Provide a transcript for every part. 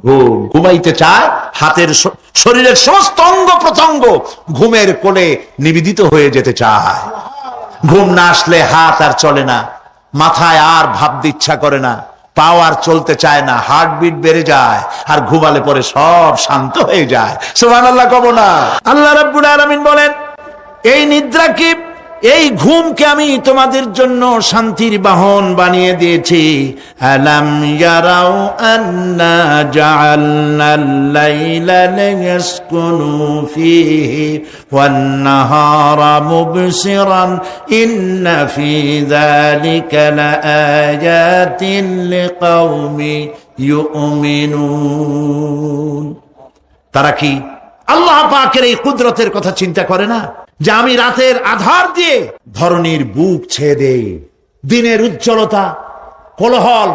ঘুম। ঘুমাইতে চায়, হাতের শরীরের সমস্ত অঙ্গ প্রত্যঙ্গ ঘুমের কোলে নিবেদিত হয়ে যেতে চায়। ঘুম না আসলে হাত আর চলে না, মাথায় আর ভাবতে ইচ্ছা করে না, পাও আর চলতে চায় না, হার্টবিট বেড়ে যায়, আর ঘুমালে পরে সব শান্ত হয়ে যায়। সুবহানাল্লাহ কব না? আল্লাহ রাব্বুল আলামিন বলেন, এই নিদ্রা কি, এই ঘুমকে আমি তোমাদের জন্য শান্তির বাহন বানিয়ে দিয়েছি। আলাম ইয়ারাউ আন্না জাআলনাল লাইলা লিয়াসকুনু ফীহি ওয়ান নাহারা মুবসিরান ইন্না ফী যালিকা লাআয়াতিন লিকাওমি ইউমিনুন। তারা কি আল্লাহ পাকের এই কুদরতের কথা চিন্তা করে না, যে আমি রাতের আধার দিয়ে ধরনীর বুক ছেয়ে দেই, দিনের উজ্জ্বলতা, কোলাহল,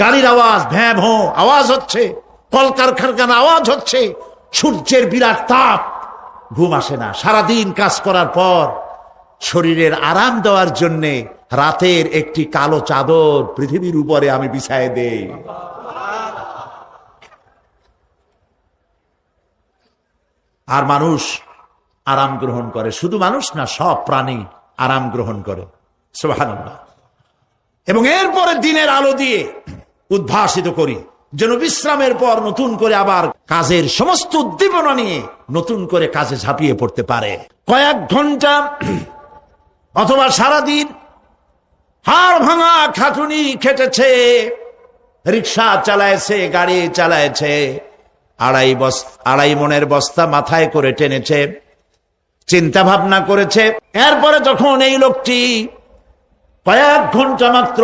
গাড়ির আওয়াজ, ভ্যাঁ ভোঁ আওয়াজ হচ্ছে, কলকারখানার আওয়াজ হচ্ছে, সূর্যের বিরাট তাপ, ঘুম আসে না। সারাদিন কাজ করার পর শরীরের আরাম দেওয়ার জন্যে রাতের একটি কালো চাদর পৃথিবীর উপরে আমি বিছায়ে দেই। আর মানুষ আরাম গ্রহণ করে, শুধু মানুষ না, সব প্রাণী আরাম গ্রহণ করে। সুবহানাল্লাহ। এবং এরপরে দিনের আলো দিয়ে উদ্ভাসিত করি, যেন বিশ্রামের পর নতুন করে আবার কাজের সমস্ত উদ্দীপনা নিয়ে নতুন করে কাজে ঝাঁপিয়ে পড়তে পারে। কয়েক ঘন্টা অথবা সারাদিন হাড় ভাঙা খাটুনি খেটেছে, রিক্সা চালায়ছে, গাড়ি চালায়ছে, আড়াই মনের বস্তা মাথায় করে টেনেছে, চিন্তা ভাবনা করেছে। এরপরে যখন এই লোকটি কয়েক ঘন্টা মাত্র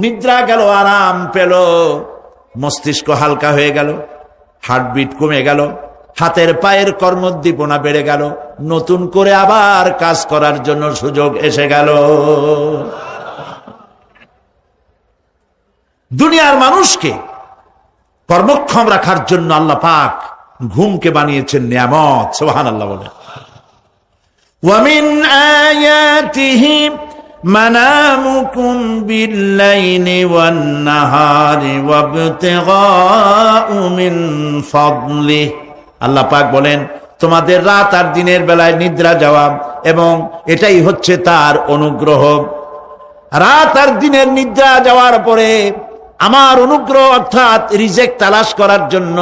নিদ্রা গেল, আরাম পেল, মস্তিষ্ক হালকা হয়ে গেল, হার্টবিট কমে গেল, হাতের পায়ের কর্মোদ্দীপনা বেড়ে গেল, নতুন করে আবার কাজ করার জন্য সুযোগ এসে গেল। দুনিয়ার মানুষকে কর্মক্ষম রাখার জন্য আল্লাহ পাক ঘুমকে বানিয়েছেন নিয়ামত। সুবহানাল্লাহ বলেন, وَمِنْ آيَاتِهِ مَنَامُكُمْ بِاللَّيْلِ وَالنَّهَارِ وَابْتِغَاءُ مِنْ فَضْلِهِ। আল্লাহ পাক বলেন, তোমাদের রাত আর দিনের বেলায় নিদ্রা যাওয়া, এবং এটাই হচ্ছে তার অনুগ্রহ। রাত আর দিনের নিদ্রা যাওয়ার পরে আমার অনুগ্রহ অর্থাৎ রিজেক তালাশ করার জন্য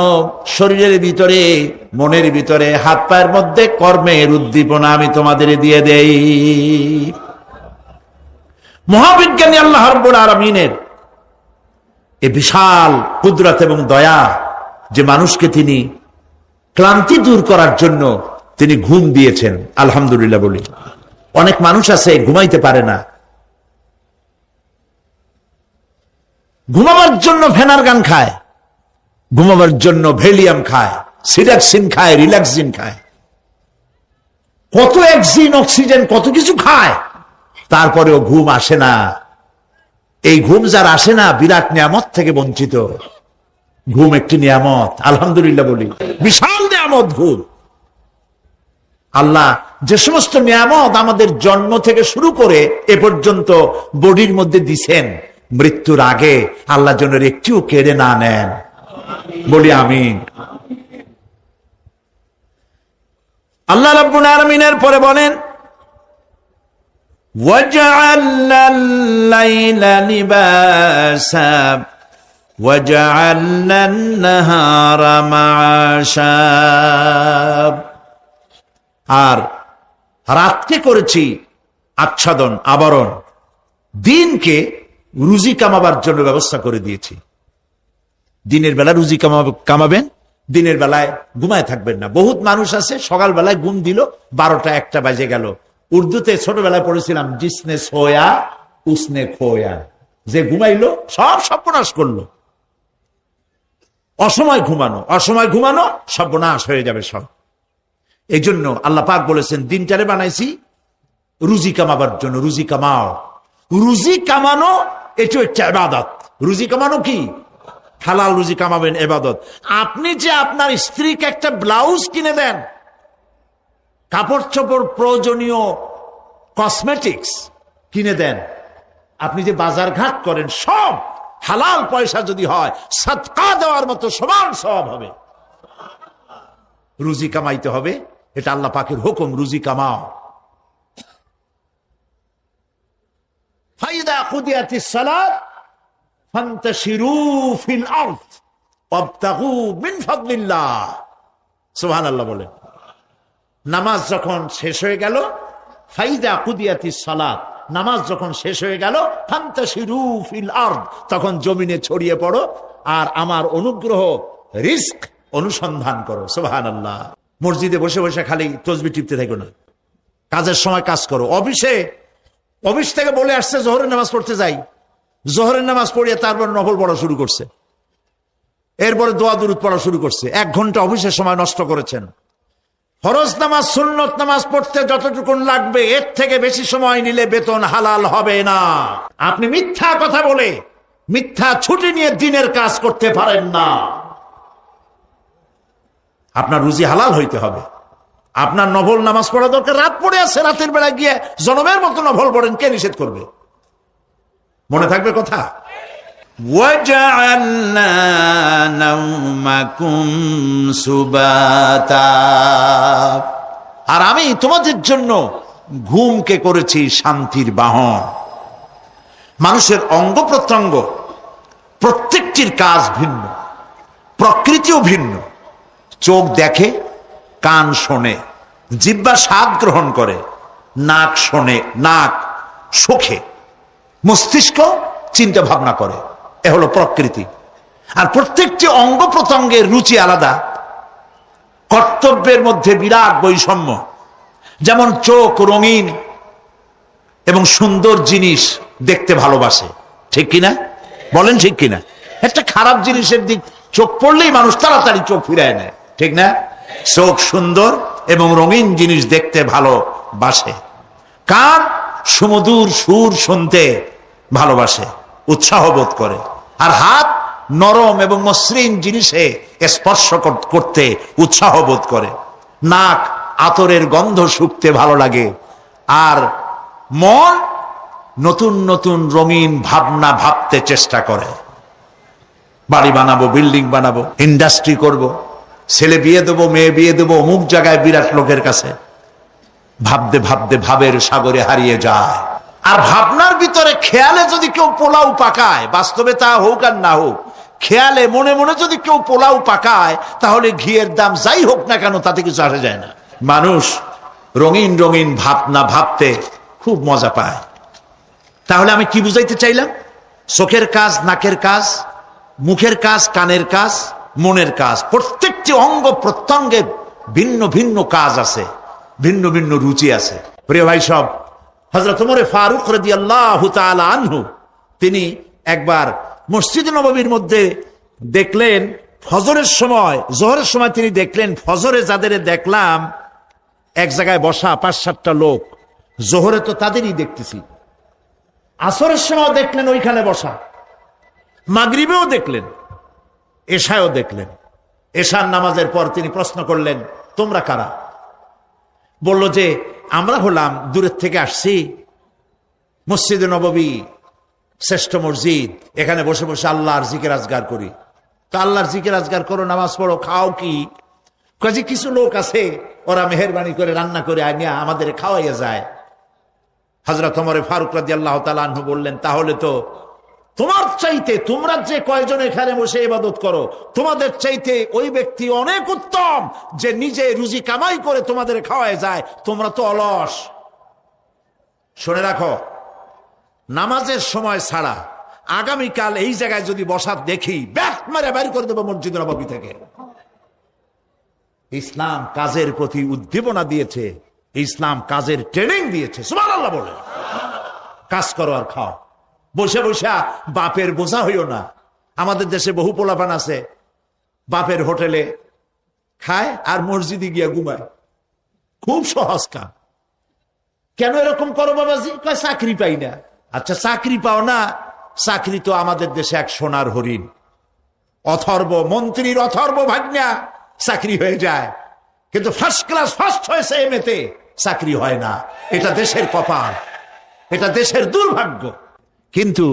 শরীরের ভিতরে, মনের ভিতরে, হাত পায়ের মধ্যে কর্মের উদ্দীপনা আমি তোমাদের দিয়ে দেই। মহাবিজ্ঞানী আল্লাহ রাব্বুল আলামিনের এই বিশাল কুদরত এবং দয়া, যে মানুষকে তিনি ক্লান্তি দূর করার জন্য তিনি ঘুম দিয়েছেন। আলহামদুলিল্লাহ বলি। অনেক মানুষ আছে ঘুমাইতে পারে না, ঘুমাবার জন্য ফেনার গান খায়, ঘুমাবার জন্য ভেলিয়াম খায়, সিডাক্সিন খায়, রিল্যাক্সিন খায়, কত অক্সিজেন, অক্সিজেন, কত কিছু খায়, তারপরেও ঘুম আসে না। এই ঘুম যার আসে না, বিরাট নিয়ামত থেকে বঞ্চিত। ঘুম একটি নিয়ামত, আলহামদুলিল্লাহ বলি, বিশাল নিয়ামত ঘুম। আল্লাহ যে সমস্ত নিয়ামত আমাদের জন্ম থেকে শুরু করে এ পর্যন্ত বডির মধ্যে দিছেন, মৃত্যুর আগে আল্লাহ যেন একটিও কেড়ে না নেন, বলি আমিন। আল্লাহ রাব্বুল আলামিনের পরে বলেন, ওয়াজআলনাল লাইলা লিবাসা ওয়াজআলনান নাহারা মাআশা। আর রাতকে করেছি আচ্ছাদন, আবরণ, দিনকে রুজি কামাবার জন্য ব্যবস্থা করে দিয়েছি। দিনের বেলা রুজি কামাবেন, দিনের বেলায় ঘুমায় থাকবেন না। বহুত মানুষ আছে সকালবেলায় ঘুম দিল, 12টা 1টা বাজে গেল। উর্দুতে ছোটবেলায় পড়েছিলাম, জিসনে সোয়া উসনে খোয়া, যে ঘুমাইলো সব সর্বনাশ করলো। অসময় ঘুমানো, অসময় ঘুমানো সর্বনাশ হয়ে যাবে সব। এই জন্য আল্লাহ পাক বলেছেন, দিনটারে বানাইছি রুজি কামাবার জন্য। রুজি কামাও, রুজি কামানো এটা একটা ইবাদত। রুজি কামানো কি? হালাল রুজি কামাবেন, ইবাদত। আপনি যে আপনার স্ত্রীকে একটা ব্লাউজ কিনে দেন, কাপড় চোপড়, প্রয়োজনীয় কসমেটিক্স কিনে দেন, আপনি যে বাজার ঘাট করেন, সব হালাল পয়সা যদি হয়, সাদকা দেওয়ার মতো সমান সওয়াব হবে। রুজি কামাইতে হবে, এটা আল্লাহ পাকের হুকুম, রুজি কামাও। ফাইদা কুদিয়াতিস সালাত ফান্তাশিরু ফিল আরদ ওয়াবতাগু মিন ফাদলিল্লাহ। সুবহানাল্লাহ বলেন। নামাজ যখন শেষ হয়ে গেল, ফাইদা কুদিয়াতিস সালাত, নামাজ যখন শেষ হয়ে গেল, ফান্তাশিরু ফিল আরদ, তখন জমিনে ছড়িয়ে পড়ো আর আমার অনুগ্রহ, রিস্ক অনুসন্ধান করো। সুবহানাল্লাহ। মসজিদে বসে বসে খালি তসবিহ টিপতে থাকো না, কাজের সময় কাজ করো। অফিস থেকে বলে আসছে জোহরের নামাজ পড়তে যাই, জোহরের নামাজ পড়িয়ে তারপর নফল পড়া শুরু করছে, এরপরে দোয়া দুরূদ পড়া শুরু করছে। 1 ঘন্টা অফিসের সময় নষ্ট করেছেন। ফরজ নামাজ, সুন্নত নামাজ পড়তে যতটুকুন লাগবে এর থেকে বেশি সময় নিলে বেতন হালাল হবে না। আপনি মিথ্যা কথা বলে, মিথ্যা ছুটি নিয়ে দিনের কাজ করতে পারেন না। আপনার রুজি হালাল হইতে হবে। আপনার নফল নামাজ পড়া দরকার, রাত পড়ে আছে, রাতের বেলা গিয়ে জনমের মতো নফল পড়েন, কে নিষেধ করবে? মনে থাকবে কথা। ওয়াজআলনা নাওমাকুম সুবাতা, আর আমি তোমাদের জন্য ঘুমকে করেছি শান্তির বাহন। মানুষের অঙ্গ প্রত্যঙ্গ প্রত্যেকটির কাজ ভিন্ন, প্রকৃতিও ভিন্ন। চোখ দেখে, কান শোনে, জিহ্বা স্বাদ গ্রহণ করে, নাক শোনে, নাক শোখে, মস্তিষ্ক চিন্তা ভাবনা করে। এ হলো প্রকৃতি। আর প্রত্যেকটি অঙ্গ প্রত্যঙ্গের রুচি আলাদা, কর্তব্যের মধ্যে বিরাট বৈষম্য। যেমন চোখ রঙিন এবং সুন্দর জিনিস দেখতে ভালোবাসে, ঠিক কিনা? বলেন ঠিক কিনা? একটা খারাপ জিনিসের দিক চোখ পড়লেই মানুষ তাড়াতাড়ি চোখ ফিরায় নেয়, ঠিক না? চোখ সুন্দর এবং রঙিন জিনিস দেখতে ভালোবাসে। কান সুমধুর সুর শুনতে ভালোবাসে, উৎসাহ বোধ করে। আর হাত নরম এবং মসৃণ জিনিসে স্পর্শ করতে উৎসাহ বোধ করে। নাক আতরের গন্ধ শুঁকতে ভালো লাগে। আর মন নতুন নতুন রঙিন ভাবনা ভাবতে চেষ্টা করে। বাড়ি বানাবো, বিল্ডিং বানাবো, ইন্ডাস্ট্রি করব, ছেলে বিয়ে দেবো, মেয়ে বিয়ে দেবো, অমুক জায়গায় বিরাট লোকের কাছে। ভাবতে ভাবতে ভাবের সাগরে হারিয়ে যায়। আর ভাবনার ভিতরে খেয়ালে যদি কেউ পোলাও পাকায়, বাস্তবে তা হোক আর না হোক, খেয়ালে মনে মনে যদি কেউ পোলাও পাকায়, তাহলে ঘিয়ের দাম যাই হোক না কেন তাতে কিছু আসে যায় না। মানুষ রঙিন রঙিন ভাবনা ভাবতে খুব মজা পায়। তাহলে আমি কি বুঝাইতে চাইলাম? চোখের কাজ, নাকের কাজ, মুখের কাজ, কানের কাজ, মনের কাজ, প্রত্যেকটি অঙ্গ প্রত্যঙ্গের ভিন্ন ভিন্ন কাজ আছে, ভিন্ন ভিন্ন রুচি আছে। প্রিয় ভাই সব, হযরত ওমর ফারুক রাদিয়াল্লাহু তাআলা আনহু তিনি একবার মসজিদ নববীর মধ্যে দেখলেন ফজরের সময়, জোহরের সময় তিনি দেখলেন ফজরে যাদের দেখলাম এক জায়গায় বসা 5-7টা লোক, জোহরে তো তাদেরই দেখতেছি। আসরের সময় দেখলেন ওইখানে বসা, মাগরিবেও দেখলেন, এশায়ও দেখলেন। এশার নামাজের পর তিনি প্রশ্ন করলেন, তোমরা কারা? বলল যে আমরা হলাম দূরের থেকে আসছি, মসজিদে নববী শ্রেষ্ঠ মসজিদ, এখানে বসে বসে আল্লাহর জিকির আজগার করি। তো আল্লাহর জিকির আজগার করো, নামাজ পড়ো, খাও কি? কাজে কিছু লোক আছে ওরা মেহেরবানি করে রান্না করে আনিয়া আমাদের খাওয়াইয়া যায়। হযরত ওমর ফারুক রাদিয়াল্লাহু তাআলা আনহু বললেন, তাহলে তো তোমার চাইতে, তোমরা যে কয়জন এখানে বসে ইবাদত করো, তোমাদের চাইতে ওই ব্যক্তি অনেক উত্তম যে নিজে রুজি কামাই করে তোমাদের খাওয়ায় যায়। তোমরা তো অলস। শুনে রাখো, নামাজের সময় ছাড়া আগামীকাল এই জায়গায় যদি বসা দেখি, ব্যাট মারে বাইর করে দেবো মসজিদ নববী থেকে। ইসলাম কাজের প্রতি উদ্দীপনা দিয়েছে, ইসলাম কাজের ট্রেনিং দিয়েছে। সুবহানাল্লাহ বলে কাজ করো আর খাও। বসে বসে বাপের বোঝা হইও না। আমাদের দেশে বহু পোলাপান আছে, বাপের হোটেলে খায় আর মসজিদে গিয়া ঘুমায়। খুব সহজ কাজ। কেন এরকম করো বাবাজি? কয় চাকরি পাই না। আচ্ছা চাকরি পাও না, চাকরি তো আমাদের দেশে এক সোনার হরিণ। অথর্ব মন্ত্রীর অথর্ব ভাগ্না চাকরি হয়ে যায়, কিন্তু ফার্স্ট ক্লাস ফার্স্ট হয়েছে এমএতে, চাকরি হয় না। এটা দেশের কপাল, এটা দেশের দুর্ভাগ্য। কিন্তু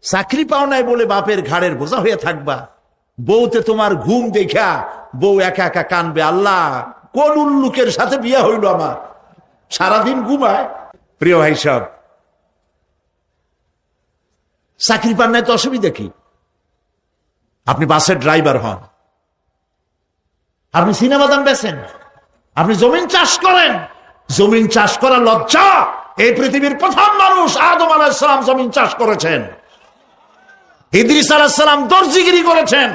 চাকরি পাও নাই বলে বাপের ঘাড়ের বোঝা হয়ে থাকবা। বউতে তোমার ঘুম দেখা বউ একা একা কানবে, আল্লাহ কোন উল্লুকের সাথে বিয়ে হইল আমার, সারাদিন ঘুমায়। প্রিয় ভাই সব, চাকরি পান নাই তো অসুবিধা কি? আপনি বাসের ড্রাইভার হন, আপনি সিনেমাদান বেচেন, আপনি জমিন চাষ করেন। জমিন চাষ করা লজ্জা? এই পৃথিবীর প্রথম মানুষ আদম আলাইহিস সালাম জমিন চাষ করেছেন, ইদ্রিস আলাইহিস সালাম দর্জিগিরি করেছেন,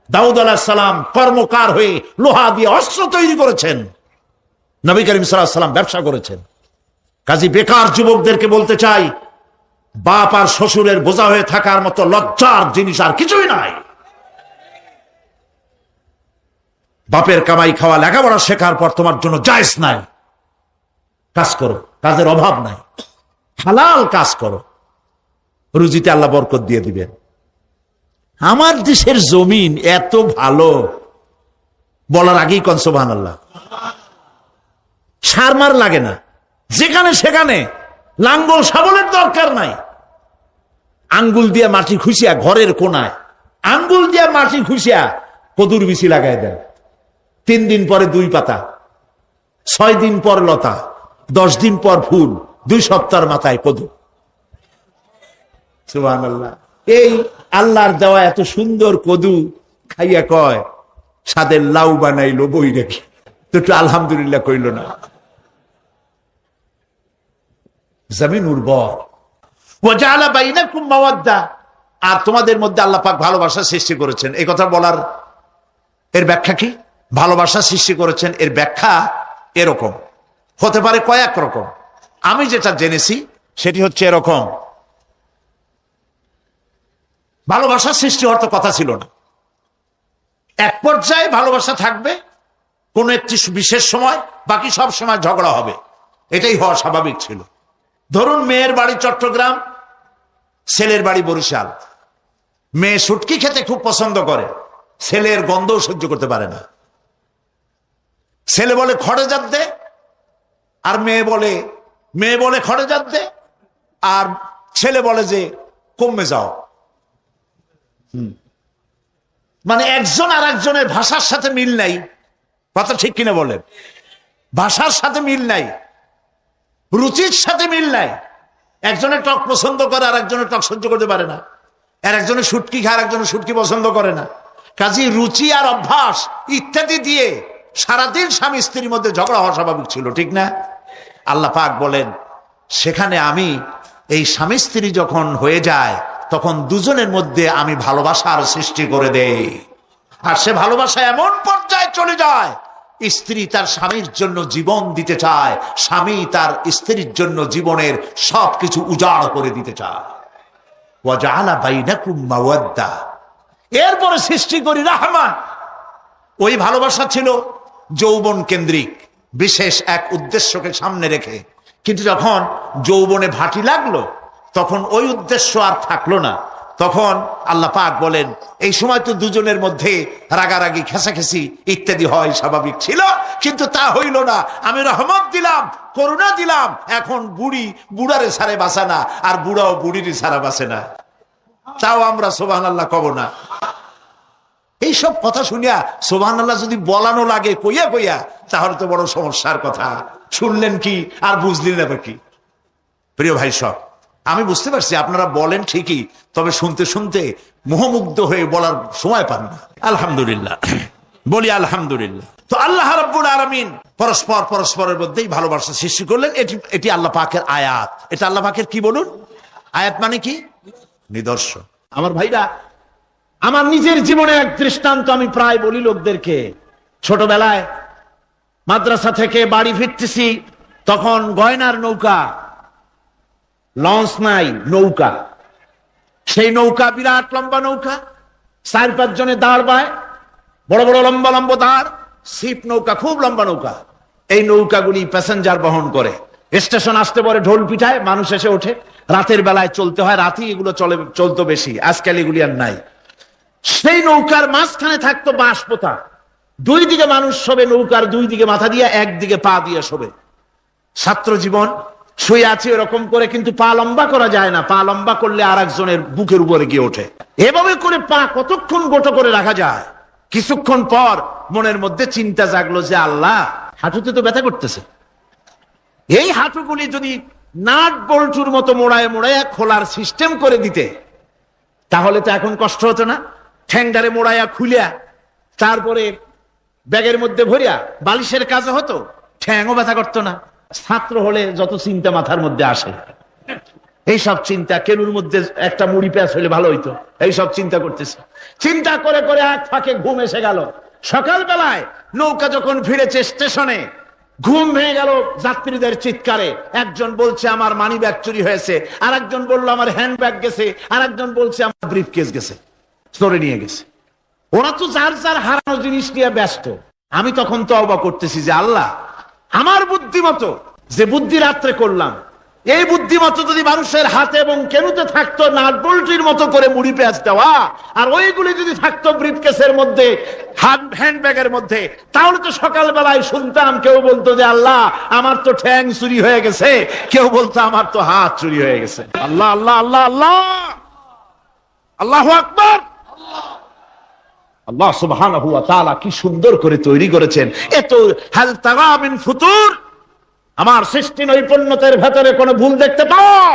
দাউদ আলাইহিস সালাম কর্মকার হয়ে লোহা দিয়ে অস্ত্র তৈরি করেছেন, নবী করিম সাল্লাল্লাহু আলাইহি ওয়াসাল্লাম ব্যবসা করেছেন। কাজী বেকার যুবকদেরকে বলতে চাই, বাপ আর শ্বশুরের বোঝা হয়ে থাকার মতো লজ্জার জিনিস আর কিছুই নাই। বাপের কামাই খাওয়া লেখাপড়া শেখার পর তোমার জন্য জায়েজ নাই। কাজ করো, কাজের অভাব নাই, হালাল কাজ করো, রুজিতে আল্লাহ বরকত দিয়ে দিবেন। আমার দেশের জমিন এত ভালো, বলার আগেই কোন সুবহানাল্লাহ। সারমার লাগে না, যেখানে সেখানে লাঙ্গল শাবলের দরকার নাই। আঙ্গুল দিয়ে মাটি খুঁচিয়া ঘরের কোনায় আঙ্গুল দিয়ে মাটি খুঁচিয়া কদুর বিচি লাগাই দেন। 3 দিন পরে 2 পাতা, 6 দিন পর লতা, 10 দিন পর ফুল, 2 সপ্তাহের মাথায় কদু। সুবহানাল্লাহ। এই আল্লাহর দেওয়া এত সুন্দর কদু খাইয়া কয় সাদের লাউ বানাইলো বই রেখে, তো একটু আলহামদুলিল্লাহ কইল না। জমিন উর্বর। ওয়াজআলা বাইনাকুম মাওয়াদ্দা, আর তোমাদের মধ্যে আল্লাহ পাক ভালোবাসা সৃষ্টি করেছেন। এই কথা বলার এর ব্যাখ্যা কি? ভালোবাসা সৃষ্টি করেছেন এর ব্যাখ্যা এরকম হতে পারে, কয়েক রকম। আমি যেটা জেনেছি সেটি হচ্ছে এরকম, ভালোবাসা সৃষ্টি হওয়ার তো কথা ছিল না। এক পর্যায়ে ভালোবাসা থাকবে কোন একটি বিশেষ সময়, বাকি সব সময় ঝগড়া হবে, এটাই হওয়া স্বাভাবিক ছিল। ধরুন মেয়ের বাড়ি চট্টগ্রাম, ছেলের বাড়ি বরিশাল। মেয়ে শুটকি খেতে খুব পছন্দ করে, ছেলের গন্ধও সহ্য করতে পারে না। ছেলে বলে খড়ে জাত দে, আর মেয়ে বলে খড়ে জাত দে, আর ছেলে বলে যে কমে যাও। মানে একজন আর একজনের ভাষার সাথে মিল নাই। কথা ঠিক কিনা বলেন? ভাষার সাথে মিল নাই, রুচির সাথে মিল নাই। একজনের টক পছন্দ করে আর একজনের টক সহ্য করতে পারে না, আর একজনের শুটকি খায় আর একজনের শুটকি পছন্দ করে না। কাজী রুচি আর অভ্যাস ইত্যাদি দিয়ে সারাদিন স্বামী স্ত্রীর মধ্যে ঝগড়া হওয়া স্বাভাবিক ছিল, ঠিক না? আল্লাহ পাক বলেন সেখানে আমি এই স্বামী স্ত্রী যখন হয়ে যায় তখন দুজনের মধ্যে আমি ভালোবাসার সৃষ্টি করে দেই। আর সে ভালোবাসা এমন পর্যায়ে চলে যায়, স্ত্রী তার স্বামীর জন্য জীবন দিতে চায়, স্বামী তার স্ত্রীর জন্য জীবনের সবকিছু উজাড় করে দিতে চায়। ওয়াজআলা বাইনাকুম মাওয়াদ্দা, এরপরে সৃষ্টি করি রাহমা। ওই ভালোবাসা ছিল যৌবন কেন্দ্রিক, বিশেষ এক উদ্দেশ্যকে সামনে রেখে। কিন্তু যখন যৌবনে ভাটি লাগলো তখন ওই উদ্দেশ্য আর থাকলো না। তখন আল্লাহ পাক বলেন এই সময় তো দুজনের মধ্যে রাগারাগি, খেসাখেসি ইত্যাদি হয়, স্বাভাবিক ছিল, কিন্তু তা হইল না। আমি রহমত দিলাম, করুণা দিলাম। এখন বুড়ারে ছাড়ে বাঁচে না, আর বুড়াও বুড়িরই ছাড়া বাঁচে না। তাও আমরা সুবহানাল্লাহ কব না। এইসব কথা শুনিয়া সুবহানাল্লাহ যদি বলানো লাগে কইয়া কইয়া, তাহলে তো বড় সমস্যার কথা। শুনলেন কি আর বুঝলেন না কি? প্রিয় ভাই সব, আমি বুঝতে পারছি আপনারা বলেন ঠিকই, তবে শুনতে শুনতে মোহমুগ্ধ হয়ে বলার সময় পান না। আলহামদুলিল্লাহ, বলি আলহামদুলিল্লাহ। তো আল্লাহ রাব্বুল আলামিন পরস্পরের মধ্যেই ভালোবাসা সৃষ্টি করলেন। এটি আল্লাহ পাকের আয়াত। এটা আল্লাহ পাকের কি বলুন? আয়াত মানে কি? নিদর্শন। আমার ভাইরা, আমার নিজের জীবনে এক দৃষ্টান্ত আমি প্রায় বলি লোকদেরকে। ছোটবেলায় মাদ্রাসা থেকে বাড়ি ফিরতেছি, তখন গয়নার নৌকা, লঞ্চ নাই, নৌকা। সেই নৌকা বিরাট লম্বা নৌকা, 4-5 জনে দাঁড় বায়, বড় বড় লম্বা লম্বা দাঁড়, ছিপ নৌকা, খুব লম্বা নৌকা। এই নৌকাগুলি প্যাসেঞ্জার বহন করে। স্টেশন আসতে পরে ঢোল পিঠায়, মানুষ এসে ওঠে। রাতের বেলায় চলতে হয়, রাতেই এগুলো চলতো বেশি, আজকাল এগুলি আর নাই। সেই নৌকার মাঝখানে থাকতো বাঁশ পোতা, 2 দিকে মানুষ শোবে, নৌকার 2 দিকে মাথা দিয়ে, 1 দিকে পা দিয়ে শোবে। ছাত্র জীবন, শুয়ে আছি এরকম করে, কিন্তু পা লম্বা করা যায় না। পা লম্বা করলে আর একজনের বুকের উপরে গিয়ে ওঠে। এভাবে করে পা কতক্ষণ গোটো করে রাখা যায়? কিছুক্ষণ পর মনের মধ্যে চিন্তা জাগলো যে আল্লাহ, হাঁটুতে তো ব্যথা করতেছে, এই হাঁটুগুলি যদি নাট বল্টুর মতো মোড়ায় মোড়ায় খোলার সিস্টেম করে দিতে, তাহলে তো এখন কষ্ট হতো না। ঠ্যাংডারে মোড়াইয়া খুলিয়া তারপরে ব্যাগের মধ্যে ভরিয়া বালিশের কাজ হতো, ঠ্যাংও ব্যথা করতো না। ছাত্র হলে যত চিন্তা মাথার মধ্যে আসে, এইসব চিন্তা, কেনুর মধ্যে একটা মুড়ি প্যাঁচ হলে ভালো হইতো, এইসব চিন্তা করতেছে। চিন্তা করে করে এক ফাঁকে ঘুম এসে গেল। সকালবেলায় নৌকা যখন ফিরেছে স্টেশনে, ঘুম ভেঙে গেল যাত্রীদের চিৎকারে। একজন বলছে আমার মানি ব্যাগ চুরি হয়েছে, আর একজন বললো আমার হ্যান্ড ব্যাগ গেছে, আর একজন বলছে আমার ব্রিফ কেস গেছে, চোরে নিয়ে গেছে। ওরা তো যার যার হারানো জিনিস নিয়ে ব্যস্ত। আমি তখন তওবা করতেছি যে আল্লাহ, আমার বুদ্ধিমতো যে বুদ্ধি রাত্রে করলাম, এই বুদ্ধিমতো যদি মানুষের হাতে এবং কেনুতে থাকতো নাট বল্টুর মতো করে মুড়ি পেঁয়াজ দেওয়া, আর ওইগুলি যদি থাকতো ব্রিফকেসের মধ্যে, হ্যান্ডব্যাগের মধ্যে, তাহলে তো সকালবেলায় শুনতাম কেউ বলতো যে আল্লাহ আমার তো ঠ্যাং চুরি হয়ে গেছে, কেউ বলতো আমার তো হাত চুরি হয়ে গেছে। আল্লাহ আল্লাহ আল্লাহ আল্লাহ, আল্লাহু আকবার। আল্লাহ সুবহানাহু ওয়া তাআলা কি সুন্দর করে তৈরি করেছেন। এত হাল তারা মিন ফুতুর, আমার সৃষ্টি নৈপুণ্যতার ভেতরে কোনো ভুল দেখতে পাও?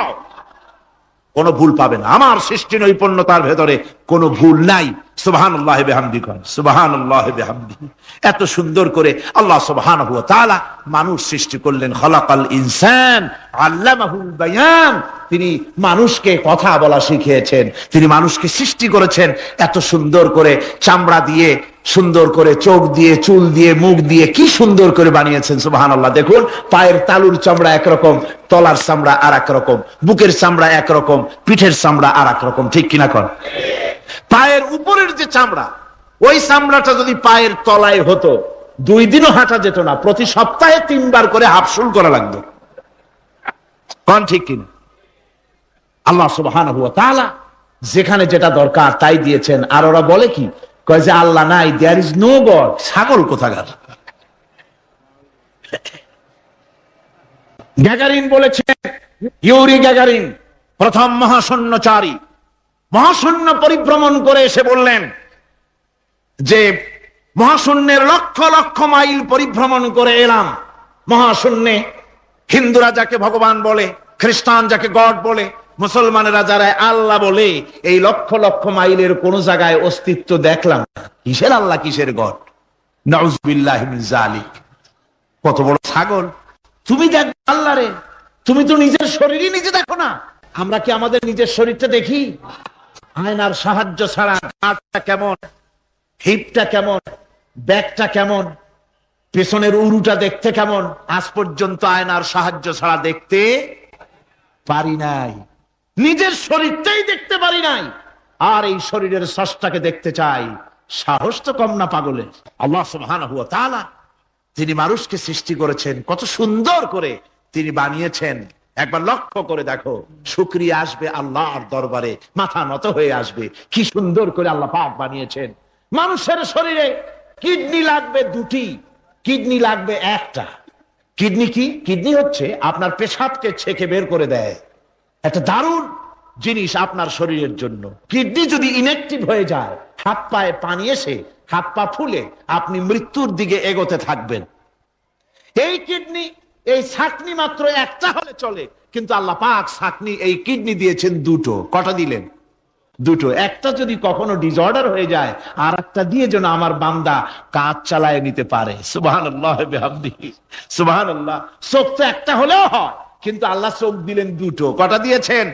কোনো ভুল পাবে না। আমার সৃষ্টি নৈপুণ্যতার ভেতরে কোনো ভুল নাই। সুবহানাল্লাহি বিহামদিহি, সুবহানাল্লাহি বিহামদিহি। এত সুন্দর করে আল্লাহ সুবহানাহু ওয়া তাআলা মানুষ সৃষ্টি করলেন। খলাকাল ইনসান আল্লামাহুল বায়ান, তিনি মানুষকে কথা বলা শিখিয়েছেন, তিনি মানুষকে সৃষ্টি করেছেন এত সুন্দর করে, চামড়া দিয়ে, সুন্দর করে চোখ দিয়ে, চুল দিয়ে, মুখ দিয়ে, কি সুন্দর করে বানিয়েছেন। সুবহানাল্লাহ। দেখুন, পায়ের তালুর চামড়া একরকম, তলার চামড়া আর এক রকম, বুকের চামড়া একরকম, পিঠের চামড়া আর এক রকম, ঠিক কিনা কর? পায়ের উপরের যে চামড়া, ওই চামড়াটা যদি পায়ের তলায় হতো, 2 দিনও হাঁটা যেত না। প্রতি সপ্তাহে 3 বার করে হাফসুল করা লাগতো, কোন ঠিক কিনা? আল্লাহ সুবহানাহু ওয়া তাআলা যেখানে যেটা দরকার তাই দিয়েছেন। আর ওরা বলে কি, কয় যে আল্লাহ নাই, দেয়ার ইজ নো গড। ছাগল কোথাকার। গ্যাগারিন বলেছেন, ইউরি গ্যাগারিন প্রথম মহাশূন্যচারী, মহাশূন্য পরিভ্রমণ করে এসে বললেন যে মহাশূন্যের লক্ষ লক্ষ মাইল পরিভ্রমণ করে এলাম। মহাশূন্যে হিন্দুরা যাকে ভগবান বলে, খ্রিস্টান যাকে গড বলে, মুসলমানেরা যারা আল্লাহ বলে, এই লক্ষ লক্ষ মাইলের কোন জায়গায় অস্তিত্ব দেখলাম না। কিসের আল্লাহ, কিসের গড? নাউযুবিল্লাহি মিন যালিক। কত বড় ছাগল! তুমি দেখ আল্লাহ রে, তুমি তো নিজের শরীরই নিজে দেখো না। আমরা কি আমাদের নিজের শরীরটা দেখি? আয়নার সাহায্য ছাড়া হাতটা কেমন, হিপটা কেমন, ব্যাকটা কেমন, পেছনের উরুটা দেখতে কেমন, আজ পর্যন্ত আয়নার সাহায্য ছাড়া দেখতে পারি নাই। নিজের শরীরটাই দেখতে পারি নাই, আর এই শরীরের স্রষ্টাকে দেখতে চাই। সাহস তো কম না পাগলের। আল্লাহ সুবহানাহু ওয়া তাআলা তিনি মানুষকে সৃষ্টি করেছেন, কত সুন্দর করে তিনি বানিয়েছেন। একবার লক্ষ্য করে দেখো, শুকরিয়া আসবে আল্লাহর দরবারে, মাথা নত হয়ে আসবে। কি সুন্দর করে আল্লাহ পাক বানিয়েছেন। মানুষের শরীরে কিডনি লাগবে 2টি, কিডনি লাগবে 1টা। কিডনি কি? কিডনি হচ্ছে আপনার পেশাবকে ছেঁকে বের করে দেয়, একটা দারুণ জিনিস আপনার শরীরের জন্য। কিডনি যদি ইনঅ্যাক্টিভ হয়ে যায়, হাত পায়ে পানি এসে হাত পা ফুলে আপনি মৃত্যুর দিকে এগোতে থাকবেন। এই কিডনি, এই ছাকনি মাত্র 1টা হলে চলে, কিন্তু আল্লাহ পাক ছাকনি, এই কিডনি দিয়েছেন 2টো। কটা দিলেন? 2টো। একটা যদি কখনো ডিসঅর্ডার হয়ে যায়, আর একটা দিয়ে যেন আমার বান্দা কাজ চালায় নিতে পারে। সুবহানাল্লাহ বিহামদিহি, সুবহানাল্লাহ। চোখ তো একটা হলেও হয়, কিন্তু আল্লাহ চোখ দিলেন 2টো। কটা দিয়েছেন?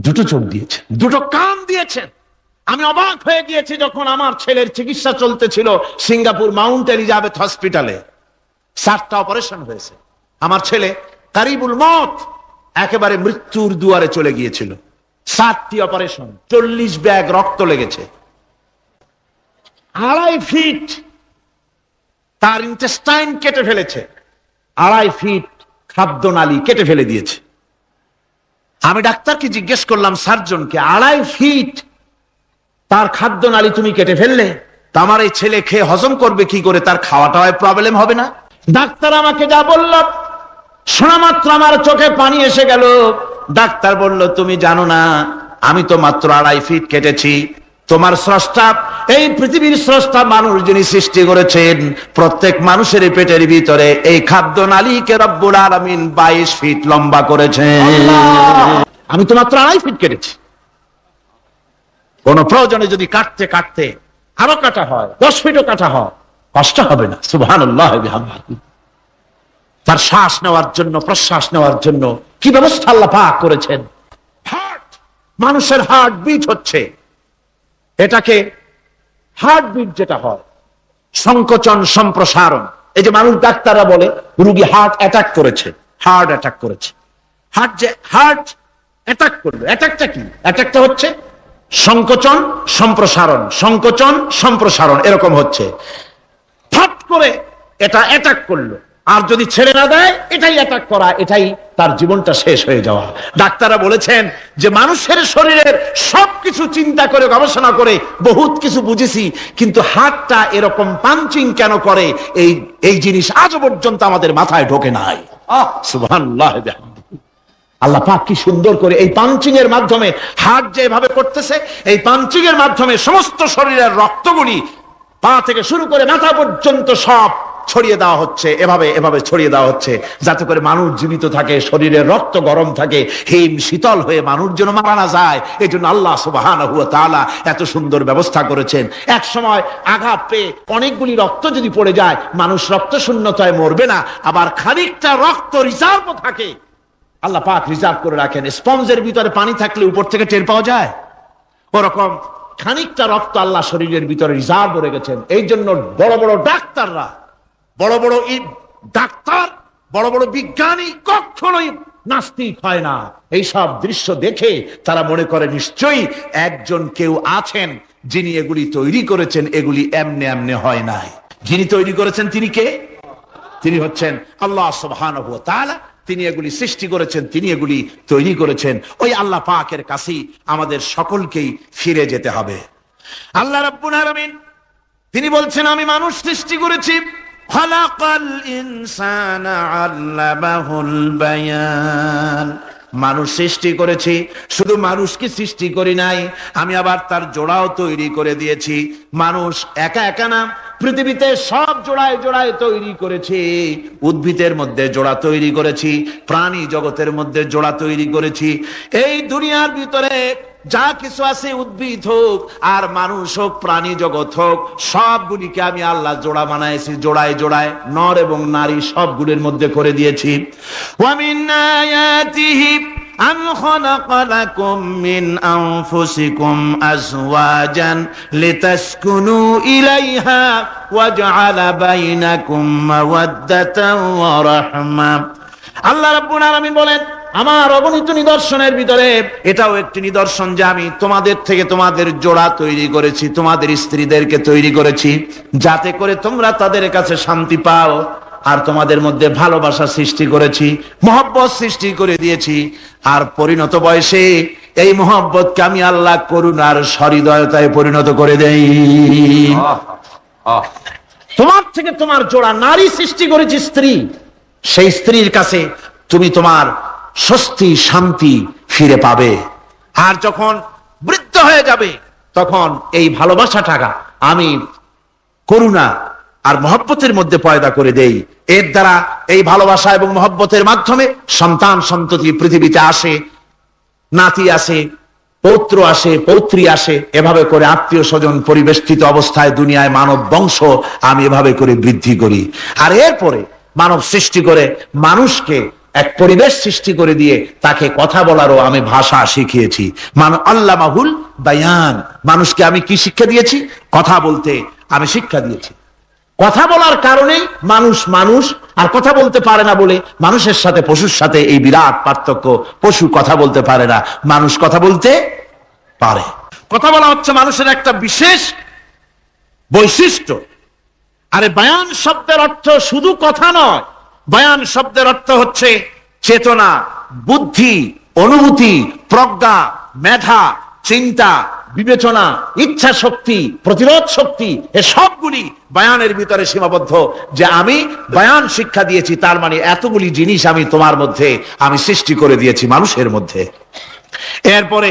2টো চোখ দিয়েছেন, 2টো কান দিয়েছেন। আমি অবাক হয়ে গিয়েছি যখন আমার ছেলের চিকিৎসা চলতেছিল সিঙ্গাপুর মাউন্ট এলিজাবেথ হসপিটালে। 7টা অপারেশন হয়েছে। আমার ছেলে কারিবুল মত, একেবারে মৃত্যুর দুয়ারে চলে গিয়েছিল। 7টি অপারেশন, 40 ব্যাগ রক্ত লেগেছে। 2.5 ফিট তার ইন্টেস্টাইন কেটে ফেলেছে, 2.5 ফিট খাদ্যনালী কেটে ফেলে দিয়েছে। আমি ডাক্তারকে জিজ্ঞেস করলাম, সার্জনকে, 2.5 ফিট তার খাদ্যনালী তুমি কেটে ফেললে, তা আমার এই ছেলে খেয়ে হজম করবে কি করে? তার খাওয়াটা প্রবলেম হবে না? ডাক্তার আমাকে যা বলল, শোনা মাত্র আমার চোখে পানি এসে গেল। ডাক্তার বলল, তুমি জানো না আমি তো মাত্র 2.5 ফিট কেটেছি। তোমার স্রষ্টা, এই পৃথিবীর স্রষ্টা মানুষ যিনি সৃষ্টি করেছেন, প্রত্যেক মানুষের পেটের ভিতরে এই খাদ্য নালীকে রব্বুল আলামিন 22 ফিট লম্বা করেছেন। আমি তো মাত্র 2.5 ফিট কেটেছি। কোন প্রয়োজনে যদি কাটতে কাটতে আরো কাটা হয়, 10 ফিটও কাটা হয়, কষ্ট হবে না। সুবহানাল্লাহ বিহামদিহি। তার শ্বাস নেওয়ার জন্য, প্রশ্বাস নেওয়ার জন্য কি ব্যবস্থা আল্লাহ পাক করেছেন। হার্ট, মানুষের হার্ট বিট হচ্ছে, এটাকে হার্ট বিট যেটা হয়, সংকোচন সম্প্রসারণ। এই যে মানুষ, ডাক্তাররা বলে রোগী হার্ট অ্যাটাক করেছে, হার্ট অ্যাটাক করেছে। হার্ট অ্যাটাক করলো, অ্যাটাকটা কি? অ্যাটাকটা হচ্ছে সংকোচন সম্প্রসারণ, সংকোচন সম্প্রসারণ, এরকম হচ্ছে। ফট করে এটা অ্যাটাক করলো, আর যদি ছেড়ে না দেয় এটাই অ্যাটাক করা, এটাই তার জীবনটা শেষ হয়ে যাওয়া। ডাক্তাররা বলেছেন যে মানুষের শরীরের সবকিছু চিন্তা করে, গবেষণা করে বহুত কিছু বুঝেছি, কিন্তু হার্টটা এরকম পাঞ্চিং কেন করে, এই জিনিস আজও পর্যন্ত আমাদের মাথায় ঢোকে নাই। সুবহানাল্লাহ। আল্লাহ পাক কি সুন্দর করে এই পাঞ্চিং এর মাধ্যমে, হার্ট যে এভাবে করতেছে, এই পাঞ্চিং এর মাধ্যমে সমস্ত শরীরের রক্তগুলি পা থেকে শুরু করে মাথা পর্যন্ত সব ছড়িয়ে দেওয়া হচ্ছে, এভাবে এভাবে ছড়িয়ে দেওয়া হচ্ছে, যাতে করে মানুষ জীবিত থাকে, শরীরের রক্ত গরম থাকে, হিম শীতল হয়ে মানুষ যেন মারা না যায়। এই জন্য আল্লাহ সুবহানাহু ওয়া তাআলা এত সুন্দর ব্যবস্থা করেছেন। এক সময় আঘাত পেয়ে অনেকগুলি রক্ত যদি পড়ে যায়, মানুষ রক্ত শূন্যতায় মরবে না, আবার খানিকটা রক্ত রিজার্ভ থাকে, আল্লাহ পাক রিজার্ভ করে রাখেন। স্পঞ্জের ভিতরে পানি থাকলে উপর থেকে টের পাওয়া যায়, ওরকম খানিকটা রক্ত আল্লাহ শরীরের ভিতরে রিজার্ভ করে গেছেন। এই জন্য বড় বড় ডাক্তাররা, বড় বড় ডাক্তার, বড় বড় বিজ্ঞানী কখনোই নাস্তিক হয় না। এই সব দৃশ্য দেখে তারা মনে করে নিশ্চয়ই একজন কেউ আছেন যিনি এগুলি তৈরি করেছেন, এগুলি এমনে এমনে হয় নাই। যিনি তৈরি করেছেন তিনি কে? তিনি হচ্ছেন আল্লাহ সুবহানাহু ওয়া তাআলা। তিনি এগুলি সৃষ্টি করেছেন, তিনি এগুলি তৈরি করেছেন। ওই আল্লাহ পাকের কাছেই আমাদের সকলকেই ফিরে যেতে হবে। আল্লাহ রাব্বুল আলামিন তিনি বলছেন, আমি মানুষ সৃষ্টি করেছি, খালাকাল ইনসানা আল্লামাহুল বায়ান। মানুষ সৃষ্টি করেছি, শুধু মানুষকে সৃষ্টি করি নাই, আমি আবার তার জোড়াও তৈরি করে দিয়েছি। মানুষ একা একা না, পৃথিবীতে সব জোড়ায় জোড়ায় তৈরি করেছি। উদ্ভিদের মধ্যে জোড়া তৈরি করেছি, প্রাণী জগতের মধ্যে জোড়া তৈরি করেছি। এই দুনিয়ার ভিতরে যা কিছু আছে, উদ্ভিদ হোক আর মানুষ হোক, প্রাণী জগৎ হোক, সবগুলিকে আমি আল্লাহ জোড়া বানাইছি, জোড়ায় জোড়ায় নর এবং নারী সবগুলির মধ্যে করে দিয়েছি। ওয়া মিন আয়াতিহি আন খালাকা লাকুম মিন আনফুসিকুম আজওয়াজান লিতাসকুনু ইলাইহা ওয়া জাআলা বাইনাকুম মাওয়াদ্দাতান ওয়া রাহমা। আল্লাহ রাব্বুল আলামিন বলেন, আমার অগণিত নিদর্শনের ভিতরে এটাও একটি নিদর্শন যে আমি তোমাদের থেকে তোমাদের জোড়া তৈরি করেছি, তোমাদের স্ত্রীদেরকে তৈরি করেছি, যাতে করে তোমরা তাদের কাছে শান্তি পাও। আর তোমাদের মধ্যে ভালোবাসা সৃষ্টি করেছি, মহব্বত সৃষ্টি করে দিয়েছি। আর পরিণত বয়সে এই মহব্বতকে আমি আল্লাহ করুণার সহৃদয়তায় পরিণত করে দেই। তোমার থেকে তোমার জোড়া নারী সৃষ্টি করেছি, স্ত্রী। সেই স্ত্রীর কাছে তুমি তোমার স্বস্তি শান্তি ফিরে পাবে। আর যখন বৃদ্ধ হয়ে যাবে, তখন এই ভালোবাসাটা আমি করুণা আর মহব্বতের মধ্যে পয়দা করে দেই। এর দ্বারা এই ভালোবাসা এবং মহব্বতের মাধ্যমে সন্তান সন্ততি পৃথিবীতে আসে, নাতি আসে, পৌত্র আসে, পৌত্রী আসে, এভাবে করে আত্মীয় স্বজন পরিবেষ্টিত অবস্থায় দুনিয়ায় মানব বংশ আমি এভাবে করে বৃদ্ধি করি। আর এরপরে মানব সৃষ্টি করে মানুষকে এক পরিবেশ সৃষ্টি করে দিয়ে তাকে কথা বলারও আমি ভাষা শিখিয়েছি। আল্লামাহুল বায়ান। মানুষকে আমি কি শিক্ষা দিয়েছি? কথা বলতে আমি শিক্ষা দিয়েছি। কথা বলার কারণে মানুষ মানুষ, আর কথা বলতে পারে না বলে মানুষের সাথে পশুর সাথে এই বিরাট পার্থক্য। পশু কথা বলতে পারে না, মানুষ কথা বলতে পারে। কথা বলা হচ্ছে মানুষের একটা বিশেষ বৈশিষ্ট্য। আরে বায়ান শব্দের অর্থ শুধু কথা নয়, বায়ান শব্দের অর্থ হচ্ছে চেতনা, বুদ্ধি, অনুভূতি, প্রজ্ঞা, মেধা, চিন্তা, বিবেচনা, ইচ্ছা শক্তি, প্রতিরোধ শক্তি, এ সবগুলি বয়ানের ভিতরে সীমাবদ্ধ। যে আমি বয়ান শিক্ষা দিয়েছি, তার মানে এতগুলি জিনিস আমি তোমার মধ্যে আমি সৃষ্টি করে দিয়েছি মানুষের মধ্যে। এরপরে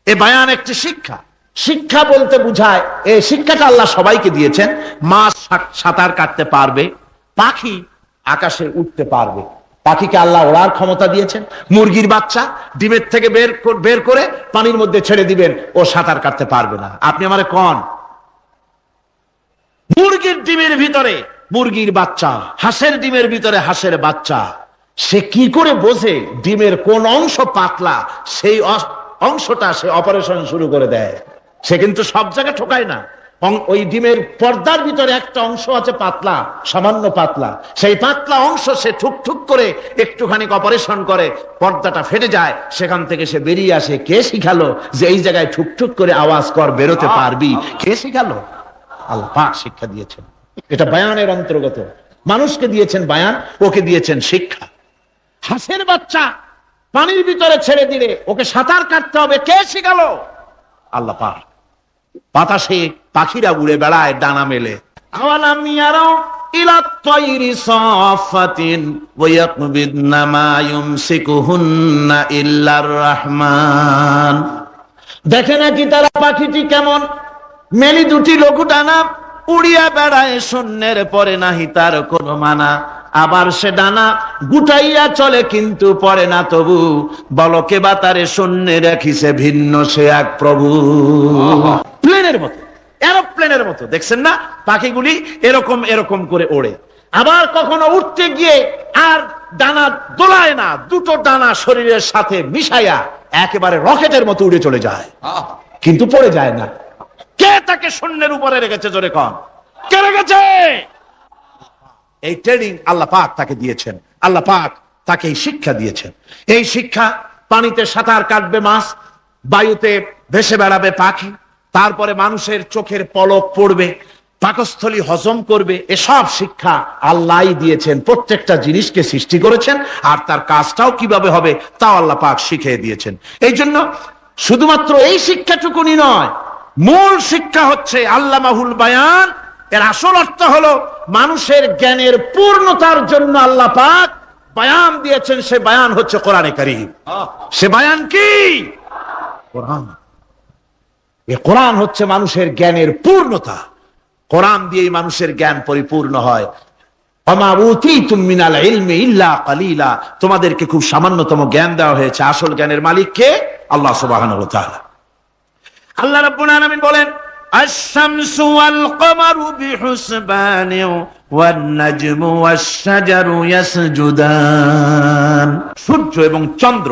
এ বয়ান একটি শিক্ষা। শিক্ষা বলতে বুঝায়, এই শিক্ষাটা আল্লাহ সবাইকে দিয়েছেন। মাছ সাঁতার কাটতে পারবে, পাখি আকাশে উঠতে পারবে, পাখিকে আল্লাহ ওড়ার ক্ষমতা দিয়েছেন। মুরগির বাচ্চা ডিমের থেকে বের করে পানির মধ্যে ছেড়ে দিবেন, ও সাঁতার কাটতে পারবে না। আপনি আমারে কোন মুরগির ডিমের ভিতরে মুরগির বাচ্চা, হাঁসের ডিমের ভিতরে হাঁসের বাচ্চা, সে কি করে বোঝে ডিমের কোন অংশ পাতলা, সেই অংশটা সে অপারেশন শুরু করে দেয়। সে কিন্তু সব জায়গায় ঠোকায় না। ওই ডিমের পর্দার ভিতরে একটা অংশ আছে পাতলা, সামান্য পাতলা, সেই পাতলা অংশ সে ঠুক করে একটুখানি অপারেশন করে, পর্দাটা ফেটে যায়, সেখান থেকে সে বেরিয়ে আসে। কে শিখালো যে এই জায়গায় ঠুক করে আওয়াজ কর, বেরোতে পারবি? কে শিখালো? আল্লাহ পাক শিক্ষা দিয়েছেন। এটা বয়ানের অন্তর্গত। মানুষকে দিয়েছেন বয়ান, ওকে দিয়েছেন শিক্ষা। হাঁসের বাচ্চা পানির ভিতরে ছেড়ে দিলে ওকে সাঁতার কাটতে হবে, কে শিখালো? আল্লাহ পাক। বাতাসে পাখিরা উড়ে বেড়ায় ডানা মেলে। আওয়ালাম ইয়ারাও ইলা তায়রি সাফাতিন ওয়া ইয়াকবিদনা মা ইউমসিকুহুন্না ইল্লার রহমান। দেখে নাকি তারা পাখিটি কেমন মেলি দুটি লঘু ডানা উড়িয়া বেড়ায়, শূন্যের পরে নাহি তার কোনো মানা। আবার সে ডানা গুটাইয়া চলে কিন্তু পড়ে না তবু, বলকে বাতারে শূন্যে রাখিছে ভিন্ন সে এক প্রভু। প্লেনের মতো, এরোপ্লেনের মতো দেখছেন না পাখিগুলি এরকম এরকম করে ওড়ে। আবার কখনো উঠতে গিয়ে আর ডানা দোলায় না, দুটো ডানা শরীরের সাথে মিশাইয়া একেবারে রকেটের মতো উড়ে চলে যায়, কিন্তু পড়ে যায় না। কে তাকে শূন্যের উপরে রেখেছে? জোরে কন, কে রেখেছে? এই ট্রেনিং আল্লাহ পাক তাকে দিয়েছেন। আল্লাহ পাক তাকে এই শিক্ষা দিয়েছেন। এই শিক্ষা, পানিতে সাঁতার কাটবে মাছ, বায়ুতে ভেসে বেড়াবে পাখি, তারপরে মানুষের চোখের পলক পড়বে, পাকস্থলী হজম করবে, এসব শিক্ষা আল্লাহই দিয়েছেন। প্রত্যেকটা জিনিসকে সৃষ্টি করেছেন, আর তার কাজটাও কিভাবে হবে তাও আল্লাহ পাক শিখিয়ে দিয়েছেন। এই জন্য শুধুমাত্র এই শিক্ষাটুকুনি নয়, মূল শিক্ষা হচ্ছে আল্লামাহুল বায়ান। এর আসল অর্থ হলো মানুষের জ্ঞানের পূর্ণতার জন্য আল্লাহ পাক বায়ান দিয়েছেন। সে বায়ান হচ্ছে কোরআনে কারীম। সে বায়ান কি? কোরআন। এই কোরআন হচ্ছে মানুষের জ্ঞানের পূর্ণতা। কোরআন দিয়েই মানুষের জ্ঞান পরিপূর্ণ হয়। ওমা উতীতুম মিনাল ইলমি ইল্লা কালিলা। তোমাদেরকে খুব সামান্যতম জ্ঞান দেওয়া হয়েছে। আসল জ্ঞানের মালিক কে? আল্লাহ সুবহানাহু ওয়া তাআলা। আল্লাহ রাব্বুল আলামিন বলেন, আশ-শামসু ওয়াল কমারু বিহুসবান ওয়ান নাজমু ওয়াশ-শাজারু ইয়াসজুদান। সূর্য এবং চন্দ্র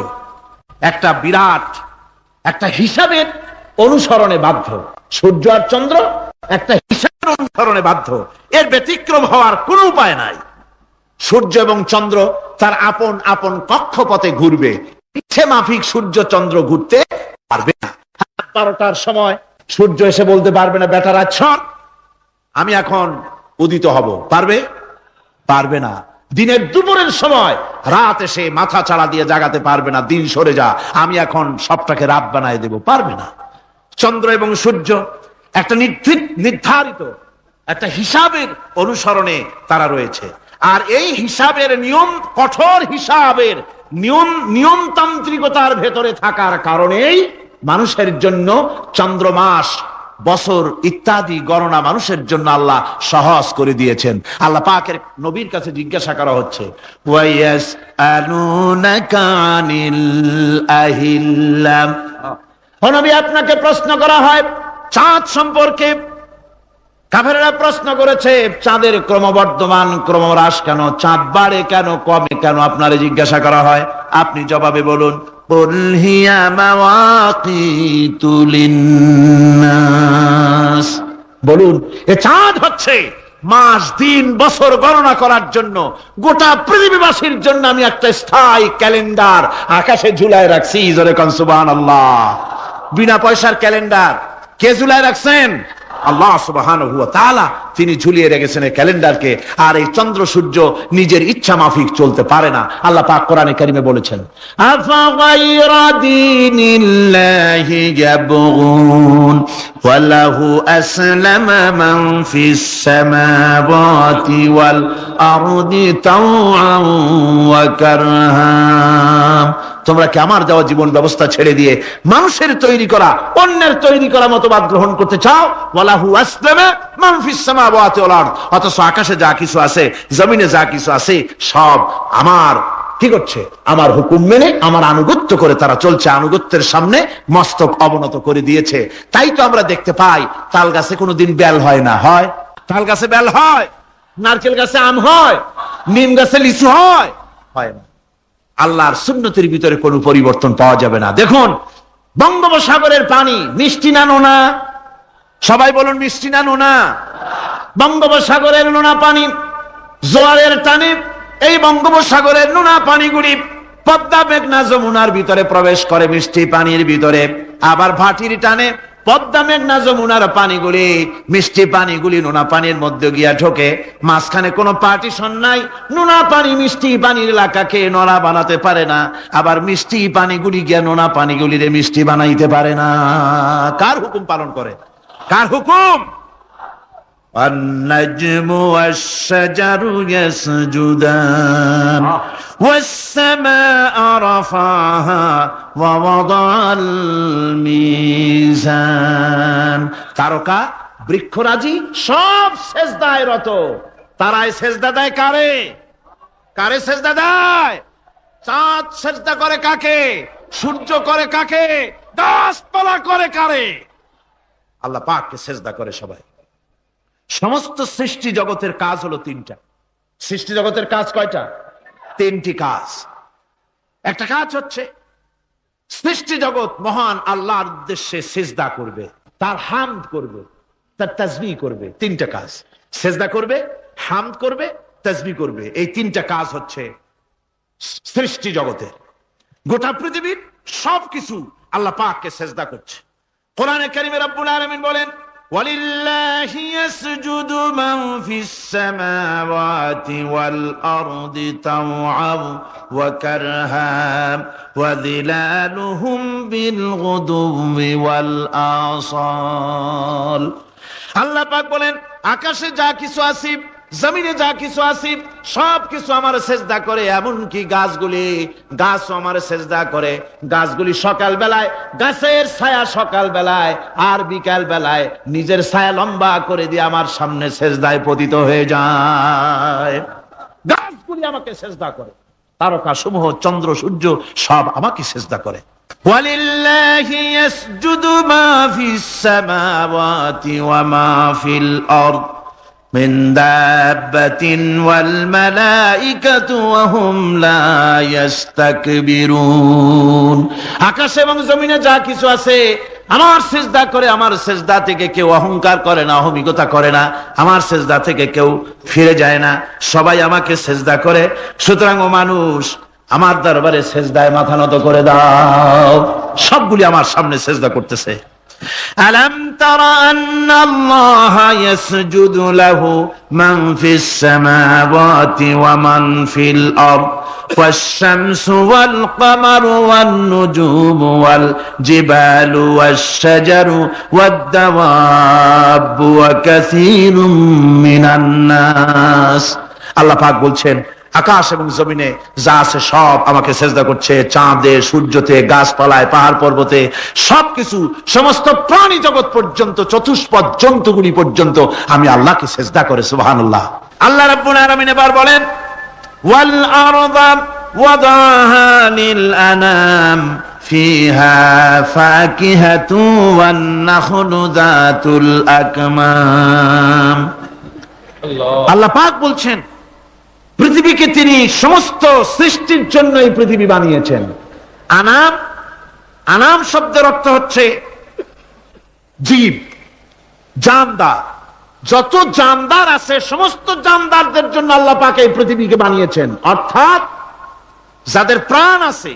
একটা বিরাট একটা হিসাবের অনুসরণে বাধ্য। সূর্য আর চন্দ্র একটা হিসাবের অনুসরণে বাধ্য, এর ব্যতিক্রম হওয়ার কোনো উপায় নাই। সূর্য এবং চন্দ্র তার আপন আপন কক্ষপথে ঘুরবে, ইচ্ছে মাফিক সূর্য চন্দ্র ঘুরতে পারবে না। 12টার সময় সূর্য এসে বলতে পারবে না, বেটা রাত ছট, আমি এখন উদিত হব। পারবে? পারবে না। দিনের দুপুরের সময় রাত এসে মাথা চাড়া দিয়ে জাগাতে পারবে না, দিন সরে যা, আমি এখন সবটাকে রাত বানায় দেব, পারবে না। চন্দ্র এবং সূর্য একটা নির্ধারিত একটা হিসাবের অনুসরণে তারা রয়েছে। আর এই হিসাবের নিয়ম, কঠোর হিসাবের নিয়মতান্ত্রিকতার ভেতরে থাকার কারণেই মানুষের জন্য চন্দ্র, মাস, বছর ইত্যাদি গণনা মানুষের জন্য আল্লাহ সহজ করে দিয়েছেন। আল্লাহ পাকের নবীর কাছে জিজ্ঞাসা করা হচ্ছে, ওয়ায়াসআলুনাকা আনিল আহিল্লাম। ও নবী, আপনাকে প্রশ্ন করা হয় চাঁদ সম্পর্কে। কাফেররা প্রশ্ন করেছে, চাঁদের ক্রমবর্ধমান ক্রমহ্রাস কেন? চাঁদ বাড়ে কেন, কমে কেন? আপনারে জিজ্ঞাসা করা হয়, আপনি জবাবে বলুন, কুল হিয়া মাওয়াকিতু লিন্নাস। বলুন, এ চাঁদ হচ্ছে মাস, দিন, বছর গণনা করার জন্য, গোটা পৃথিবীবাসীর জন্য আমি একটা স্থায়ী ক্যালেন্ডার আকাশে ঝুলায় রাখছি। জোরে কোন সুবহানাল্লাহ। বিনা পয়সার ক্যালেন্ডার কে ঝুলায় রাখছেন? আল্লাহ সুবহানাহু ওয়া তাআলা তিনি ঝুলিয়ে রেখেছেন এই ক্যালেন্ডারকে, আর এই চন্দ্র সূর্য নিজের ইচ্ছা মাফিক চলতে পারে না। আল্লাহ পাক কোরআনে কারিমে বলেছেন, আফা গায়রা দীনিল্লাহি ইয়াবগুন ওয়া লাহু আসলামা মান ফিস সামাওয়াতি ওয়াল আরদি তাওআন ওয়া কারহা। তোমরা কি আমার দেওয়া জীবন ব্যবস্থা ছেড়ে দিয়ে মানুষের তৈরি করা, অন্যের তৈরি করা মতবাদ গ্রহণ করতে চাও? ওয়ালাহু আসলামা মান ফিস সামাওয়াতি ওয়াল আরদ, অথচ আকাশে যা কিছু আছে, জমিনে যা কিছু আছে, সব আমার কি করছে? আমার হুকুম মেনে, আমার আনুগত্য করে তারা চলছে। আনুগত্যের সামনে মস্তক অবনত করে দিয়েছে। তাই তো আমরা দেখতে পাই তাল গাছে কোনোদিন বেল হয় না। হয়? তাল গাছে বেল হয়? নারকেল গাছে আম হয়? নিম গাছে লিচু হয়? হয় না। আল্লাহর সুন্নতের ভিতরে কোনো পরিবর্তন পাওয়া যাবে না। দেখুন, বঙ্গোপসাগরের পানি মিষ্টি না নোনা? সবাই বলুন, মিষ্টি না নোনা? বঙ্গোপসাগরের নোনা পানি জোয়ারের টানে এই বঙ্গোপসাগরের নোনা পানিগুলি পদ্মা মেঘনা যমুনার ভিতরে প্রবেশ করে মিষ্টি পানির ভিতরে, আবার ভাটির টানে পদ্মা মেঘনা যমুনার পানিগুলি, মিষ্টি পানিগুলি নোনা পানির মধ্যে গিয়া ঢোকে। মাঝখানে কোনো পার্টিশন নাই। নোনা পানি মিষ্টি পানির এলাকাকে নোনা বানাতে পারে না, আবার মিষ্টি পানিগুলি গিয়া নোনা পানিগুলিরে মিষ্টি বানাইতে পারে না। কার হুকুম পালন করে? কার হুকুম? النجم والشجر يسجدان والسماء رفعها ووضع الميزان। তারকা বৃক্ষরাজি সব সেজদায় রত। তারাই সেজদা দেয় কারে? কারে সেজদা দেয়? চাঁদ সেজদা করে কাকে? সূর্য করে কাকে? গাছপালা করে কারে? আল্লাহ পাককে সেজদা করে সবাই। সমস্ত সৃষ্টি জগতের কাজ হলো তিনটা। সৃষ্টি জগতের কাজ কয়টা? তিনটি কাজ। একটা কাজ হচ্ছে সৃষ্টি জগৎ মহান আল্লাহর উদ্দেশ্যে সিজদা করবে, তার হামদ করবে, তার তাসবিহ করবে। তিনটা কাজ, সিজদা করবে, হামদ করবে, তাসবিহ করবে। এই তিনটা কাজ হচ্ছে সৃষ্টি জগতের। গোটা পৃথিবীর সবকিছু আল্লাহ পাককে সিজদা করছে। কোরআনে কারিমে রব্বুল আলামিন বলেন, وَلِلَّهِ يَسْجُدُ مَنْ فِي السَّمَاوَاتِ وَالْأَرْضِ طَوْعًا وَكَرْهًا وَظِلَالُهُمْ بِالْغُدُوِّ وَالْآصَالِ। আল্লাহ পাক বলেন, আকাশে যা কিছু আছে, জমিনে যা কিছু আছে, সব কিছু আমার সেজদা করে। এমনকি গাছগুলি, গাছও আমার সেজদা করে। গাছগুলি সকাল বেলায় গাছের ছায়া সকাল বেলায়, আর বিকাল বেলায় নিজের ছায়া লম্বা করে দিয়ে আমার সামনে সেজদায় পতিত হয়ে যায়। গাছগুলি আমাকে সেজদা করে। তারকা সমূহ, চন্দ্র সূর্য সব আমাকে সেজদা করে। ওয়ালিল্লাহি ইয়াসজুদু মা ফিস সামাওয়াতি ওয়া মা ফিল আরদ মিন দাব্বাতিন ওয়াল মালাইকাতু ওয়া হুম লা ইস্তাকবিরুন। আকাশ এবং জমিনে যা কিছু আছে আমার সিজদা করে। আমার সিজদা থেকে কেউ অহংকার করে না, অহমিকতা করে না। আমার সিজদা থেকে কেউ ফিরে যায় না, সবাই আমাকে সিজদা করে। সুতরাং ও মানুষ, আমার দরবারে সিজদায় মাথা নত করে দাও। সবগুলি আমার সামনে সিজদা করতেছে। আলাম তারা আন্নাল্লাহা ইয়াসজুদু লাহু মান ফিস সামাওয়াতি ওয়া মান ফিল আরদ ওয়াশ-শামসু ওয়াল কামারু ওয়ান নুজুমু ওয়াল জিবালু ওয়াশ-শাজারু ওয়াদ-দাওয়াবু ওয়া কাসীরুম মিনান নাস। আল্লাহ পাক বলছেন, আকাশ এবং জমিনে যা আছে সব আমাকে সেজদা করছে। চাঁদে, সূর্যতে, গাছপালায়, পাহাড় পর্বতে, সবকিছু, সমস্ত প্রাণী জগৎ পর্যন্ত, চতুষ্পদ জন্তুগুলি পর্যন্ত আমি আল্লাহকে সেজদা করে। সুবহানাল্লাহ। আল্লাহ রাব্বুল আলামিন এবার বলেন, ওয়াল আরদা ওয়াদাহা লিল আনাম ফিহা ফাকিহাতু ওয়ান নাখলু যাতুল আকমাম। আল্লাহ পাক বলছেন, পৃথিবীকে তিনি সমস্ত সৃষ্টির জন্য এই পৃথিবী বানিয়েছেন। আনাম, আনাম শব্দের অর্থ হচ্ছে জীব, জানদার। যত জানদার আছে সমস্ত জানদারদের জন্য আল্লাহ পাক এই পৃথিবীকে বানিয়েছেন। অর্থাৎ যাদের প্রাণ আছে,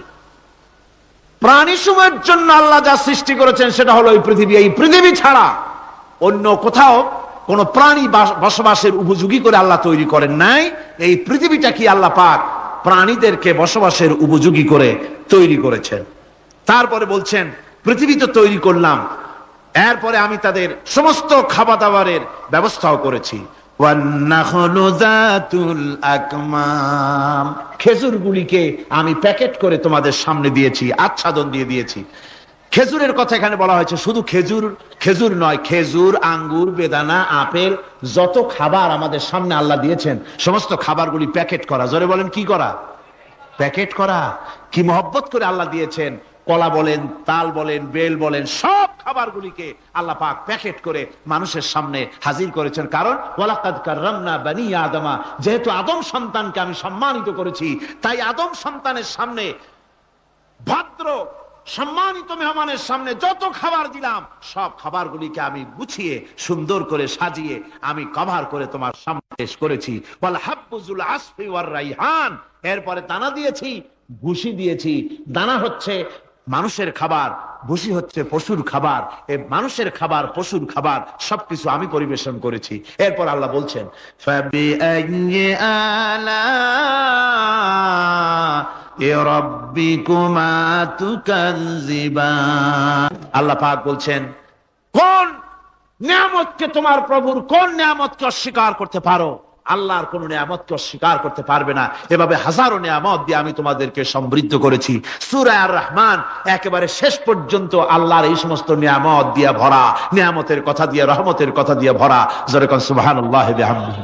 প্রাণী সময়ের জন্য আল্লাহ যা সৃষ্টি করেছেন সেটা হলো এই পৃথিবী। এই পৃথিবী ছাড়া অন্য কোথাও কোন প্রাণী বসবাসের উপযোগী করে আল্লাহ তৈরি করেন নাই। এই পৃথিবীটা কি আল্লাহ পাক প্রাণীদেরকে বসবাসের উপযোগী করে তৈরি করেছেন। তারপরে বলছেন পৃথিবী তো তৈরি করলাম, এরপরে আমি তাদের সমস্ত খাবার দাবারের ব্যবস্থাও করেছি। খেজুরগুলিকে আমি প্যাকেট করে তোমাদের সামনে দিয়েছি, আচ্ছাদন দিয়ে দিয়েছি। খেজুরের কথা এখানে বলা হয়েছে, শুধু খেজুর নয়, খেজুর, আঙ্গুর, বেদানা, আপেল, যত খাবার আমাদের সামনে আল্লাহ দিয়েছেন সমস্ত খাবারগুলি প্যাকেট করা। জোরে বলেন, কি করা? প্যাকেট করা। কি মহব্বত করে আল্লাহ দিয়েছেন। কলা বলেন, তাল বলেন, বেল বলেন, সব খাবারগুলিকে আল্লাহ পাক প্যাকেট করে মানুষের সামনে হাজির করেছেন। কারণ ওয়ালাকাদ কাররামনা বানি আদমা, যেহেতু আদম সন্তানকে আমি সম্মানিত করেছি, তাই আদম সন্তানের সামনে, ভদ্র সম্মানিত মেহমানের সামনে যত খাবার দিলাম সব খাবারগুলিকে আমি গুছিয়ে সুন্দর করে সাজিয়ে আমি কভার করে তোমার সামনে পেশ করেছি। ওয়াল হাব্বুজুল আসফি ওয়ার রাইহান, এরপরে দানা দিয়েছি, ভুসি দিয়েছি। দানা হচ্ছে মানুষের খাবার, ভুসি হচ্ছে পশুর খাবার। এই মানুষের খাবার, পশুর খাবার সবকিছু আমি পরিবেশন করেছি। এরপর আল্লাহ বলছেন ফাবিআইয়ি আলা'i রাব্বিকুমা তুকাযযিবান। আল্লাহ পাক বলছেন, কোন নিয়ামতকে, তোমার প্রভুর কোন নিয়ামতকে অস্বীকার করতে পারো? আল্লাহর কোন নিয়ামতকে অস্বীকার করতে পারবে না। এভাবে হাজারো নিয়ামত দিয়ে আমি তোমাদেরকে সমৃদ্ধ করেছি। সূরা আর রহমান একেবারে শেষ পর্যন্ত আল্লাহর এই সমস্ত নিয়ামত দিয়ে ভরা, নিয়ামতের কথা দিয়ে, রহমতের কথা দিয়ে ভরা। জোরে কোন সুবহানাল্লাহ ওয়া বিহামদিহি।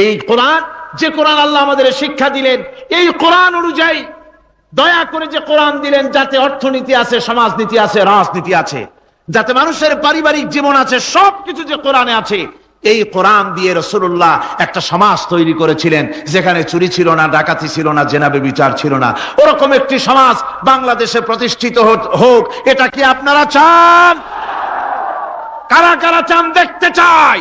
এই কোরআন, যে কোরআন আল্লাহ আমাদের শিক্ষা দিলেন, এই কোরআন অনুযায়ী দয়া করে যে কোরআন দিলেন, যাতে অর্থনীতি আছে, সমাজনীতি আছে, রাজনীতি আছে, যাতে মানুষের পারিবারিক জীবন আছে, সবকিছু যে কোরআনে আছে। এই কোরআন দিয়ে রাসূলুল্লাহ একটা সমাজ তৈরি করেছিলেন যেখানে চুরি ছিল না, ডাকাতি ছিল না, জেনা ব্যভিচার ছিল না। ওরকম একটি সমাজ বাংলাদেশে প্রতিষ্ঠিত হোক, এটা কি আপনারা চান? কারা কারা চান? দেখতে চাই।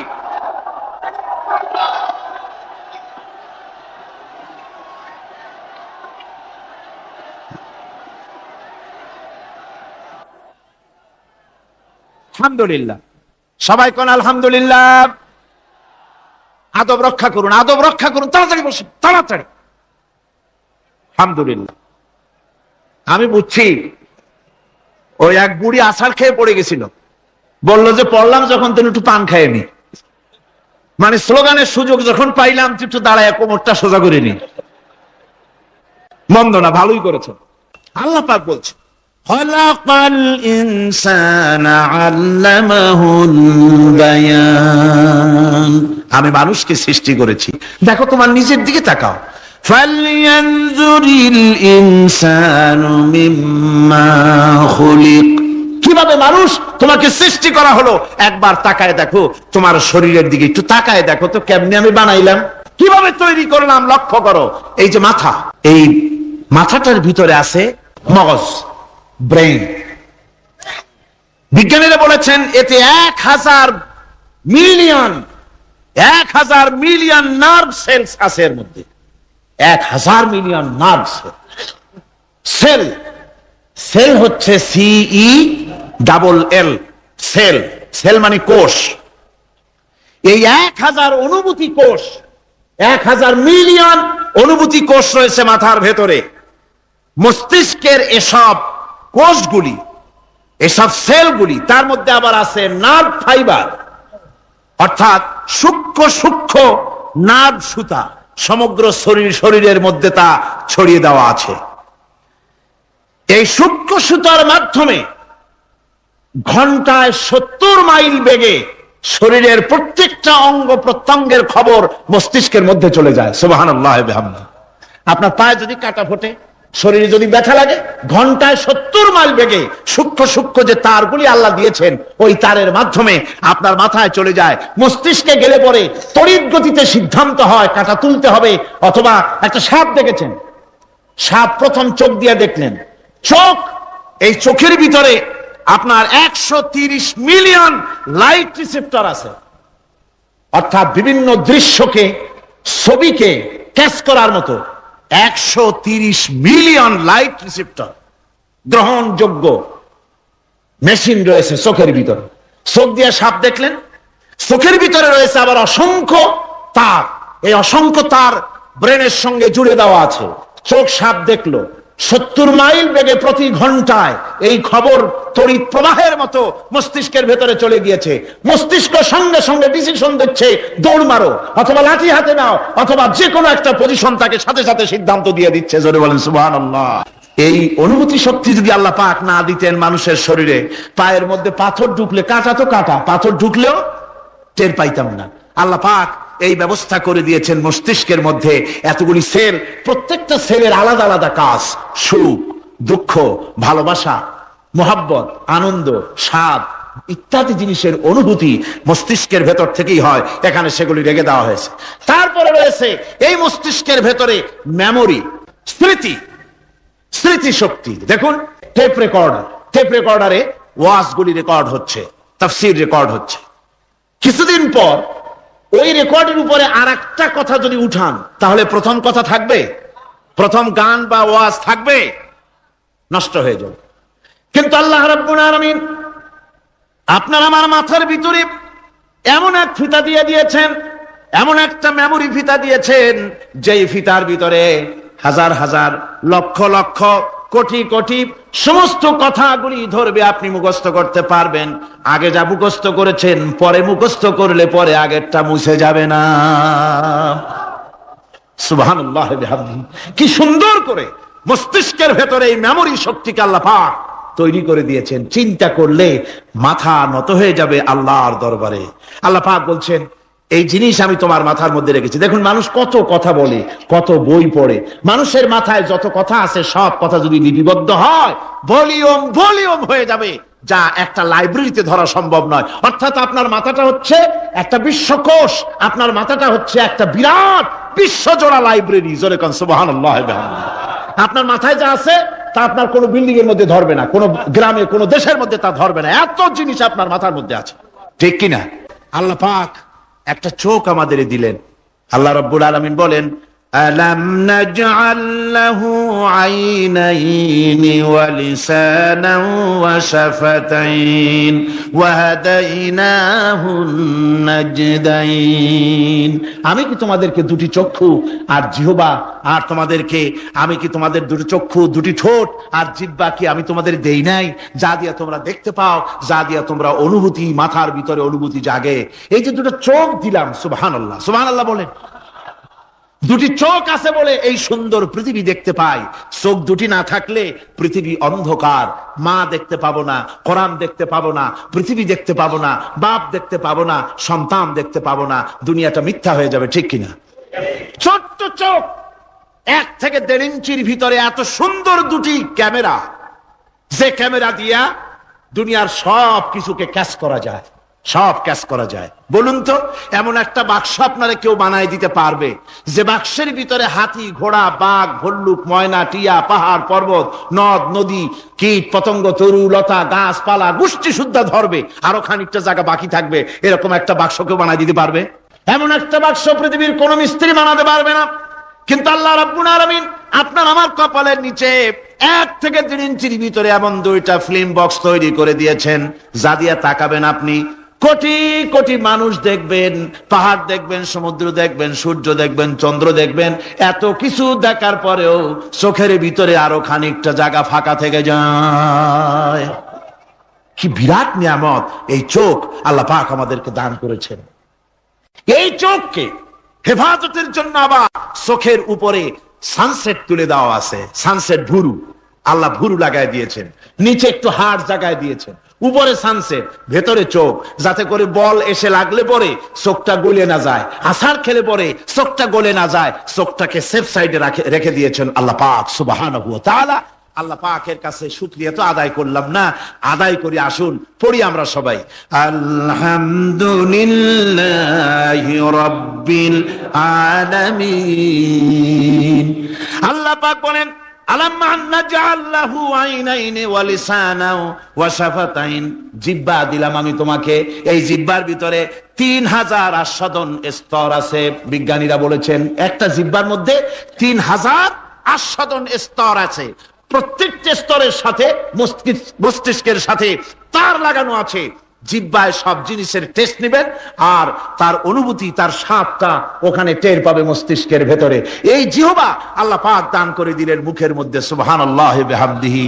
আলহামদুলিল্লাহ, সবাই কোন আলহামদুলিল্লাহ। আদব রক্ষা করুন, আদব রক্ষা করুন, তাড়াতাড়ি বসুন, তাড়াতাড়ি। আলহামদুলিল্লাহ। আমি বুঝছি ওই এক বুড়ি আছাড় খেয়ে পড়ে গেছিল, বললো যে পড়লাম যখন তুমি একটু পান খাইয়ে নি, মানে স্লোগানের সুযোগ যখন পাইলাম একটু দাঁড়ায় কোমরটা সোজা করে নি। মন্দ না, ভালোই করেছে। আল্লাহ পাক বলছে খলাকাল ইনসানা আল্লামাহুল বায়ান, আমি মানুষকে সৃষ্টি করেছি। দেখো তোমার নিজের দিকে তাকাও। ফালয়ানজুরিল ইনসানু মিম্মা খুলিক, কিভাবে মানুষ তোমাকে সৃষ্টি করা হলো একবার তাকায় দেখো, তোমার শরীরের দিকে একটু তাকায় দেখো তো কেমনে আমি বানাইলাম, কিভাবে তৈরি করলাম, লক্ষ্য করো। এই যে মাথা, এই মাথাটার ভিতরে আছে মগজ, ব্রেইন। বিজ্ঞানীরা বলেছেন এতে 1000 মিলিয়ন নার্ভ সেলস আছে। এর মধ্যে 1000 মিলিয়ন নার্ভ সেল। সেল হচ্ছে CELL, সেল। সেল মানে কোষ। এই 1000 অনুভূতি কোষ, 1000 মিলিয়ন অনুভূতি কোষ রয়েছে মাথার ভেতরে। মস্তিষ্কের এসব কোষগুলি, এসব সেলগুলি, তার মধ্যে আবার আছে নার্ভ ফাইবার, অর্থাৎ সূক্ষ্ম সূক্ষ্ম নার্ভ সুতা সমগ্র শরীরের মধ্যে তা ছড়িয়ে দেওয়া আছে। এই সূক্ষ্ম সুতার মাধ্যমে ঘন্টায় 70 মাইল বেগে শরীরের প্রত্যেকটা অঙ্গ প্রত্যঙ্গের খবর মস্তিষ্কের মধ্যে চলে যায়। সুবহানাল্লাহ ওয়া বিহামদিহি। আপনার পায়ে যদি কাটা ফোটে, শরীরে যদি ব্যথা লাগে, ঘন্টায় 70 মাইল বেগে সূক্ষ্ম সূক্ষ্ম যে তারগুলি আল্লাহ দিয়েছেন, ওই তারের মাধ্যমে আপনার মাথায় চলে যায়। মস্তিষ্কে গেলে পরে তড়িৎ গতিতে সিদ্ধান্ত হয় কাটা তুলতে হবে। অথবা একটা সাপ দেখেছেন, সাপ প্রথম চোখ দিয়ে দেখলেন, চোখ, এই চোখের ভিতরে আপনার 130 মিলিয়ন লাইট রিসেপ্টর আছে, অর্থাৎ বিভিন্ন দৃশ্যকে, ছবিকে ক্যাচ করার মতো 130 মিলিয়ন লাইট রিসেপ্টর গ্রহণযোগ্য মেশিন রয়েছে চোখের ভিতরে। চোখ দিয়ে সাপ দেখলেন, চোখের ভিতরে রয়েছে আবার অসংখ্য তার, এই অসংখ্য তার ব্রেনের সঙ্গে জুড়ে দেওয়া আছে। চোখ সাপ দেখলো, 70 মাইল বেগে প্রতি ঘন্টায় এই খবর তড়িৎ প্রবাহের মতো মস্তিষ্কের ভেতরে চলে গিয়েছে। মস্তিষ্ক সঙ্গে সঙ্গে ডিসিশন দিচ্ছে, দৌড় মারো, অথবা লাঠি হাতে নাও, অথবা যে কোনো একটা পজিশন তাকে সাথে সাথে সিদ্ধান্ত দিয়ে দিচ্ছে। জোরে বলেন সুবহানাল্লাহ। এই অনুভূতি শক্তি যদি আল্লাহ পাক না দিতেন মানুষের শরীরে, পায়ের মধ্যে পাথর ঢুকলে, কাঁটা তো কাঁটা, পাথর ঢুকলেও টের পাইতাম না। আল্লাহ পাক এই ব্যবস্থা করে দিয়েছেন মস্তিষ্কের মধ্যে এতগুলি সেল, প্রত্যেকটা সেলের আলাদা আলাদা কাজ। সুখ, দুঃখ, ভালোবাসা, মোহাব্বত, আনন্দ, স্বাদ ইত্যাদি জিনিসের অনুভূতি মস্তিষ্কের ভেতর থেকেই হয়, এখানে সেগুলি রেখে দেওয়া হয়েছে। তারপরে রয়েছে এই মস্তিষ্কের ভেতরে মেমোরি, স্মৃতি, স্মৃতি শক্তি। দেখুন টেপ রেকর্ডার, টেপ রেকর্ডারে ওয়াজগুলি রেকর্ড হচ্ছে, তাফসীর রেকর্ড হচ্ছে। কিছুদিন পর ওই রেকর্ডের উপরে আর একটা কথা যদি উঠান, তাহলে প্রথম কথা থাকবে, প্রথম গান বা ওয়াজ থাকবে, নষ্ট হয়ে যাবে। কিন্তু আল্লাহ রাব্বুল আলামিন আপনার আমার মাথার ভিতরে এমন এক ফিতা দিয়ে দিয়েছেন, এমন একটা মেমোরি ফিতা দিয়েছেন, যেই ফিতার ভিতরে হাজার হাজার, লক্ষ লক্ষ, কোটি কোটি সমস্ত কথাগুলি ধরবে, আপনি মুখস্থ করতে পারবেন। আগে যা মুখস্থ করেছেন, পরে মুখস্থ করলে পরে আগেরটা মুছে যাবে না। সুবহানাল্লাহ বিহামদিহি। কি সুন্দর করে মস্তিষ্কের ভেতরে এই মেমোরি শক্তিকে আল্লাহ পাক তৈরি করে দিয়েছেন। চিন্তা করলে মাথা নত হয়ে যাবে আল্লাহর দরবারে। আল্লাহ পাক বলছেন, এই জিনিস আমি তোমার মাথার মধ্যে রেখেছি। দেখুন মানুষ কত কথা বলে, কত বই পড়ে, মানুষের মাথায় যত কথা আছে সব কথা যদি লিপিবদ্ধ হয়, ভলিউম ভলিউম হয়ে যাবে, যা একটা লাইব্রেরিতে ধরা সম্ভব নয়। অর্থাৎ আপনার মাথাটা হচ্ছে একটা বিশ্বকোষ, আপনার মাথাটা হচ্ছে একটা বিরাট বিশ্বজোড়া লাইব্রেরি। জোরে কোন সুবহানাল্লাহ। আপনার মাথায় যা আছে তা আপনার কোনো বিল্ডিং এর মধ্যে ধরবে না, কোনো গ্রামে, কোনো দেশের মধ্যে তা ধরবে না, এত জিনিস আপনার মাথার মধ্যে আছে, ঠিক কিনা? আল্লাহ পাক একটা চোখ আমাদের দিলেন। আল্লাহ রাব্বুল আলামিন বলেন, আলাম নাজআল লাহু আইনাইনি ওয়া লিসানান ওয়া শাফাতাইন ওয়া হাদাইনাহুন নাজদাইন। আমি কি তোমাদেরকে দুটি চক্ষু আর জিহ্বা, আর তোমাদেরকে আমি কি তোমাদের দুটি চক্ষু, দুটি ঠোঁট আর জিহ্বা কি আমি তোমাদের দেই নাই, যা দিয়া তোমরা দেখতে পাও, যা দিয়া তোমরা অনুভূতি, মাথার ভিতরে অনুভূতি জাগে। এই যে দুটো চোখ দিলাম, সুবহানাল্লাহ, সুবহানাল্লাহ বলেন। দুটি চোখ আছে বলে এই সুন্দর পৃথিবী দেখতে পাই। চোখ দুটি না থাকলে পৃথিবী অন্ধকার, মা দেখতে পাবো না, কোরআন দেখতে পাবো না, পৃথিবী দেখতে পাবো না, বাপ দেখতে পাবো না, সন্তান দেখতে পাবো না, দুনিয়াটা মিথ্যা হয়ে যাবে, ঠিক কিনা? ছোট্ট চোখ, 1 থেকে 1.5 ইঞ্চির ভিতরে এত সুন্দর দুটি ক্যামেরা, যে ক্যামেরা দিয়া দুনিয়ার সব কিছুকে ক্যাচ করা যায়, সব ক্যাচ করা যায়। বলুন তো, এমন একটা বাক্স আপনারা কেউ বানায় দিতে পারবে যে বাক্সের ভিতরে হাতি, ঘোড়া, বাঘ, ভল্লুক, ময়না, টিয়া, পাহাড়, পর্বত, নদ, নদী, কীট, পতঙ্গ, তরু, লতা, গাছপালা, গোষ্ঠী শুদ্ধা ধরবে, আরো খানিকটা জায়গা বাকি থাকবে, এরকম একটা বাক্স কেউ বানায় দিতে পারবে? এমন একটা বাক্স পৃথিবীর কোন মিস্ত্রি বানাতে পারবে না। কিন্তু আল্লাহ রাব্বুল আলামিন আপনার আমার কপালের নিচে 1 থেকে 3 ইঞ্চির ভিতরে এমন 2টা ফিল্ম বক্স তৈরি করে দিয়েছেন, যা দিয়া তাকাবেন আপনি, কোটি কোটি মানুষ দেখবেন, পাহাড় দেখবেন, সমুদ্র দেখবেন, সূর্য দেখবেন, চন্দ্র দেখবেন। এত কিছু দেখার পরেও চোখের ভিতরে আরো খানিকটা জায়গা ফাঁকা থেকে যায়। কি বিরাট নিয়ামত এই চোখ আল্লাহ পাক আমাদেরকে দান করেছেন। এই চোখকে হেফাজতের জন্য আবার চোখের উপরে সানসেট তুলে দেওয়া আছে, সানসেট ভুরু, আল্লাহ ভুরু লাগায় দিয়েছেন, নিচে একটু হাড় জায়গায় দিয়েছেন, উপরে সানসেট, ভেতরে চোখ, যাতে করে বল এসে লাগলে পরে চোখটা গলে না যায়, আছাড় খেলে পরে চোখটা গলে না যায়, চোখটাকে সেফ সাইডে রেখে দিয়েছেন আল্লাহ পাক সুবহানাহু ওয়া তাআলা। আল্লাহ পাকের কাছে শুকরিয়া তো আদায় করলাম না, আদায় করি। আসুন পড়ি আমরা সবাই, আলহামদুলিল্লাহি রাব্বিল আলামিন। আল্লাহ পাক বলেন, জিহ্বা দিলাম আমি তোমাকে, এই জিহ্বার ভিতরে 3000 আস্বাদন স্তর আছে। বিজ্ঞানীরা বলেছেন একটা জিহ্বার মধ্যে 3000 আস্বাদন স্তর আছে। প্রত্যেকটা স্তরের সাথে মস্তিষ্কের সাথে তার লাগানো আছে। জিহ্বায় সব জিনিসের টেস্ট নেবেন, আর তার অনুভূতি, তার স্বাদটা ওখানে টের পাবে মস্তিষ্কের ভেতরে। এই জিহ্বা আল্লাহ পাক দান করে দিলেন মুখের মধ্যে। সুবহানাল্লাহি বিহামদিহি।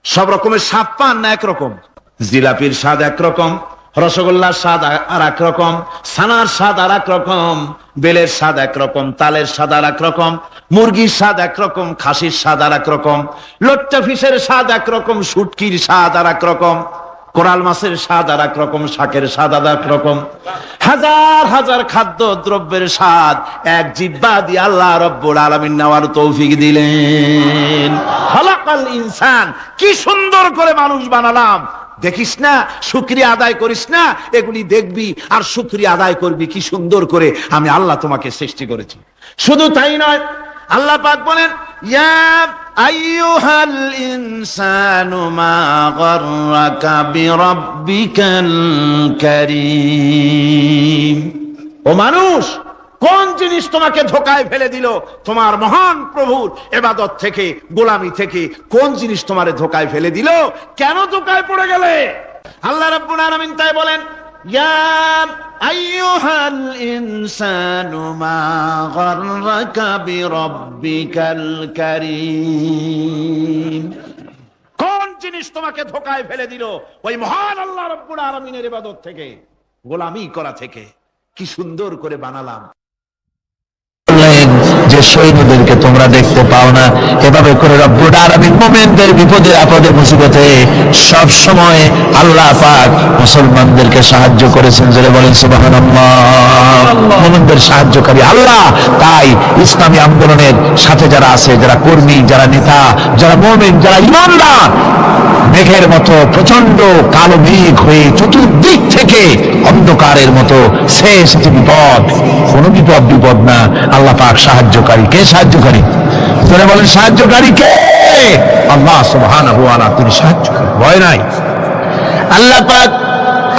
সব রকমের স্বাদ পান না একরকম? জিলাপির স্বাদ একরকম, রসগোল্লার স্বাদ আর এক রকম, ছানার স্বাদ আর এক রকম, বেলের স্বাদ একরকম, তালের স্বাদ আর এক রকম, মুরগির স্বাদ একরকম, খাসির স্বাদ আর এক রকম, লোট্টা ফিশের স্বাদ একরকম, শুটকির স্বাদ আর এক রকম, কোরাল মাছের স্বাদ আর এক রকম, শাকের স্বাদ আর এক রকম। হাজার হাজার খাদ্য দ্রব্যের স্বাদ এক জিহ্বা দিয়ে আল্লাহ রব্বুল আলামিন নেওয়ার তৌফিক দিলেন। খালাকাল ইনসান, কি সুন্দর করে মানুষ বানালাম। দেখিস না, শুকরিয়া আদায় করিস না, এগুলি দেখবি আর শুকরিয়া আদায় করবি কি সুন্দর করে আমি আল্লাহ তোমাকে সৃষ্টি করেছি। শুধু তাই নয়, আল্লাহ পাক বলেন, ইয়া আইয়ুহাল ইনসানু মা গাররাকা বিরাব্বিকাল কারীম। ও মানুষ, কোন জিনিস তোমাকে ধোঁকায় ফেলে দিল তোমার মহান প্রভুর ইবাদত থেকে, গোলামি থেকে? কোন জিনিস তোমারে ধোঁকায় ফেলে দিল? কেন ধোঁকায় পড়ে গেলে? আল্লাহ রাব্বুল আলামিন তাই বলেন, ইয়া আইয়ুহাল ইনসানু মা গাররাকা বিরাব্বিকাল কারীম। কোন জিনিস তোমাকে ধোঁকায় ফেলে দিল ওই মহান আল্লাহ রাব্বুল আলামিনের ইবাদত থেকে, গোলামি করা থেকে? কি সুন্দর করে বানালাম। যে সৈন্যদেরকে তোমরা দেখতে পাও না, এভাবে করে রব্বুল আলামিন মুমিনদের বিপদে আপদে মুসিবতে সব সময় আল্লাহ পাক মুসলমানদেরকে সাহায্য করেছেন। যারা বলেন সুবহানাল্লাহ, মুমিনদের সাহায্যকারী আল্লাহ। তাই ইসলামী আন্দোলনের সাথে যারা আছে, যারা কর্মী, যারা নেতা, যারা মুমিন, যারা ঈমানদার, মেঘের মতো প্রচন্ড কালো মেঘ হয়ে চতুর্দিক থেকে অন্ধকারের মতো শেষ বিপদ, কোন বিপদ না, আল্লাহ পাক সাহায্যকারী। কে সাহায্যকারী? তোরা বলেন সাহায্যকারী কে? আল্লাহ সুবহানাহু ওয়া তাআলা, তিনি সাহায্যকারী, ভয় নাই।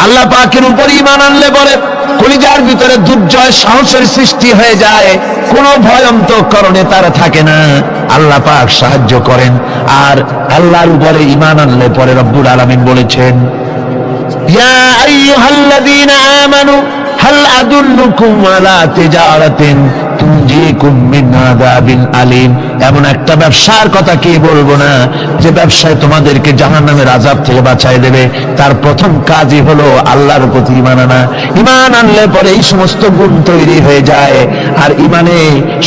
আল্লাহ পাকের উপর ঈমান আনলে বলে কলিজার ভিতরে দুর্জয় সাহসের সৃষ্টি হয়ে যায়, কোন ভয়ন্তক কারণে তারা থাকে না। আল্লাহ পাক সাহায্য করেন। আর আল্লাহর উপরে ঈমান আনলে পরে রব্বুল আলামিন বলেছেন, ইয়া আইয়ুহাল্লাযীনা আমানু হাল আদুল্লুকুম আলা তিজারাতিন তুনজিকুম মিন আযাবিন আলীম। এমন একটা ব্যবসার কথা কি বলবো না, যে ব্যবসায় তোমাদেরকে জাহান্নামের আযাব থেকে বাঁচায় দেবে। তার প্রথম কাজই হলো আল্লাহর প্রতি ঈমান আনা। ঈমান আনলে পরে এই সমস্ত গুণ তৈরি হয়ে যায়। আর ঈমানে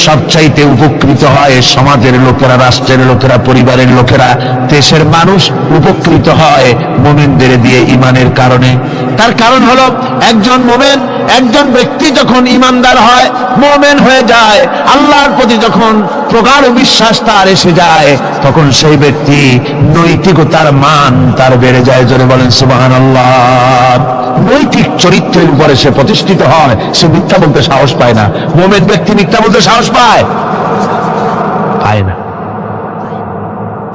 সবচাইতে উপকৃত হয় সমাজের লোকেরা, রাষ্ট্রের লোকেরা, পরিবারের লোকেরা, দেশের মানুষ উপকৃত হয় মুমিনদের দিয়ে ঈমানের কারণে। তার কারণ হলো একজন মুমিন, একজন ব্যক্তি যখন ঈমানদার হয়, মুমিন হয়ে যায়, আল্লাহর প্রতি যখন প্রগাঢ় বিশ্বাস তার এসে যায়, তখন সেই ব্যক্তি নৈতিকতার মান তার বেড়ে যায়। জোরে বলেন সুবহানাল্লাহ। নৈতিক চরিত্রের উপরে সে প্রতিষ্ঠিত হয়, সে মিথ্যা বলতে সাহস পায় না। মুমিন ব্যক্তি মিথ্যা বলতে সাহস পায়? পায় না।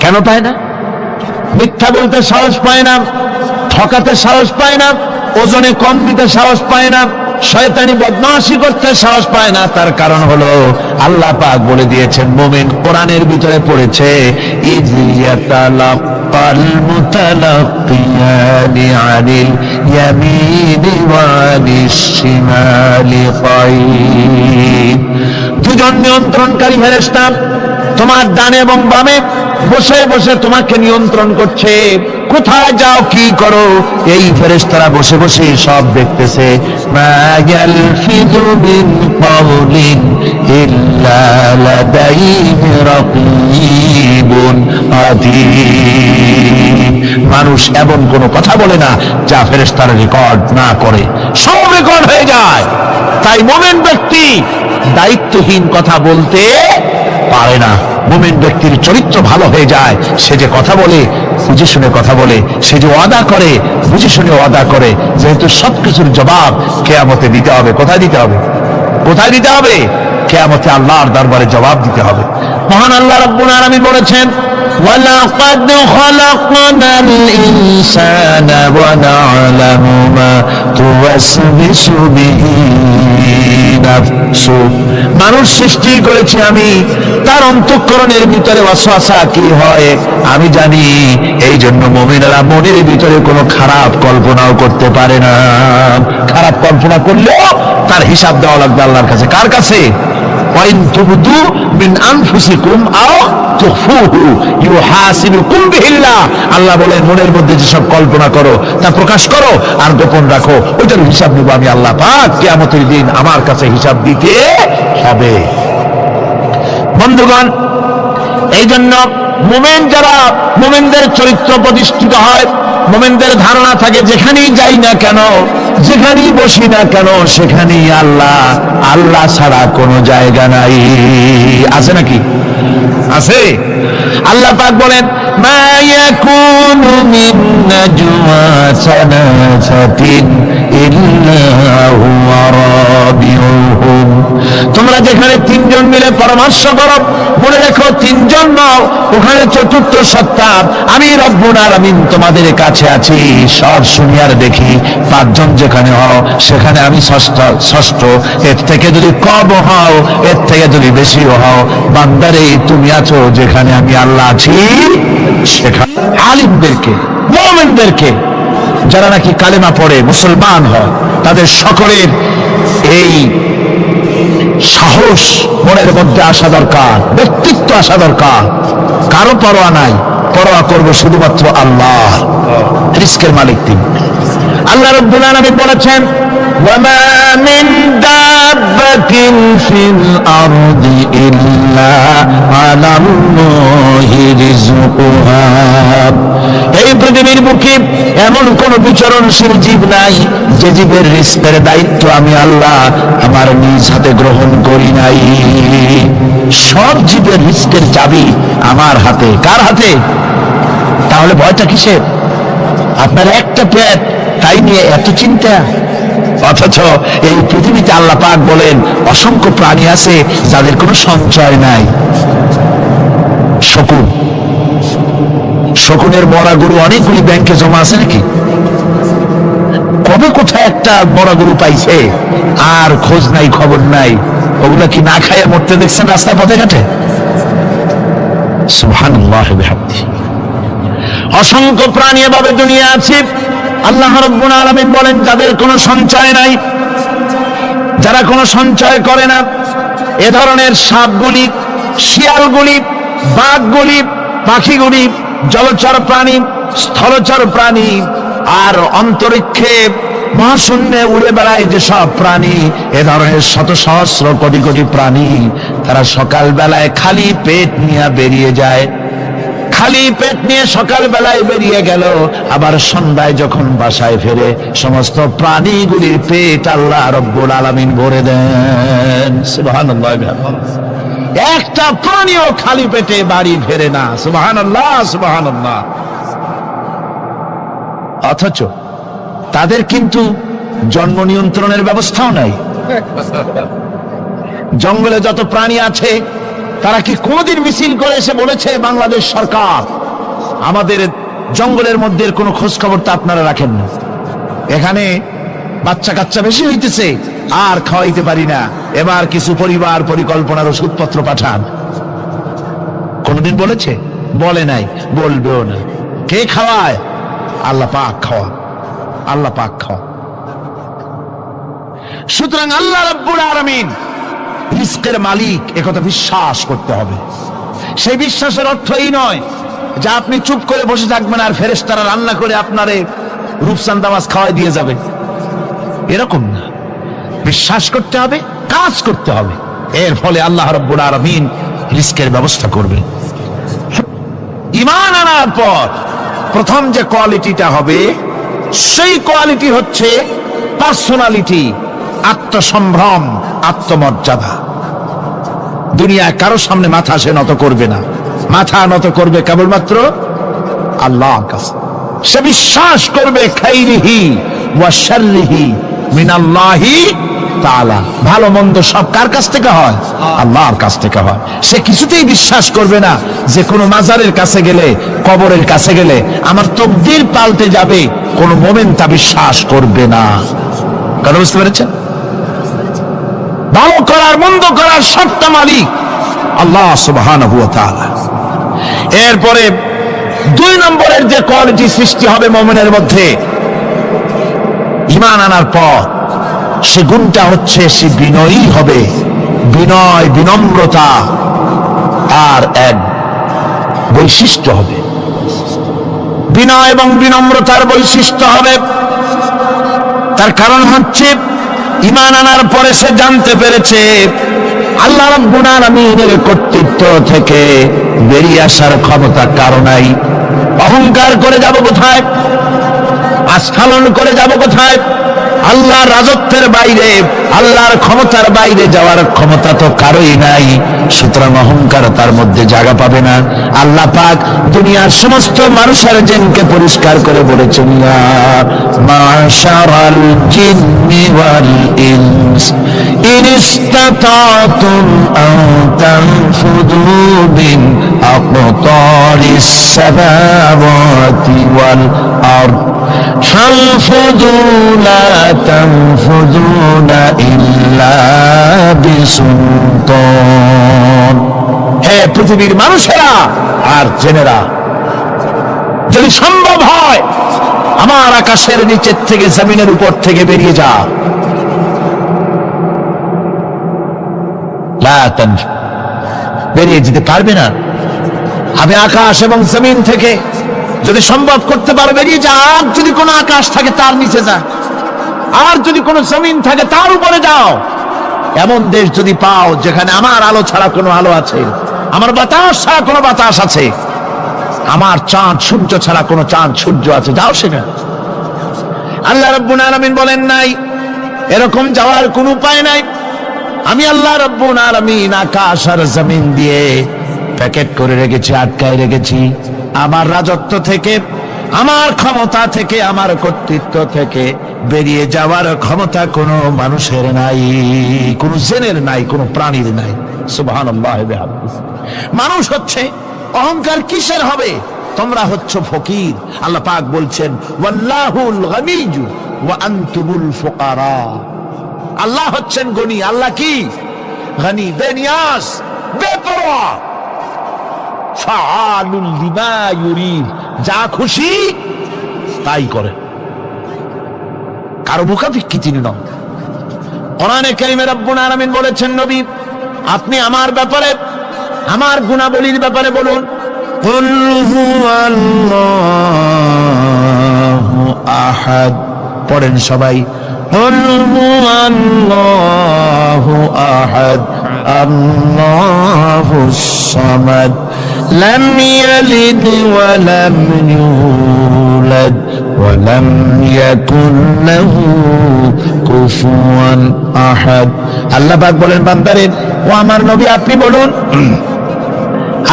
কেন পায় না? মিথ্যা বলতে সাহস পায় না, ঠকাতে সাহস পায় না, ওজনে কম দিতে সাহস পায় না, শয়তানি বদমাশি করতে সাহস পায় না। তার কারণ হলো আল্লাহ পাক বলে দিয়েছেন, মুমিন কোরআনের ভিতরে পড়েছে, ইয ইয়াতালাক্কাল মুতালাক্কিয়ানি আনিল ইয়ামিনি ওয়া আনিশ শিমালি কাঈদ। দুজন নিয়ন্ত্রণকারী ফেরেশতা তোমার ডানে এবং বামে বসে বসে তোমাকে নিয়ন্ত্রণ করছে। কোথায় যাও, কি করো, এই ফেরেশতারা বসে বসে সব দেখতেছে। মা ইয়ালফিযু মিন কাওলিন ইল্লা লাদাইহি রাকীবুন আতীদ। মানুষ এমন কোন কথা বলে না যা ফেরেশতারা রেকর্ড না করে, সব রেকর্ড হয়ে যায়। তাই মুমিন ব্যক্তি দায়িত্বহীন কথা বলতে পারে না। মুমিন ব্যক্তির চরিত্র ভালো হয়ে যায়, সে যে কথা বলে বুঝে শুনে কথা বলে, সে যে ওয়াদা করে বুঝে শুনে ওয়াদা করে। যেহেতু সবকিছুর জবাব কিয়ামতে দিতে হবে। কোথায় দিতে হবে? কোথায় দিতে হবে? কিয়ামতে আল্লাহর দরবারে জবাব দিতে হবে। মহান আল্লাহ রাব্বুল আলামিন বলেছেন, ওয়ালাকাদ খালাকনাল ইনসানা ওয়া না'লামু মা তুওয়াসবিসু বিহি নাফসু। মানুষ সৃষ্টি করেছি আমি, তার অন্তঃকরণের ভিতরে ওয়াসওয়াসা কি হয় আমি জানি। এই জন্য মুমিনেরা মনের ভিতরে কোনো খারাপ কল্পনাও করতে পারে না। খারাপ কল্পনা করলেও তার হিসাব দেওয়া লাগবে আল্লাহর কাছে। কার কাছে? ওয়াইন তুবদু মিন আনফুসিকুম আও তুখফুহু ইউহাসিবুকুম বিহিল্লাহ। আল্লাহ বলেন, মনের মধ্যে যেসব কল্পনা করো তা প্রকাশ করো আর গোপন রাখো, ওইটার হিসাব নেব আমি আল্লাহ পাক। কিয়ামতের দিন আমার কাছে হিসাব দিতে হবে। বন্ধুগণ, এই জন্য মুমিন যারা, মুমিনদের চরিত্র প্রতিষ্ঠিত হয়, মুমিনদের ধারণা থাকে যেখানেই যাই না কেন, যেখানেই বসি না কেন, সেখানেই আল্লাহ, আল্লাহ ছাড়া কোনো জায়গা নাই। আছে নাকি? আছে। আল্লাহ পাক বলেন, মা ইয়াকুনু মিন নাজওয়া সালাসাতিন ইল্লা হুয়া রাবিউহুম। তোমরা যেখানে তিনজন মিলে পরামর্শ করো, মনে রেখো তিনজন নও, ওখানে চতুর্থ সত্তা আমি রব্বুল আলামিন তোমাদের কাছে আছি। সব শুনিয়ার দেখি, পাঁচজন যেখানে হও সেখানে আমি ষষ্ঠ। এর থেকে যদি কম হও, এর থেকে যদি বেশি হও, বান্দারে তুমি আছো যেখানে আমি আল্লাহ আছি সেখানে। আলিমদেরকে, মুমিনদেরকে, যারা নাকি কালেমা পড়ে মুসলমান হয়, তাদের সকলের এই সাহস মনের মধ্যে আসা দরকার, ব্যক্তিত্ব আসা দরকার। কারো পরোয়া নাই, পরোয়া করবো শুধুমাত্র আল্লাহ। রিস্কের মালিক তিনি। আল্লাহ রাব্বুল আলামিন বলেছেন, ওয়ামা মিন দাব্বাতিন ফিল আরদি ইল্লা আলাল্লাহি রিজকুহা। এই পৃথিবীর বুকে এমন কোন বিচরণশীল জীব নাই যে জীবের রিস্কের দায়িত্ব আমি আল্লাহ আমার নিজ হাতে গ্রহণ করি নাই। সব জীবের রিস্কের চাবি আমার হাতে। কার হাতে? তাহলে ভয়টা কিসের? আপনার একটা পেট, তাই নিয়ে এত চিন্তা। অথচ এই পৃথিবীতে আল্লাহ পাক বলেন অসংখ্য প্রাণী আছে যাদের কোনো সঞ্চয় নাই। শকুন, শকুনের মরা গরু অনেকগুলি ব্যাংকে জমা আছে নাকি? কবে কোথায় একটা মরা গরু পাইছে আর খোঁজ নাই, খবর নাই। ওগুলা কি না খাইয়ে মরতে দেখছেন রাস্তায় পথে ঘাটে? সুবহানাল্লাহ বিহামদিহি। অসংখ্য প্রাণী এভাবে দুনিয়া আছে। আল্লাহ রাব্বুল আলামিন বলেন যাদের কোনো সঞ্চয় নাই, যারা কোনো সঞ্চয় করে না, এ ধরনের সাপগুলি, শিয়ালগুলি, বাঘগুলি, পাখিগুলি, জলচর প্রাণী, স্থলচর প্রাণী আর অন্তরিক্ষে মহাশূন্যে উড়ে বেড়ায় যেসব প্রাণী, এ ধরনের শত সহস্র কোটি কোটি প্রাণী, তারা সকাল বেলায় খালি পেট নিয়ে বেরিয়ে যায়। খালি পেট নিয়ে সকাল বেলায় বেরিয়ে গেল, আবার সন্ধ্যায় যখন বাসায় ফেরে সমস্ত প্রাণীগুলির পেট আল্লাহ রব্বুল আলামিন ভরে দেন। সুবহানাল্লাহ। একটা প্রাণীও খালি পেটে বাড়ি ফেরে না। সুবহানাল্লাহ, সুবহানাল্লাহ। অথচ তাদের কিন্তু জন্ম নিয়ন্ত্রণের ব্যবস্থাও নাই। জঙ্গলে যত প্রাণী আছে তারা কি কোনদিন মিছিল করে এসে বলেছে বাংলাদেশ সরকার আমাদের জঙ্গলের মধ্যে কোনো খোঁজ খবর তা আপনারা রাখেন না, এখানে বাচ্চা কাচ্চা বেশি হইতেছে আর খাওয়াইতে পারি না, এবার কিছু পরিবার পরিকল্পনার ওষুধপত্র পাঠান? কোনদিন বলেছে? বলে নাই, বলবেও না। কে খাওয়ায়? আল্লাহ পাক খাওয়া, আল্লাহ পাক খাওয়া। সুতরাং আল্লাহ রাব্বুল আলামিন রিজকের মালিক, একথা বিশ্বাস করতে হবে। সেই বিশ্বাসের অর্থ এই নয় যে আপনি চুপ করে বসে থাকবেন আর ফেরেশতারা রান্না করে আপনারে রূপসান দামাজ খাওয়াই দিয়ে যাবে, এরকম না। বিশ্বাস করতে হবে, কাজ করতে হবে, এর ফলে আল্লাহ রাব্বুল আলামিন রিজকের ব্যবস্থা করবেন। ঈমান আনার পর প্রথম যে কোয়ালিটিটা হবে সেই কোয়ালিটি হচ্ছে পার্সোনালিটি, আত্মসম্ভ্রম, আত্মমর্যাদা। দুনিয়ায় কারো সামনে মাথা সে নত করবে না, মাথা নত করবে কেবলমাত্র আল্লাহর কাছে। সে বিশ্বাস করবে খাইরিহি ওয়া শাররিহি মিনাল্লাহি তাআলা। ভালো মন্দ সব কার কাছ থেকে হয়? আল্লাহর কাছ থেকে হয়। সে কিছুতেই বিশ্বাস করবে না যে কোনো মাজারের কাছে গেলে, কবরের কাছে গেলে আমার তকদির পাল্টে যাবে। কোন মুমিন তা বিশ্বাস করবে না। কথা বুঝতে পেরেছেন? ভালো করার মন্দ করার সবটা মালিক আল্লাহ সুবহানাহু ওয়া তাআলা। এরপরে 2 নম্বরের যে কোয়ালিটি সৃষ্টি হবে মুমিনের মধ্যে ঈমান আনার পর, সে গুণটা হচ্ছে সে বিনয়ী হবে। বিনয়, বিনম্রতা তার এক বৈশিষ্ট্য হবে। বিনয় এবং বিনম্রতার বৈশিষ্ট্য হবে। তার কারণ হচ্ছে ঈমান আনার পরে সে জানতে পেরেছে আল্লাহ রাব্বুল আলামিনের কর্তৃত্ব থেকে বেরিয়ে আসার ক্ষমতা কারো নাই। অহংকার করে যাব কোথায়? আস্ফালন করে যাব কোথায়? আল্লাহর রাজত্বের বাইরে, আল্লাহর ক্ষমতার বাইরে যাওয়ার ক্ষমতা তো কারোই নাই। সুতরাং অহংকার তার মধ্যে জায়গা পাবে না। আল্লাহ পাক দুনিয়ার সমস্ত মানুষের জিনকে পরিষ্কার করে বলেছেন, ইয়া মাশারাল জিন্নি ওয়াল ইনস ইন ইসতাতাতুম আন তানফুযু মিন আকতারিস সামাওয়াতি ওয়াল আরদ فانفذوا لا تنفذون إلا بسلطان। হে পৃথিবীর মানুষেরা আর জেনেরা, যদি সম্ভব হয় আমার আকাশের নিচের থেকে, জমিনের উপর থেকে বেরিয়ে যা। বেরিয়ে যেতে পারবে না। আমি আকাশ এবং জমিন থেকে যদি সম্ভব করতে পারো বেরিয়ে যা। আর যদি কোনো আকাশ থাকে তার নিচে যা, আর যদি কোনো জমিন থাকে তার উপরে যাও। এমন দেশ যদি পাও যেখানে আমার আলো ছাড়া কোনো আলো আছে, আমার বাতাস ছাড়া কোনো বাতাস আছে, আমার চাঁদ সূর্য ছাড়া কোনো চাঁদ সূর্য আছে, যাও সেখানে। আল্লাহ রাব্বুল আলামিন বলেন নাই এরকম যাওয়ার কোনো উপায় নাই। আমি আল্লাহ রাব্বুল আলামিন আকাশ আর জমিন দিয়ে প্যাকেট করে রেখেছি, আটকায় রেখেছি। আমার রাজত্ব থেকে, আমার ক্ষমতা থেকে, আমার কর্তৃত্ব থেকে বেরিয়ে যাওয়ার ক্ষমতা কোনো মানুষের নাই, কোন জেনের নাই, কোন প্রাণীর নাই। সুবহানাল্লাহ। মানুষ হচ্ছে অহংকার কিসের হবে? তোমরা হচ্ছ ফকির। আল্লাহ পাক বলছেন ওয়াল্লাহুল গনিয়্যু ওয়া আনতুমুল ফুকারা। আল্লাহ হচ্ছেন গনি। আল্লাহ কি? গনি, বেনিয়াজ, বেপরোয়া। ফাআলুল লিমা ইউরিদ, যা খুশি তাই করে, কারো মুখাপেক্ষী তিনি নন। কোরআনে কারীমে রব্বুল আলামিন বলেছেন, নবী আপনি আমার ব্যাপারে, আমার গুণাবলীর ব্যাপারে বলুন। কুল হুয়াল্লাহু আহাদ। পড়েন সবাই। কুল হুয়াল্লাহু আহাদ আল্লাহুস সামাদ লাম ইয়ালিদ ওয়া লাম ইউলাদ ওয়া লাম ইয়াকুল লাহু কুফুয়ান আহাদ। আল্লাহ পাক বলেন, বান্দারে ও আমার নবী আপনি বলুন,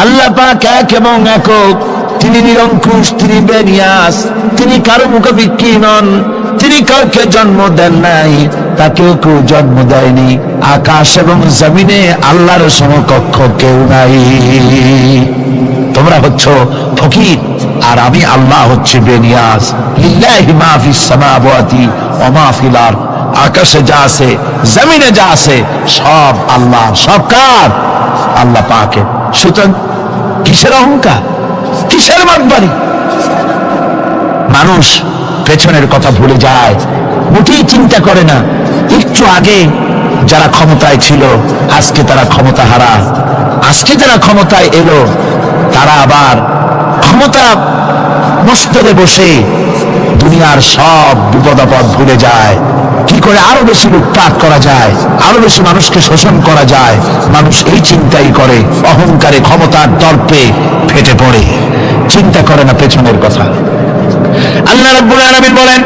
আল্লাহ পাক এক এবং একক, তিনি নিরঙ্কুশ, তিনি বেনিয়াস, তিনি কারো মুখাপেক্ষী নন, তিনি কাউকে জন্ম দেন নাই, তাকেও কেউ জন্ম দেয়নি। আকাশ এবং জমিনে আল্লাহর সমকক্ষ কেউ নাই। তোমরা হচ্ছ ফকির আর আমি আল্লাহ হচ্ছে বেনিয়াস। লিল্লাহি মা ফিস সামাওয়াতি ওয়া মা ফিল আরদ। আকাশে যা আছে, জমিনে যা আছে, সব আল্লাহ। সব কার? আল্লাহ পাকের। সুতরাং কিসের অহংকার, কিসের মাতবাড়ি? মানুষ পেছনের কথা ভুলে যায়, মোটেই চিন্তা করে না। একটু আগে যারা ক্ষমতায় ছিল আজকে তারা ক্ষমতা হারা, আজকে যারা ক্ষমতায় এলো তারা আবার ক্ষমতা মস্তরে বসে দুনিয়ার সব বিপদ আপদ ভুলে যায়। কি করে আরো বেশি লুটপাট করা যায়, আরো বেশি মানুষকে শোষণ করা যায়, মানুষ এই চিন্তাই করে। অহংকারে, ক্ষমতার দর্পে ফেটে পড়ে, চিন্তা করে না পেছনের কথা। আল্লাহ রাব্বুল আলামিন বলেন,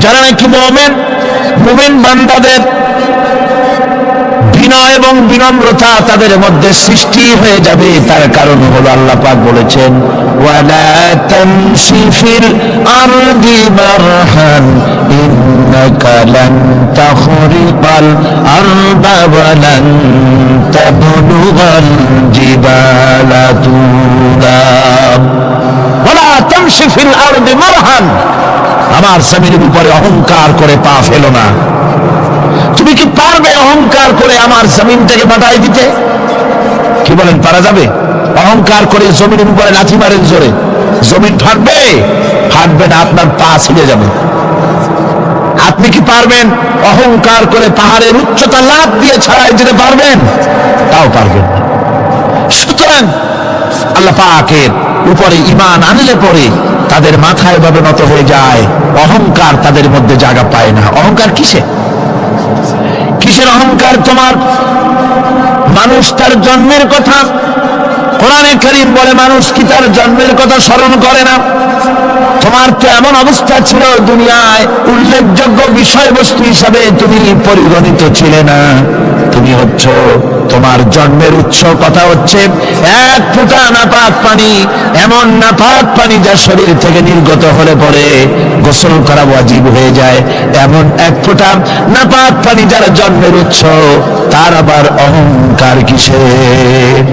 যারা নাকি মুমিন বান্দাদের বিনয় এবং বিনম্রতা তাদের মধ্যে সৃষ্টি হয়ে যাবে, তার কারণ হলো আল্লাহ পাক বলেছেন ওয়ালা তামশি ফিল আরদি মারহান ইন্নাকা الأرض ولن تبلغ الجبال طولا ولا تمشي في الأرض مرحا আমার জমিনের উপরে অহংকার করে পা ফেলো না। তুমি কি পারবে অহংকার করে আমার জমিনটাকে বাঁটাই দিতে? কি বলেন, পারা যাবে? অহংকার করে জমিনের উপরে লাথি মারেন জোরে, জমিন ফাটবে? ফাটবে না, আপনার পা ছিঁড়ে যাবে। আপনি কি পারবেন অহংকার করে পাহাড়ের উচ্চতা লাফ দিয়ে ছাড়াই যেতে পারবেন? তাও পারবেন না। সুতরাং আল্লাহ পাকের উপরে ঈমান আনলে পরে তাদের মাথায় ভাবে নত হয়ে যায়, অহংকার তাদের মধ্যে জায়গা পায় না। অহংকার কিসের অহংকার তোমার? মানুষ তার জন্মের কথা, কোরআনে কারীম বলে মানুষ কি তার জন্মের কথা স্মরণ করে না? তোমার তো এমন অবস্থা ছিল, দুনিয়ায় উল্লেখযোগ্য বিষয়বস্তু হিসাবে তুমি পরিগণিত ছিলে না। তুমি হচ্ছ, তোমার জন্মের উৎস কথা হচ্ছে এক ফোঁটা নাপাক পানি, এমন নাপাক পানি যা শরীর থেকে নির্গত হলে পরে গোসল করা ওয়াজিব হয়ে যায়, এমন এক ফোঁটা নাপাক পানি যার জন্মের উৎস, তার আবার অহংকার কিসের?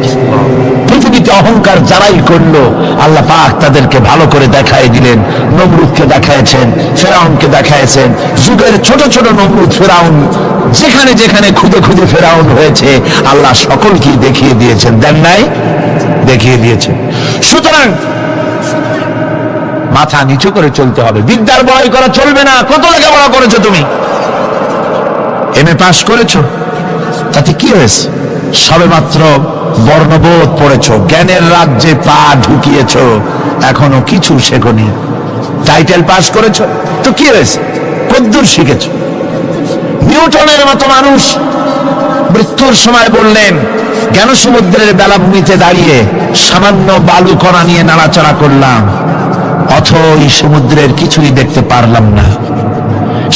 পৃথিবীতে অহংকার যারাই করলো আল্লাহ পাক তাদেরকে ভালো করে দেখাই দিলেন। নমরুদকে দেখাইছেন, ফেরাউনকে দেখাইছেন, যুগের ছোট ছোট নমরুদ ফেরাউন যেখানে যেখানে খুদে খুদে ফেরাউন হয়েছে আল্লাহ সকলকেই দেখিয়ে দিয়েছেন, দেন নাই? দেখিয়ে দিয়েছেন। সুতরাং মাথা নিচু করে চলতে হবে, বিদ্যার বড়াই করা চলবে না। কত লেখাপড়া করেছো তুমি? এমএ পাস করেছো, তাতে কি হয়েছে? সবেমাত্র বর্ণবোধ পড়েছো, জ্ঞানের রাজ্যে পা ঢুকিয়েছো, এখনো কিছু শেখনি। টাইটেল পাস করেছো, তো কি হয়েছে? কদ্দূর শিখেছো? নিউটনের মতো মানুষ মৃত্যুর সময় বললেন, জ্ঞান সমুদ্রের বেলাভূমিতে দাঁড়িয়ে সামান্য বালু কণা নিয়ে নাড়াচাড়া করলাম, অথই সমুদ্রের কিছুই দেখতে পারলাম না।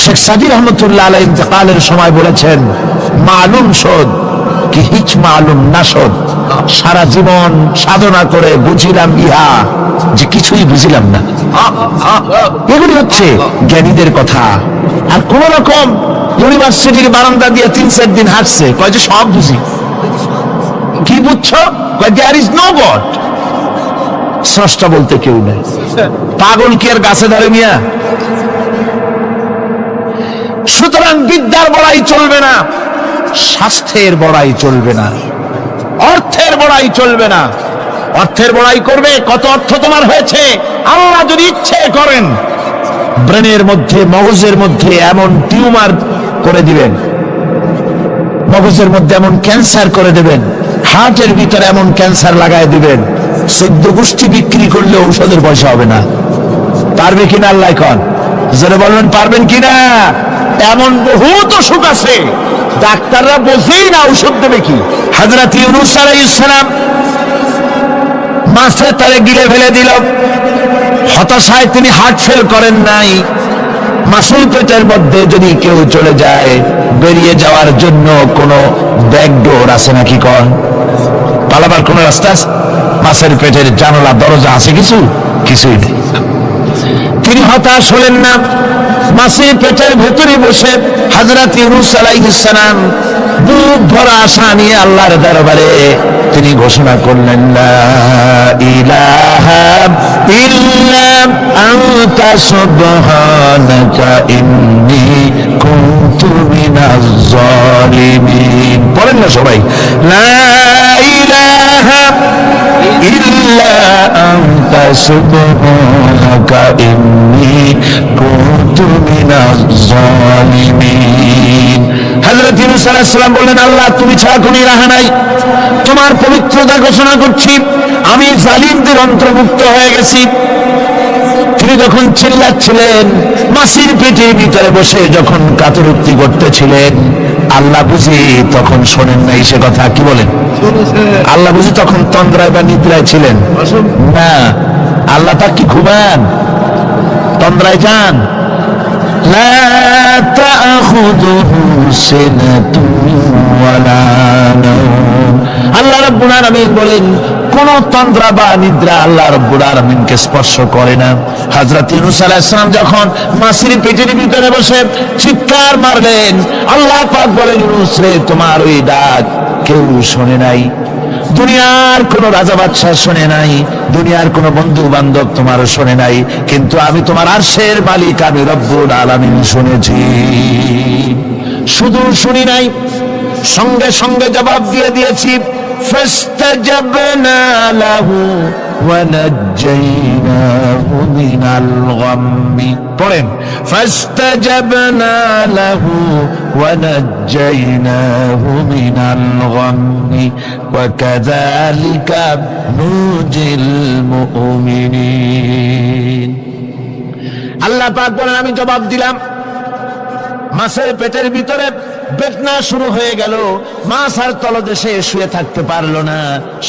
শেখ সাদী রহমতুল্লাহ আলাইহি ইন্তেকালের সময় বলেছেন, মালুম শোধ কি হিচ মালুম না শোধ, সারা জীবন সাধনা করে বুঝিলাম ইহা যে কিছুই বুঝিলাম না। এগুলি হচ্ছে জ্ঞানীদের কথা। আর কোন রকম ইউনিভার্সিটির বারান্দা দিয়ে 3-4 দিন হাঁটছে, কয় যে সব বুঝি। কি বুঝছো? দেয়ার ইজ নো গড, স্রষ্টা বলতে কেউ নেই। পাগল কি আর গাছে ধরে মিয়া? সুতরাং বিদ্যার বড়াই চলবে না, স্বাস্থ্যের বড়াই চলবে না, অর্থের বড়াই চলবে না। অর্থের বড়াই করবে, কত অর্থ তোমার হয়েছে? আল্লাহ যদি ইচ্ছে করেন ব্রেনের মধ্যে, মগজের মধ্যে এমন টিউমার করে দিবেন, মগজের মধ্যে এমন ক্যান্সার করে দেবেন, হার্টের ভিতরে এমন ক্যান্সার লাগায় দিবেন, 14 গোষ্ঠী বিক্রি করলে ঔষধের পয়সা হবে না। পারবে কিনা আল্লাহ কন? যারা বলবেন পারবেন কিনা? এমন বহুত অসুখ আছে ডাক্তাররা বোঝেই না ঔষধ দেবে কি। হযরত ইউনূস আলাইহিস সালাম মাছে তারে গিলে ফেলে দিল, হতাশায় তিনি হার্ট ফেল করেন নাই। মাছের পেটের মধ্যে যদি কেউ চলে যায়, বেরিয়ে যাওয়ার জন্য কোনো ব্যাকডোর আছে নাকি? কন পালাবার কোন রাস্তা আছে? মাছের পেটের জানালা দরজা আছে কিছু? কিছুই নেই। তিনি হতাশ হলেন না, মাছের পেটের ভেতরে বসে হযরত ইউনূস আলাইহিস সালাম বুক ভরা আশা নিয়ে আল্লাহর দরবারে তিনি ঘোষণা করলেন, লা ইলাহা ইল্লা আনতা সুবহানাকা ইন্নী কুনতু মিনাজ জালিমিন। বলেন না সবাই, লা ইলাহা ইল্লা আনতা সুবহানাকা ইন্নী কুনতু মিনাজ জালিমিন। হযরত ইউনূস আলাইহিস সালাম বললেন, আল্লাহ তুমি ছাড়া কোনো ইলাহ নাই, তোমার পবিত্রতা ঘোষণা করছি, আমি জালিমদের অন্তর্ভুক্ত হয়ে গেছি। তিনি যখন চিল্লাচ্ছিলেন, মাছের পেটের ভিতরে বসে যখন কাতরুক্তি করতেছিলেন, আল্লাহ বুঝি তখন শোনেন নাই সে কথা? কি বলেন? আল্লাহ বুঝি তখন তন্দ্রায় বা নিদ্রায় ছিলেন না? আল্লাহ তা কি ঘুমান? তন্দ্রায় যান? লা তাখুযুহু সিনাতুন ওয়ালা নাওম। আল্লাহ রাব্বুল আলামিন বলেন, কোন তন্দ্রা বা নিদ্রা আল্লাহ রাব্বুল আলামিনকে স্পর্শ করে না। হযরত ইউনূস আলাইহিস সালাম যখন মাছের পেটের ভিতরে বসে চিৎকার মারলেন, আল্লাহ পাক বলেন, ইউনূস রে, তোমার ওই ডাক কেউ শোনে নাই, দুনিয়ার কোন রাজা বাদশাহ শোনে নাই, দুনিয়ার কোন বন্ধু বান্ধব তোমার শোনে নাই, কিন্তু আমি তোমার আরশের মালিক আমি রব্বুল আলামিন শুনেছি। শুধু শুনি নাই, সঙ্গে সঙ্গে জবাব দিয়ে দিয়েছি। ফাস্তাজাবনা লাহু ওয়া নাজ্জাইনাহু মিনাল গাম্মি। পড়েন, ফাস্তাজাবনা লাহু ওয়া নাজ্জাইনাহু মিনাল গাম্মি ওয়া কাযালিকা নুজিল মুমিনিন। আল্লাহ পাক বলেন, আমি জবাব দিলাম। মাছের পেটের ভিতরে বেদনা শুরু হয়ে গেল, মাছ আর তলদেশে শুয়ে থাকতে পারলো না,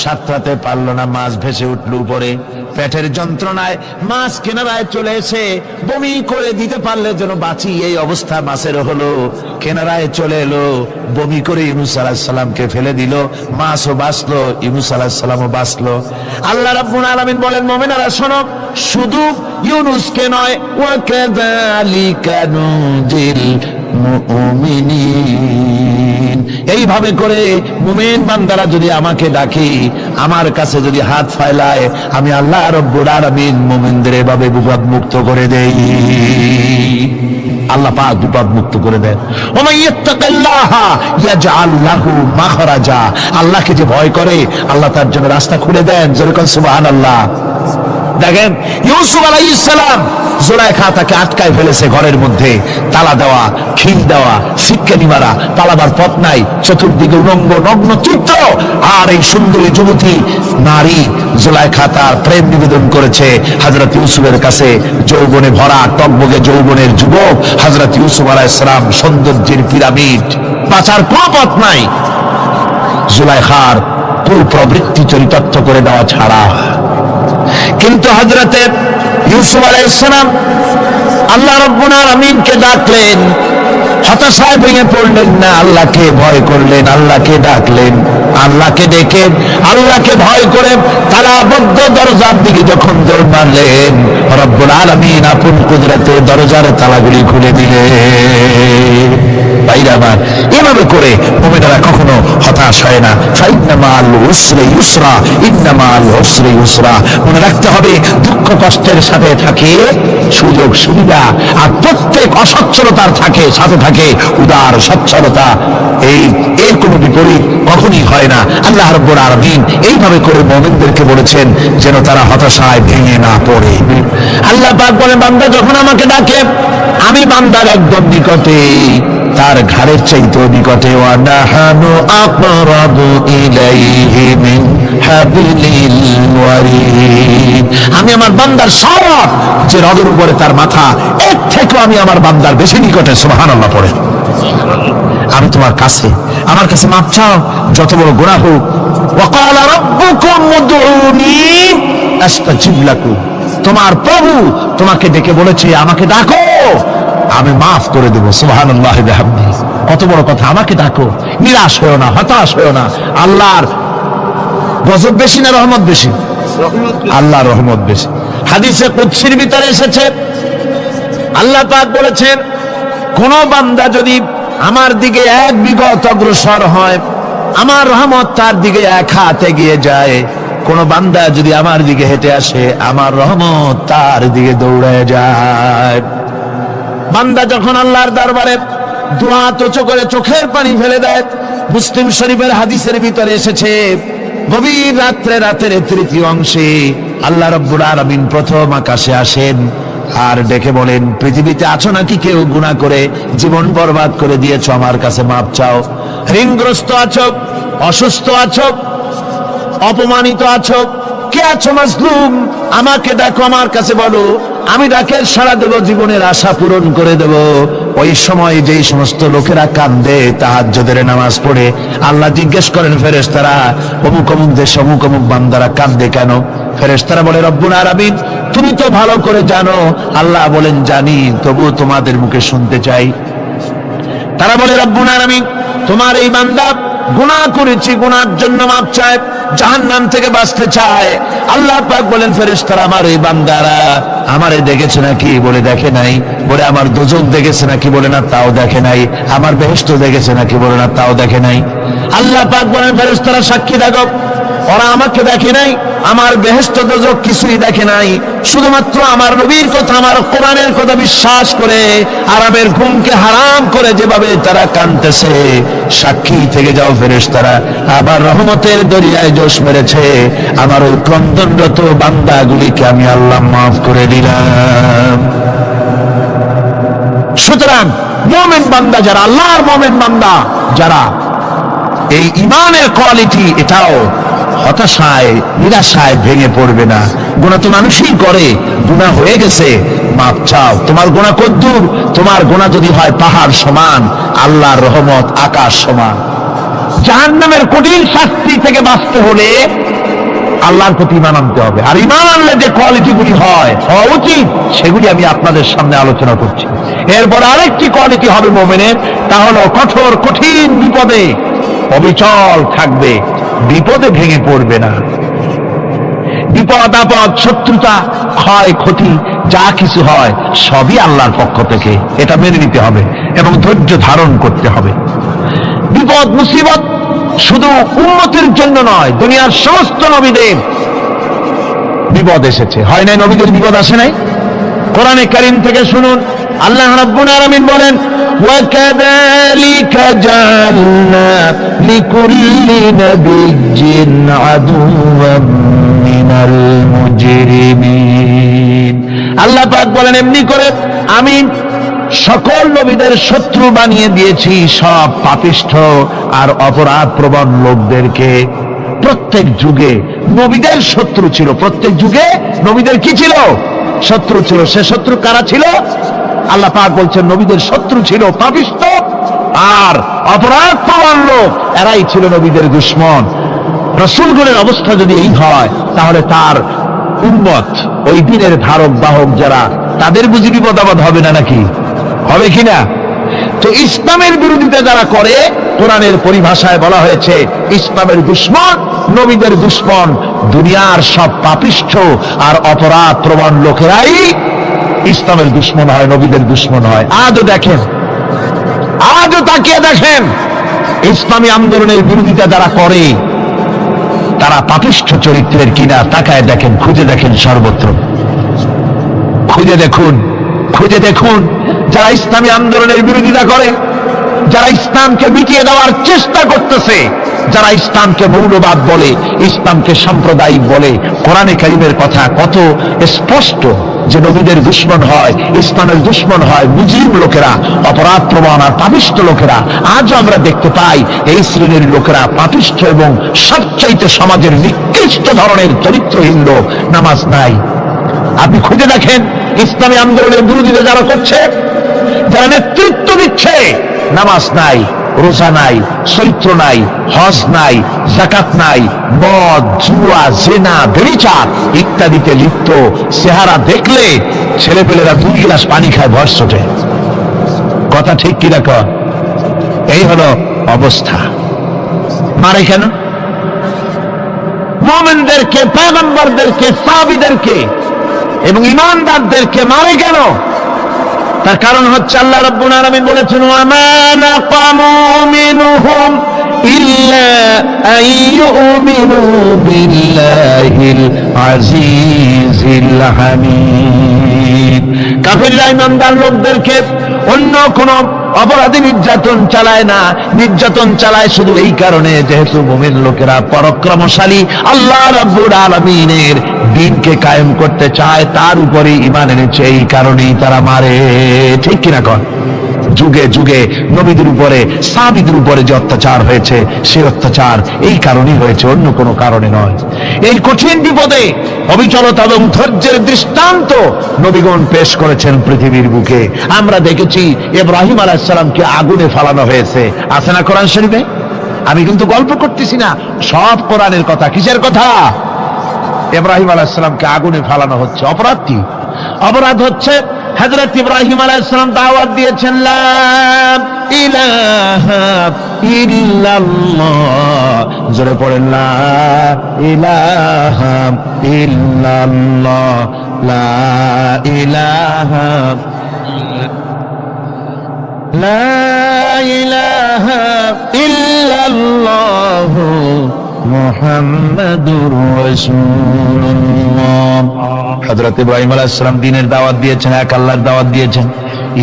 সাঁতরাতে পারলো না, মাছ ভেসে উঠল উপরে। পেটের যন্ত্রণায় মাছ কিনারায় চলে এসে বমি করে দিতে পারলে যেন বাঁচি, এই অবস্থা মাছের হলো। কিনারায় চলে এলো, বমি করে ইউনূস আলাইহিস সালামকে ফেলে দিল, মাছও বাঁচলো, ইউনূস আলাইহিস সালামও বাঁচলো। আল্লাহ রাব্বুল আলামিন বলেন, মুমিনেরা শোনো, শুধু ইউনূসকে নয়, ওয়া কাযালিকা নুজিল মুমিনিন। এইভাবে করে মুমিন বান্দারা যদি আমাকে ডাকে, আমার কাছে যদি হাত ফায়লায়, আমি আল্লাহ রব্বুল আলামিন মুমিনদের এভাবে বিপদ মুক্ত করে দেই। আল্লাহ পাক বিপদ মুক্ত করে দেন। ওয়া মান ইয়াত্তাকিল্লাহা ইয়াজআল লাহু মাখরাজা। আল্লাহকে যে ভয় করে, আল্লাহ তার জন্য রাস্তা খুলে দেন। যেরকম সুবহানাল্লাহ। দেখেন, ইউসুফ আলাইহিস সালাম, জুলাইখা তাকে আটকায় ফেলেছে ঘরের মধ্যে, তালা দেওয়া, খিল দেওয়া, সিটকানি মারা, পালাবার পথ নাই, চতুর্দিকে উলঙ্গ নগ্ন চিত্র। আর এই সুন্দরী যুবতী নারী জুলাইখা তার প্রেম নিবেদন করেছে হযরত ইউসুফের কাছে। যৌবনে ভরা টকবগে যৌবনের যুবক হযরত ইউসুফ আলাইহিস সালাম, সৌন্দর্যের পিরামিড, বাঁচার কোনো পথ নাই জুলাইখার কুল প্রবৃত্তি চরিতার্থ করে দেওয়া ছাড়া। কিন্তু হযরতে ইউসুফ আলাইহিস সালাম আল্লাহ রাব্বুল আলামিনকে ডাকলেন, হতাশায় ভেঙে পড়লেন না, আল্লাহকে ভয় করলেন, আল্লাহকে ডাকলেন। আল্লাহকে ডেকে, আল্লাহকে ভয় করে তালাবদ্ধ দরজার দিকে যখন দৌড় মারলেন, রব্বুল আলামিন আপন কুদরতে দরজার তালাগুলি খুলে দিলেন। ভাইরা আমার, এভাবে করে মুমিনেরা কখনো হতাশ হয় না। ফাইন্না মাআল উসরি ইউসরা, ইন্না মাআল উসরি ইউসরা। মনে রাখতে হবে, দুঃখ কষ্টের সাথে থাকে সুযোগ সুবিধা, আর প্রত্যেক অসচ্ছলতার সাথে থাকে উদার সচ্ছলতা। এর কোনো বিপরীত কখনই হয় না। আল্লাহ রাব্বুল আলামিন এইভাবে করে মুমিনদেরকে বলেছেন যেন তারা হতাশায় ভেঙে না পড়ে। আল্লাহ পাক বলেন, বান্দা যখন আমাকে ডাকে, আমি বান্দার একদম নিকটে, তার ঘাড়ের চাইতেও নিকটে। ওয়া নাহানু আকরাবু ইলাইহি মিন হাবলিল ওয়ারিদ। আমি আমার বান্দার সব যে রগের উপরে তার মাথা, এর থেকেও আমি আমার বান্দার বেশি নিকটে। সুবহানাল্লাহ পড়ে। আমি তোমার কাছে, আমার কাছে মাপ চাও, যত বড় গুনাহ হোক। ওয়া ক্বালা রাব্বুকুম উদউনি আস্তাজিব লাকুম। তোমার প্রভু তোমাকে ডেকে বলেছে, আমাকে ডাকো, আমি মাফ করে দেব। সুবহানাল্লাহ বিহামদিহি। কত বড় কথা, আমাকে ডাকো, নিরাশ হয়েও না, হতাশ হয়েও না। আল্লাহর গজব বেশি না রহমত বেশি? আল্লাহর রহমত বেশি। হাদিসে কুদসির ভিতরে এসেছে, আল্লাহ পাক বলেছেন, কোন বান্দা যদি আমার দিকে এক বিগত অগ্রসর হয়, আমার রহমত তার দিকে এক হাত এগিয়ে যায়। কোন বান্দা যদি আমার দিকে হেঁটে আসে, আমার রহমত তার দিকে দৌড়ে যায়। বান্দা যখন আল্লাহর দরবারে দুয়া তুচ্ছ করে চোখের পানি ফেলে দেয়, মুসলিম শরীফের হাদিসের ভিতরে এসেছে, গভীর রাতের তৃতীয় অংশে আল্লাহ রাব্বুল আলামিন প্রথম আকাশে আসেন আর ডেকে বলেন, পৃথিবীতে আছো নাকি কেউ গুনাহ করে জীবন বরবাদ করে দিয়েছো, আমার কাছে মাপ চাও। ঋণগ্রস্ত আছো, অসুস্থ আছো, অপমানিত আছো, কে আছো মাজলুম, আমাকে ডাকো, আমার কাছে বলো, আমি ডাকের সাড়া দেব, জীবনের আশা পূরণ করে দেব। ওই সময় যেই সমস্ত লোকেরা কান্দে তাহাজ্জুদের নামাজ পড়ে, আল্লাহ জিজ্ঞেস করেন ফেরেশতারা, অমুক অমুক দেশ অমুক অমুক বান্দারা কান্দে কেন? ফেরেশতারা বলে, রব্বুল আলামিন তুমি তো ভালো করে জানো। আল্লাহ বলেন, জানি, তবু তোমাদের মুখে শুনতে চাই। তারা বলে, রব্বুল আলামিন তোমার এই বান্দা গুনাহ করেছি, গুনার জন্য মাপ চায়, জাহান্নাম থেকে বাঁচতে চায়। আল্লাহ পাক বলেন, ফেরেশতারা আমার এই বান্দারা আমারে দেখেছে নাকি? বলে দেখে নাই। বলে আমার দোজখ দেখেছে নাকি? বলে না, তাও দেখে নাই। আমার বেহেশত দেখেছে নাকি? বলে না, তাও দেখে নাই। আল্লাহ পাক বলেন, ফেরেশতারা সাক্ষী থাকো, ওরা আমাকে দেখে নাই, আমার বেহেশত দোজখ কিছুই দেখে নাই, শুধুমাত্র আমার নবীর কথা, আমার কোরআনের কথা বিশ্বাস করে আরবের ঘুমকে হারাম করে যেভাবে তারা কাঁদতেছে, সাক্ষী থেকে যাও ফেরেশতারা, আবার রহমতের দরিয়ায় জোশ মেরেছে আমার ওই ক্রন্দনরত বান্দাগুলিকে আমি আল্লাহ মাফ করে দিলাম। সুতরাং মুমিন বান্দা যারা, আল্লাহর মুমিন বান্দা যারা, এই ইমানের কোয়ালিটি, এটাও হতাশায় নিরাশায় ভেঙে পড়বে না। গুনাহ তো মানুষই করে, গুনাহ হয়ে গেছে, মাপ চাও। তোমার গুনাহ কদ্দুর? তোমার গুনাহ যদি হয় পাহাড় সমান, আল্লাহর রহমত আকাশ সমান। জাহান্নামের কঠিন শাস্তি থেকে বাঁচতে হলে আল্লাহর প্রতি ঈমান আনতে হবে। আর ঈমান আনলে যে কোয়ালিটিগুলি হওয়া উচিত, সেগুলি আমি আপনাদের সামনে আলোচনা করছি। এরপর আরেকটি কোয়ালিটি হবে মুমিনের, তা হলো কঠোর কঠিন বিপদে অবিচল থাকবে, বিপদে ভেঙে পড়বে না। বিপদ আপদ, শত্রুতা, ক্ষয় ক্ষতি যা কিছু হয় সবই আল্লাহর পক্ষ থেকে, এটা মেনে নিতে হবে এবং ধৈর্য ধারণ করতে হবে। বিপদ মুসিবত শুধু উম্মতের জন্য নয়, দুনিয়ার সমস্ত নবীদের বিপদ এসেছে, হয় নাই? নবীদের বিপদ আসে নাই? কোরআনে কারীম থেকে শুনুন, আল্লাহ রাব্বুল আলামিন বলেন, وَكَذَلِكَ جَعَلْنَا لِكُلِّ نَبِيٍّ عَدُوًّا مِنَ الْمُجْرِمِينَ। আল্লাহ পাক বলেন, এমনি করে আমি সকল নবীদের শত্রু বানিয়ে দিয়েছি সব পাপিষ্ঠ আর অপরাধ প্রবণ লোকদেরকে। প্রত্যেক যুগে নবীদের শত্রু ছিল, প্রত্যেক যুগে নবীদের কি ছিল? শত্রু ছিল। সে শত্রু কারা ছিল? আল্লাহ পাক বলছেন, নবীদের শত্রু ছিল পাপিষ্ঠ আর অপরাধ প্রবণ লোক, এরাই ছিল নবীদের দুশমন। রাসূলগণের অবস্থা যদি এই হয়, তাহলে তার উম্মত, ওই দিনের ধারক বাহক যারা, তাদের বুঝি বিপদ আপদ হবে না? নাকি হবে কিনা? তো ইসলামের বিরোধিতা যারা করে, কোরআনের পরিভাষায় বলা হয়েছে ইসলামের দুশমন, নবীদের দুশমন। দুনিয়ার সব পাপিষ্ঠ আর অপরাধ প্রবণ লোকেরাই ইসলামের দুশমন হয়, নবীদের দুশমন হয়। আজও দেখেন, আজও তাকিয়ে দেখেন, ইসলামী আন্দোলনের বিরোধিতা যারা করে তারা পাপিষ্ঠ চরিত্রের কিনা, তাকায় দেখেন, খুঁজে দেখেন, সর্বত্র খুঁজে দেখুন, খুঁজে দেখুন। যারা ইসলামী আন্দোলনের বিরোধিতা করে, যারা ইসলামকে মিটিয়ে দেওয়ার চেষ্টা করতেছে, যারা ইসলামকে মৌলবাদ বলে, ইসলামকে সাম্প্রদায়িক বলে, কোরআনে কারীমের কথা কত স্পষ্ট যে নবীদের দুশমন হয়, ইসলামের দুশমন হয় মুজরিম লোকেরা, অপরাধ প্রবণ আর পাপিষ্ঠ লোকেরা। আজও আমরা দেখতে পাই এই শ্রেণীর লোকেরা পাপিষ্ঠ এবং সবচাইতে সমাজের নিকৃষ্ট ধরনের চরিত্রহীন লোক। নামাজ নাই। আপনি খুঁজে দেখেন, ইসলামী আন্দোলনের বিরোধিতা যারা করছে, যারা নেতৃত্ব দিচ্ছে, নামাজ নাই, রোজা নাই, চরিত্র নাই, হজ নাই, যাকাত নাই, মদ, জুয়া, জেনা, ব্যভিচার ইত্যাদিতে লিপ্ত। চেহারা দেখলে ছেলেপেলেরা 2 গ্লাস পানি খায়, ভর ছোটে। কথা ঠিক কিনা কর? এই হলো অবস্থা। মারে কেন? মুমিনদেরকে, পয়গম্বরদেরকে, সাহাবীদেরকে এবং ঈমানদারদেরকে মারে কেন? তার কারণ হচ্ছে আল্লাহ রাব্বুল আলামিন বলেছেন, ওয়া মা নাকামু মিনহুম ইল্লা আইয়ুমিনু বিল্লাহিল আজিজিল হামিদ। কাফিররা ঈমানদার লোকদেরকে অন্য কোন অপরাধী নির্যাতন চালায় না, নির্যাতন চালায় শুধু এই কারণে যেহেতু মুমিন লোকেরা পরাক্রমশালী, আল্লাহ রাব্বুল আলামিনের দ্বীনকে কায়েম করতে চায়, তার উপরে ঈমান এনেছে, এই কারণেই তারা মারে। ঠিক কিনা কর? যুগে যুগে নবীদের উপরে, সাহাবীদের উপরে যে অত্যাচার হয়েছে, সেই অত্যাচার এই কারণেই হয়েছে, অন্য কোনো কারণে নয়। এই কঠিন বিপদে অবিচলতা এবং ধৈর্যের দৃষ্টান্ত নবীগণ পেশ করেছেন পৃথিবীর বুকে। আমরা দেখেছি ইব্রাহিম আলাইহিস সালামকে আগুনে ফালানো হয়েছে, আছে না কোরআন শরীফে? আমি কিন্তু গল্প করতেছি না, সব কোরআনের কথা। কিসের কথা? ইব্রাহিম আলাইহিস সালামকে আগুনে ফালানো হচ্ছে। অপরাধ কি? অপরাধ হচ্ছে হযরত ইব্রাহিম আলাইহিস সালাম দাওয়াত দিয়েছেন লা ইলাহা ইল্লাল্লাহ, জোরে পড়েন লা ইলাহা ইল্লাল্লাহ, লা ইলাহা লা ইলাহা ইল্লাল্লাহ মুহাম্মাদুর রাসূলুল্লাহ। হযরত ইব্রাহিম আলাইহিস সালাম দ্বীনের দাওয়াত দিয়েছেন, এক আল্লাহর দাওয়াত দিয়েছেন,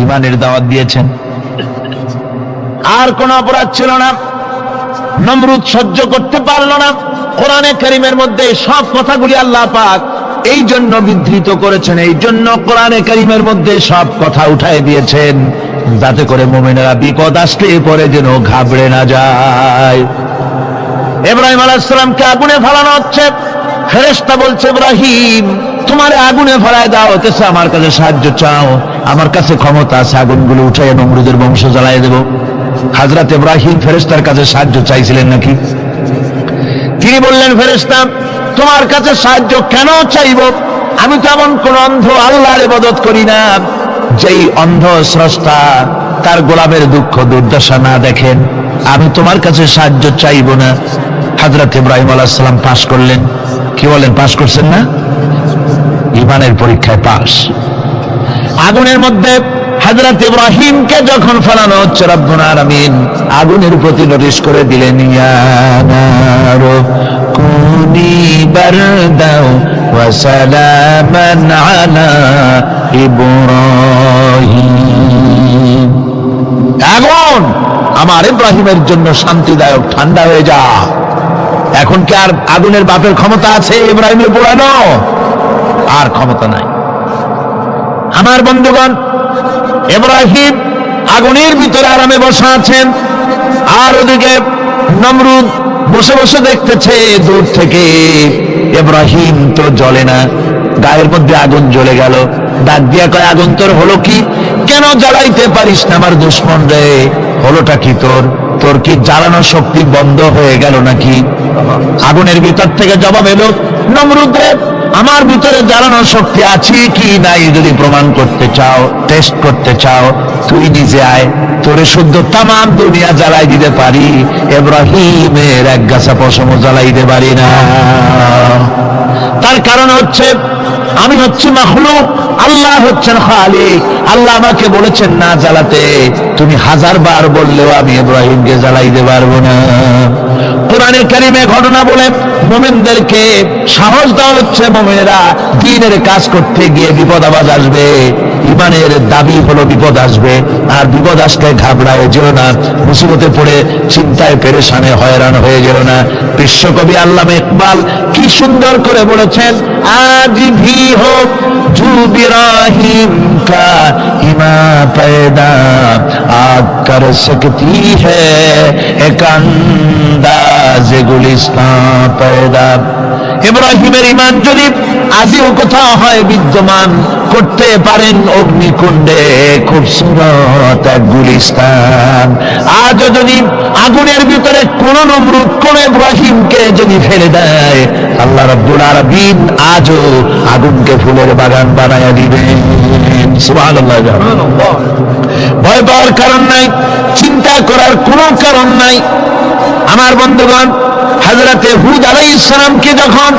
ঈমানের দাওয়াত দিয়েছেন। আর কোন অপরাধ ছিল না, নমরুদ সহ্য করতে পারল না। কোরআনে কারীমের মধ্যে সব কথাগুলি আল্লাহ পাক এই জন্য বিধৃত করেছেন, এই জন্য কোরআনে কারীমের মধ্যে সব কথা উঠায় দিয়েছেন, যাতে করে মুমিনেরা বিপদ আসলে পরে যেন ঘাবড়ে না যায়। ইব্রাহিম আলাইহিস সালামকে আগুনে ফেলানো হচ্ছে, ফেরেশতা বলছে ইব্রাহিম তোমার আগুনে ফেলায় দাও, হতেছে আমার কাছে সাহায্য চাও, আমার কাছে ক্ষমতা আছে, আগুনগুলো উঠাইয়া নমরুদের বংশ জ্বালায় দেব। হযরত ইব্রাহিম ফেরেশতার কাছে সাহায্য চাইছিলেন নাকি? তিনি বললেন ফেরেশতা তোমার কাছে সাহায্য কেন চাইব, আমি তো এমন কোন অন্ধ আল্লাহর ইবাদত করি না যেই অন্ধ স্রষ্টা তার গোলামের দুঃখ দুর্দশা না দেখেন, আমি তোমার কাছে সাহায্য চাইব না। হযরত ইব্রাহিম আলাইহিস সালাম পাস করলেন। কি বলেন, পাস করছেন না? ঈমানের পরীক্ষায় পাস। আগুনের মধ্যে হযরত ইব্রাহিমকে যখন ফেলানো হচ্ছে, রব্বুল আলামিন আগুনের প্রতি নোটিশ করে দিলেন, ইয়া নারু কুনি বারদাও ওয়া সালামান আলা ইব্রাহিম। আগুন আমার ইব্রাহিমের জন্য শান্তিদায়ক, ঠান্ডা হয়ে যা। এখন কি আর আগুনের বাপের ক্ষমতা আছে ইব্রাহিমের পোড়ানো? আর ক্ষমতা নাই। আমার বন্ধুগণ, ইব্রাহিম আগুনের ভিতরে আরামে বসা আছেন, আর ওদিকে নমরুদ বসে বসে দেখতেছে দূর থেকে ইব্রাহিম তো জ্বলে না, গায়ের মধ্যে আগুন জ্বলে গেল। ডাক দিয়া কয়, আগুন তোর হলো কি? কেন জ্বালাইতে পারিস না আমার দুশমন রে? হলোটা কি তোর? তোর কি জ্বালানো শক্তি বন্ধ হয়ে গেল নাকি? আগুনের ভিতর থেকে জবাব এলো, নমরুদ রে আমার ভিতরে জ্বালানো শক্তি আছে কি নাই যদি প্রমাণ করতে চাও, টেস্ট করতে চাও, তুই নিজে আয়, তোরে শুদ্ধ তামাম দুনিয়া জ্বালাই দিতে পারি, ইব্রাহিমের এক গাছা পশমও জ্বালাই দিতে পারি না। তার কারণ হচ্ছে আমি হচ্ছি মাখলুক, আল্লাহ হচ্ছেন খালিক। আল্লাহ আমাকে বলেছেন না জ্বালাতে, তুমি 1000 বার বললেও আমি ইব্রাহিমকে জ্বালাইতে পারবো না। কোরআনে কারীমে ঘটনা বলে মুমিনদেরকে সাহস দেওয়া হচ্ছে, মুমিনেরা দ্বীনের কাজ করতে গিয়ে বিপদ আবাজ আসবে, ঈমানের দাবি হলো বিপদ আসবে, আর বিপদ আসলে ঘাবড়ায় যেও না, মুসিবতে পড়ে চিন্তায় পেরেশানে হয়রান হয়ে যেও না। বিশ্বকবি আল্লামা ইকবাল কি সুন্দর করে বলেছেন, আজ ভি হো জু ইব্রাহিম কা ইমা पैदा आग कर सकती है एक अंदाज गुलिस्तान पैदा। ইব্রাহিমের ঈমান যদি আজও কোথাও হয় বিদ্যমান, করতে পারেন অগ্নিকুণ্ডে খুবসুরত এক গুলিস্তান। আজও যদি আগুনের ভিতরে কোন নমরুদ কোন ইব্রাহিমকে যদি ফেলে দেয়, আল্লাহ রাব্বুল আলামিন আজও আগুনকে ফুলের বাগান বানায়া দিবেন। সুবহানাল্লাহ। ভয় পাওয়ার কারণ নাই, চিন্তা করার কোনো কারণ নাই। আমার বন্ধুগণ, হযরতে হুদ আলাইহিস সালামকে যখন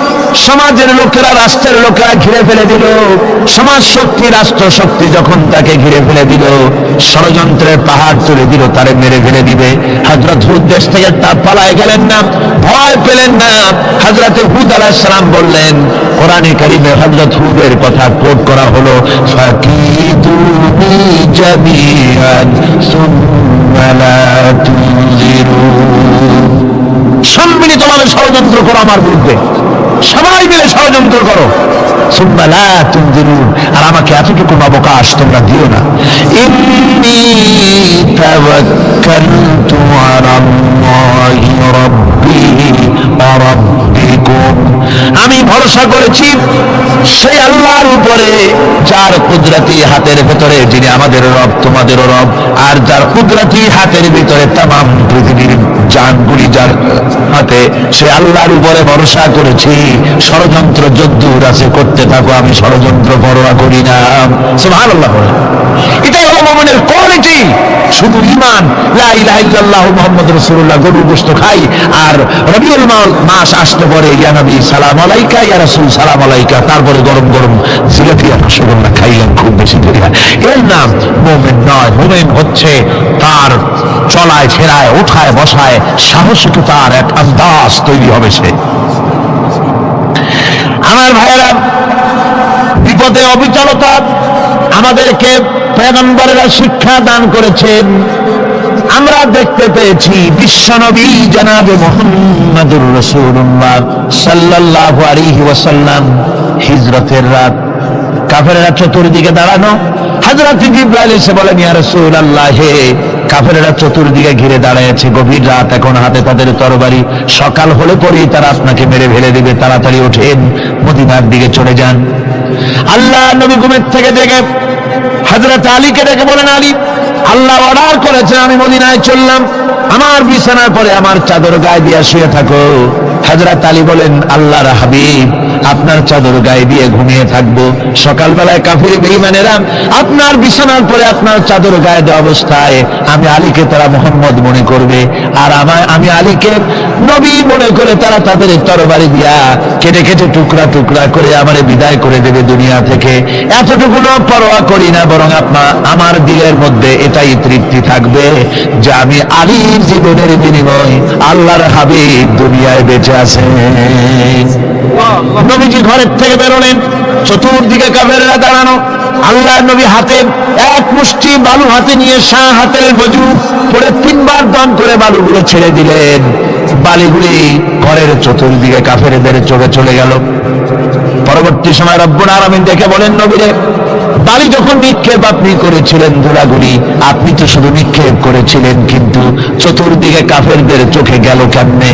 সমাজের লোকেরা, রাষ্ট্রের লোকেরা ঘিরে ফেলে দিল, সমাজ শক্তি, রাষ্ট্র শক্তি যখন তাকে ঘিরে ফেলে দিল, ষড়যন্ত্রের পাহাড় তুলে দিল, তারে মেরে ফেলে দিবে, হযরত হুদ দেশ থেকে তা পালায় গেলেন না, ভয় পেলেন না। হযরতে হুদ আলাইহিস সালাম বললেন, কোরআনে কারীমে হযরত হুদের কথা কোট করা হলো, ফাকিদুনি জামিআন সুম্মা লা তুনজিরুন। সম্মিলিতভাবে ষড়যন্ত্র করো আমার বিরুদ্ধে, সবাই মিলে ষড়যন্ত্র করো, সুম্মা লা তুনজিরুন, আর আমাকে এতটুকু অবকাশ তোমরা দিও না। ইন্নী তাওয়াক্কালতু আলাল্লাহি রাব্বি ওয়া রাব্বিকুম, আমি ভরসা করেছি সেই আল্লাহর উপরে যার কুদরতি হাতের ভেতরে, যিনি আমাদের রব তোমাদেরও রব, আর যার কুদরতি হাতের ভিতরে তামাম পৃথিবীর জানগুলি যার হাতে, সে আল্লাহর উপরে ভরসা করেছি। ষড়যন্ত্র যদ্দূর আছে করতে থাকো, আমি ষড়যন্ত্র পরোয়া করি না। সুবহানাল্লাহ। এটাই হলো মুমিনের কোয়ালিটি। শুধু ঈমান, লা ইলাহা ইল্লাল্লাহ মুহাম্মাদুর রাসূলুল্লাহ, গরুর গোশত খাই, আর রবিউল মাস আসতে পরে ইয়া নবী সালাম আলাইকা, ইয়া রাসূল সালাম আলাইকা, তারপরে গরম গরম জিলাপি আর রসগোল্লা খাইলাম খুব বেশি করে, এর নাম মুমিন নয়। মুমিন হচ্ছে তার চলায় ফেরায় ওঠায় বসায় সাহসিকতার এক আন্দাজ তৈরি হবে সে। আমার ভাইয়েরা, বিপদে অবিচলতা আমাদেরকে পয়গম্বরেরা শিক্ষা দান করেছেন। আমরা দেখতে পেয়েছি বিশ্বনবী জনাবে মুহাম্মদুর রাসূলুল্লাহ সাল্লাল্লাহু আলাইহি ওয়াসাল্লাম হিজরতের রাত, কাফেররা চতুর্দিকে দাঁড়ানো, হযরত জিবরাইল এসে বলেন, ইয়া রাসূলুল্লাহ, হে কাফেররা চতুর্দিকে ঘিরে দাঁড়িয়েছে, গভীর রাত, এখন হাতে তাদের তরবারি, সকাল হলে পরেই তারা আপনাকে মেরে ফেলে দেবে, তাড়াতাড়ি ওঠেন, মদিনার দিকে চলে যান। আল্লাহ নবী ঘুমের থেকে জেগে হযরত আলীকে ডেকে বলেন, আলী, আল্লাহ অর্ডার করেছেন আমি মদিনায় চললাম, আমার বিছানার পরে আমার চাদর গায়ে দিয়ে শুয়ে থাকো। হযরত আলী বলেন, আল্লাহর হাবিব, আপনার চাদর গায়ে দিয়ে ঘুমিয়ে থাকবো, সকালবেলায় কাফির বেঈমানেরা আপনার বিছানার পরে আপনার চাদর গায়ে দেওয়া অবস্থায় আমি আলীকে তারা মুহাম্মদ মনে করবে, আর আমি আলীকে নবী মনে করে তারা তাদের তরবারি দিয়া কেটে কেটে টুকরা টুকরা করে আমারে বিদায় করে দেবে দুনিয়া থেকে। এতটুকু পরোয়া করি না, বরং আমার দিলের মধ্যে এটাই তৃপ্তি থাকবে যে আমি আলীর জীবনের বিনিময় আল্লাহর হাবিব দুনিয়ায় বেঁচে আছেন। নবীজি ঘরের থেকে বেরোলেন, চতুর্দিকে কাফেররা দাঁড়ানো, আল্লাহর নবী হাতে এক মুষ্টি বালু হাতে নিয়ে শাহ হাতের বজু পরে তিনবার দম করে বালুগুলো ছেড়ে দিলেন। বালিগুলি ঘরের চতুর্দিকে কাফেরদের চোখে চলে গেল। পরবর্তী সময় রব্বুল আলামিন দেখে বলেন, নবীরে, বালি যখন নিক্ষেপ আপনি করেছিলেন ধুলাগুলি, আপনি তো শুধু নিক্ষেপ করেছিলেন, কিন্তু চতুর্দিকে কাফেরদের চোখে গেল কেমনে?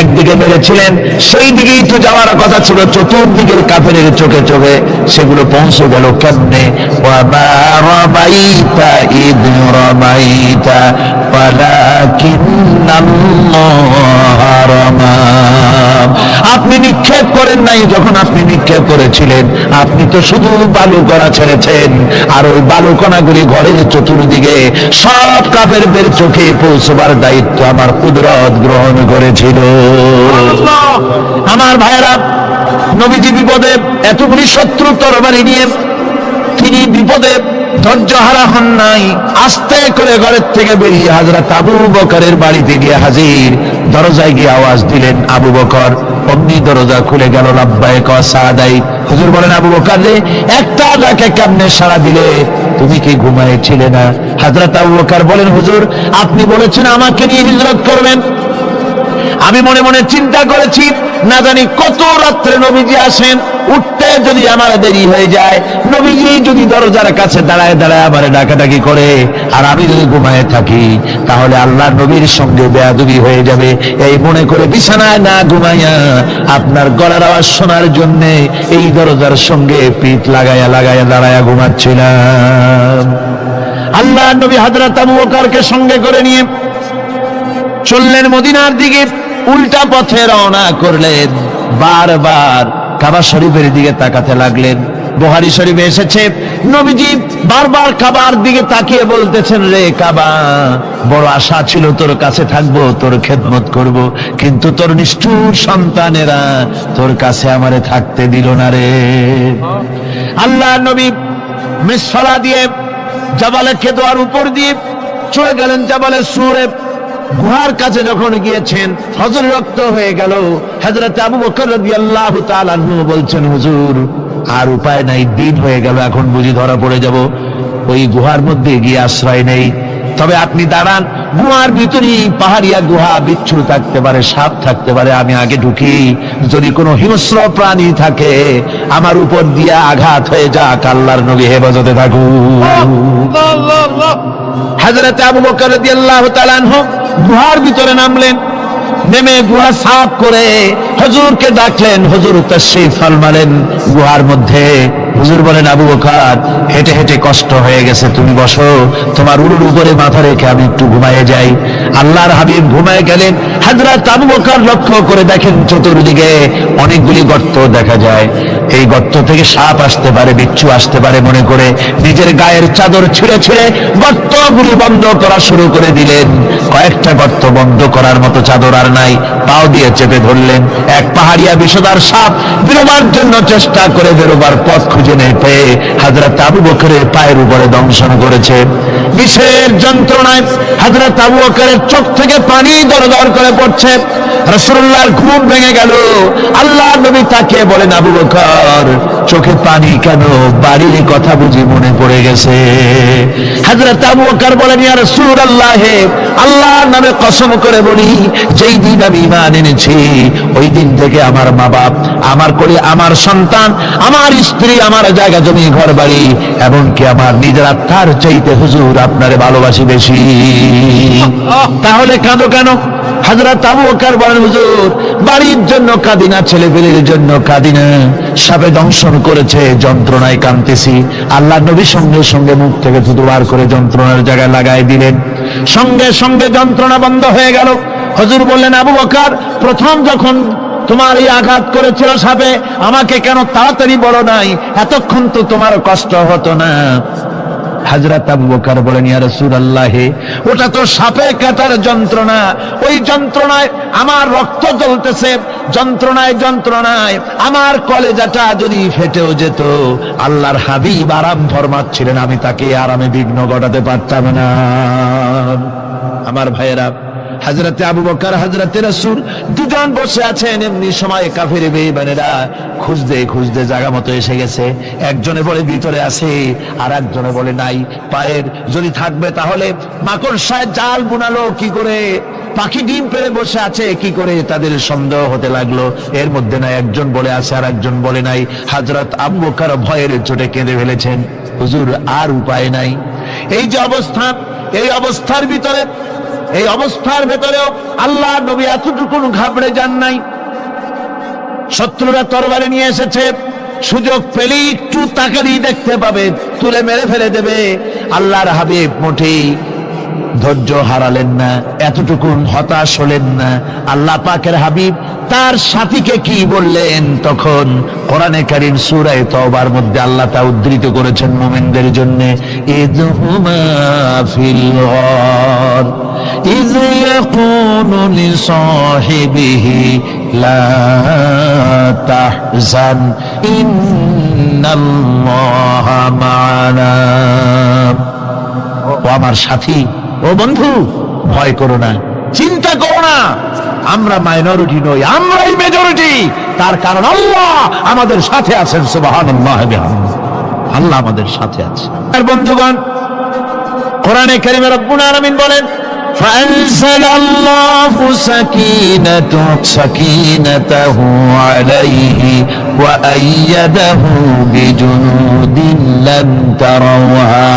একদিকে মেরেছিলেন, সেই দিকেই তো যাওয়ার কথা ছিল, চতুর্দিকের কাফেরের চোখে চোখে সেগুলো পৌঁছে গেল কেমনে? ওয়ামা রামাইতা ইদ রামাইতা ওয়ালাকিন্নাল্লাহ রামা। আপনি নিক্ষেপ করেন নাই, যখন আপনি নিক্ষেপ করেছিলেন আপনি তো শুধু বালু কণা ছেড়েছেন, আর ওই বালু কণাগুলি ঘরের চতুর্দিকে সব কাফেরদের চোখে পৌঁছবার দায়িত্ব আমার কুদরত গ্রহণ করেছিল। আমার ভাইয়েরা, নবীজি বিপদে, এতগুলি শত্রু তরবারি নিয়ে তিনি বিপদে ধৈর্য হারা হন নাই, আস্তে করে ঘরের থেকে বেরিয়ে হযরত আবু বকরের বাড়িতে গিয়ে হাজির। দরজায় গিয়ে আওয়াজ দিলেন, আবু বকর। অমনি দরজা খুলে গেল, লাব্বাইক ওয়া সাদাই। হুজুর বলেন, আবু বকর রে, একটা ডাকে কেমনে সাড়া দিলে? তুমি কি ঘুমাইছিলে না? হযরত আবু বকর বলেন, হুজুর, আপনি বলেছেন আমাকে নিয়ে হিজরত করবেন, আমি মনে মনে চিন্তা করেছি, না জানি কত রাত্রে নবীজি আসেন, উঠতে যদি আমার দেরি হয়ে যায়, নবীজি যদি দরজার কাছে দাঁড়ায় দাঁড়ায় আমার ডাকাডাকি করে, আর আমি যদি ঘুমায় থাকি, তাহলে আল্লাহর নবীর সঙ্গে বেয়াদবি হয়ে যাবে। এই মনে করে বিছানায় না ঘুমাইয়া আপনার গলার আওয়াজ শোনার জন্য এই দরজার সঙ্গে পিঠ লাগাইয়া লাগাইয়া দাঁড়াইয়া ঘুমাচ্ছিলাম। আল্লাহর নবী হযরত আবু বকরকে সঙ্গে করে নিয়ে চললেন মদিনার দিকে, উল্টা পথে রওনা করলেন। বারবার কাবা শরীফের দিকে তাকাতে লাগলেন। বুখারী শরীফে এসেছে, নবীজি বারবার কাবার দিকে তাকিয়ে বলতেছেন, রে কাবা, বড় আশা ছিল তোর কাছে থাকবো, তোর খেদমত করব, কিন্তু তোর নিষ্ঠুর সন্তানেরা তোর কাছে আমারে থাকতে দিল না রে। আল্লাহ নবী মিসফালা দিয়ে জাবালে কেদোয়ার উপর দিয়ে চলে গেলেন জাবালে সুরে। গুহার কাছে যখন গিয়েছেন, হযর রক্ত হয়ে গেল। হযরত আবু বকর রাদিয়াল্লাহু তাআলা আনহু বলছেন, হুজুর, আর উপায় নাই, দিন হয়ে গেল, এখন বুঝি ধরা পড়ে যাব, ওই গুহার মধ্যে গিয়ে আশ্রয় নেই। তবে আপনি দাঁড়ান, গুহার ভিতরেই পাহাড়িয়া গুহা, বিচ্ছু থাকতে পারে, সাপ থাকতে পারে, আমি আগে ঢুকি, যদি কোনো হিংস্র প্রাণী থাকে আমার উপর দিয়ে আঘাত হয়ে যাক, আল্লাহর নবী হেফাজতে থাকুন। হযরত আবু বকর রাদিয়াল্লাহু তাআলা আনহু গুহার ভিতরে নামলেন, নেমে গুহা সাফ করে হুজুরকে ডাকলেন। হুজুর তাশরীফ ফরমালেন। গুহার মধ্যে হুজুর বলেন, আবু বকর হেঁটে হেঁটে কষ্ট হয়ে গেছে, তুমি বসো, তোমার উরুর উপরে মাথা রেখে আমি একটু ঘুমায়ে যাই। আল্লাহর হাবিব ঘুমায়ে গেলেন। হযরত আবু বকর লক্ষ্য করে দেখেন চতুর্দিকে অনেকগুলি গর্ত দেখা যায়। এই গর্ত থেকে সাপ আসতে পারে, বিচ্ছু আসতে পারে মনে করে নিজের গায়ের চাদর ছিঁড়ে ছিঁড়ে গর্তগুলি বন্ধ করা শুরু করে দিলেন। কয়েকটা গর্ত বন্ধ করার মতো চাদর আর নাই, পাও দিয়ে চেপে ধরলেন। এক পাহাড়িয়া বিষধর সাপ বেরোবার জন্য চেষ্টা করে বেরোবার পথ খুঁজে নেই পেয়ে হযরত আবু বকরের পায়ের উপরে দংশন করেছে। বিষের যন্ত্রণায় হযরত আবু বকরের চোখ থেকে পানি দরদর করে পড়ছে। রাসূলুল্লাহর ঘুম ভেঙে গেল। আল্লাহ নবী তাকে বলেন, আবু বকর চোখে পানি কেন? বাড়ির কথা বুঝি মনে পড়ে গেছে? হযরত আবু বকর বলেন, ইয়া রাসূলুল্লাহ, আল্লাহর নামে কসম করে বলি, যেই দিন আমি ঈমান এনেছি ওই দিন থেকে আমার মা বাপ, আমার করে আমার সন্তান, আমার স্ত্রী, আমার জায়গা জমি ঘর বাড়ি, এমনকি আমার নিজের আত্মার চাইতে হুজুর আপনারে ভালোবাসি বেশি। তাহলে কাঁদো কেন? হযরত আবু বকর বলেন, হুজুর বাড়ির জন্য কাঁদি না, ছেলেপেলের জন্য কাঁদি না, সাপে দংশন করেছে, যন্ত্রণায় কাঁদতেছি। আল্লাহ নবী সঙ্গে সঙ্গে মুখ থেকে থুতু বার করে যন্ত্রণার জায়গায় লাগাই দিলেন। সঙ্গে সঙ্গে যন্ত্রণা বন্ধ হয়ে গেল। হুজুর বললেন, আবু বকর প্রথম যখন তোমার এই আঘাত করেছিল সাপে, আমাকে কেন তাড়াতাড়ি বলো নাই? এতক্ষণ তো তোমার কষ্ট হতো না। হযরত আবু বকর বলেন, ইয়া রাসূলুল্লাহ, ওটা তো সাপের কাটার যন্ত্রণা, ওই যন্ত্রণায় আমার রক্ত জ্বলতেছে, যন্ত্রণায় যন্ত্রণায় আমার কলেজাটা যদি ফেটেও যেত। আল্লাহর হাবিব আরাম ফরমাচ্ছিলেন, আমি তাকে আরামে বিঘ্ন ঘটাতে পারতাম না। আমার ভাইয়েরা, হযরতে আবু বকর হযরতে রাসূল দুজন বসে আছেন। এমনি সময় কাফের বেঈমানেরা খুঁজতে খুঁজতে জায়গা মতো এসে গেছে। একজনে বলে ভিতরে আছে, আর একজনে বলে নাই। পায়ের যদি থাকবে তাহলে মাকড়সায় জাল বুনালো কি করে, পাখি ডিম পেড়ে বসে আছে কি করে, তাদের সন্দেহ হতে লাগলো। এর মধ্যে না একজন বলে আছে আর একজন বলে নাই। হযরত আবু বকর ভয়ের চোটে কেঁদে ফেলেছেন, হুজুর আর উপায় নাই। এই যে অবস্থা, এই অবস্থার ভিতরে, এই অবস্থার ভেতরেও আল্লাহ নবী এতটুকু ঘাবড়ে যান নাই। শত্রুরা তরবারি নিয়ে এসেছে, সুযোগ পেলেই একটু তাকালেই দেখতে পাবে, তুলে মেরে ফেলে দেবে। আল্লাহর হাবিব মোটেই ধৈর্য হারালেন না, এতটুকু হতাশ হলেন না। আল্লাহ পাকের হাবিব তার সাথীকে কি বললেন? তখন কোরআনে কারীম সূরা তাওবার মধ্যে আল্লাহ তা উদ্ধৃত করেছেন মুমিনদের জন্য, ইযহুমা ফিল গার ইয ইয়াকুলু লিসাহিবিহি লা তাহজান ইন্নাল্লাহা মা'ানা। ও আমার সাথী, ও বন্ধু, ভয় করো না, চিন্তা করো না, আমরা মাইনরিটি নই, আমরাই মেজরিটি। তার কারণ আল্লাহ আমাদের সাথে আছেন। সুবহানাল্লাহ, আল্লাহ আমাদের সাথে আছে। আর বন্ধুগণ, কোরআনে কারীমে রব্বুল আলামিন বলেন, فأنزل الله سكينته عليه وأيده بجنود لم تروها।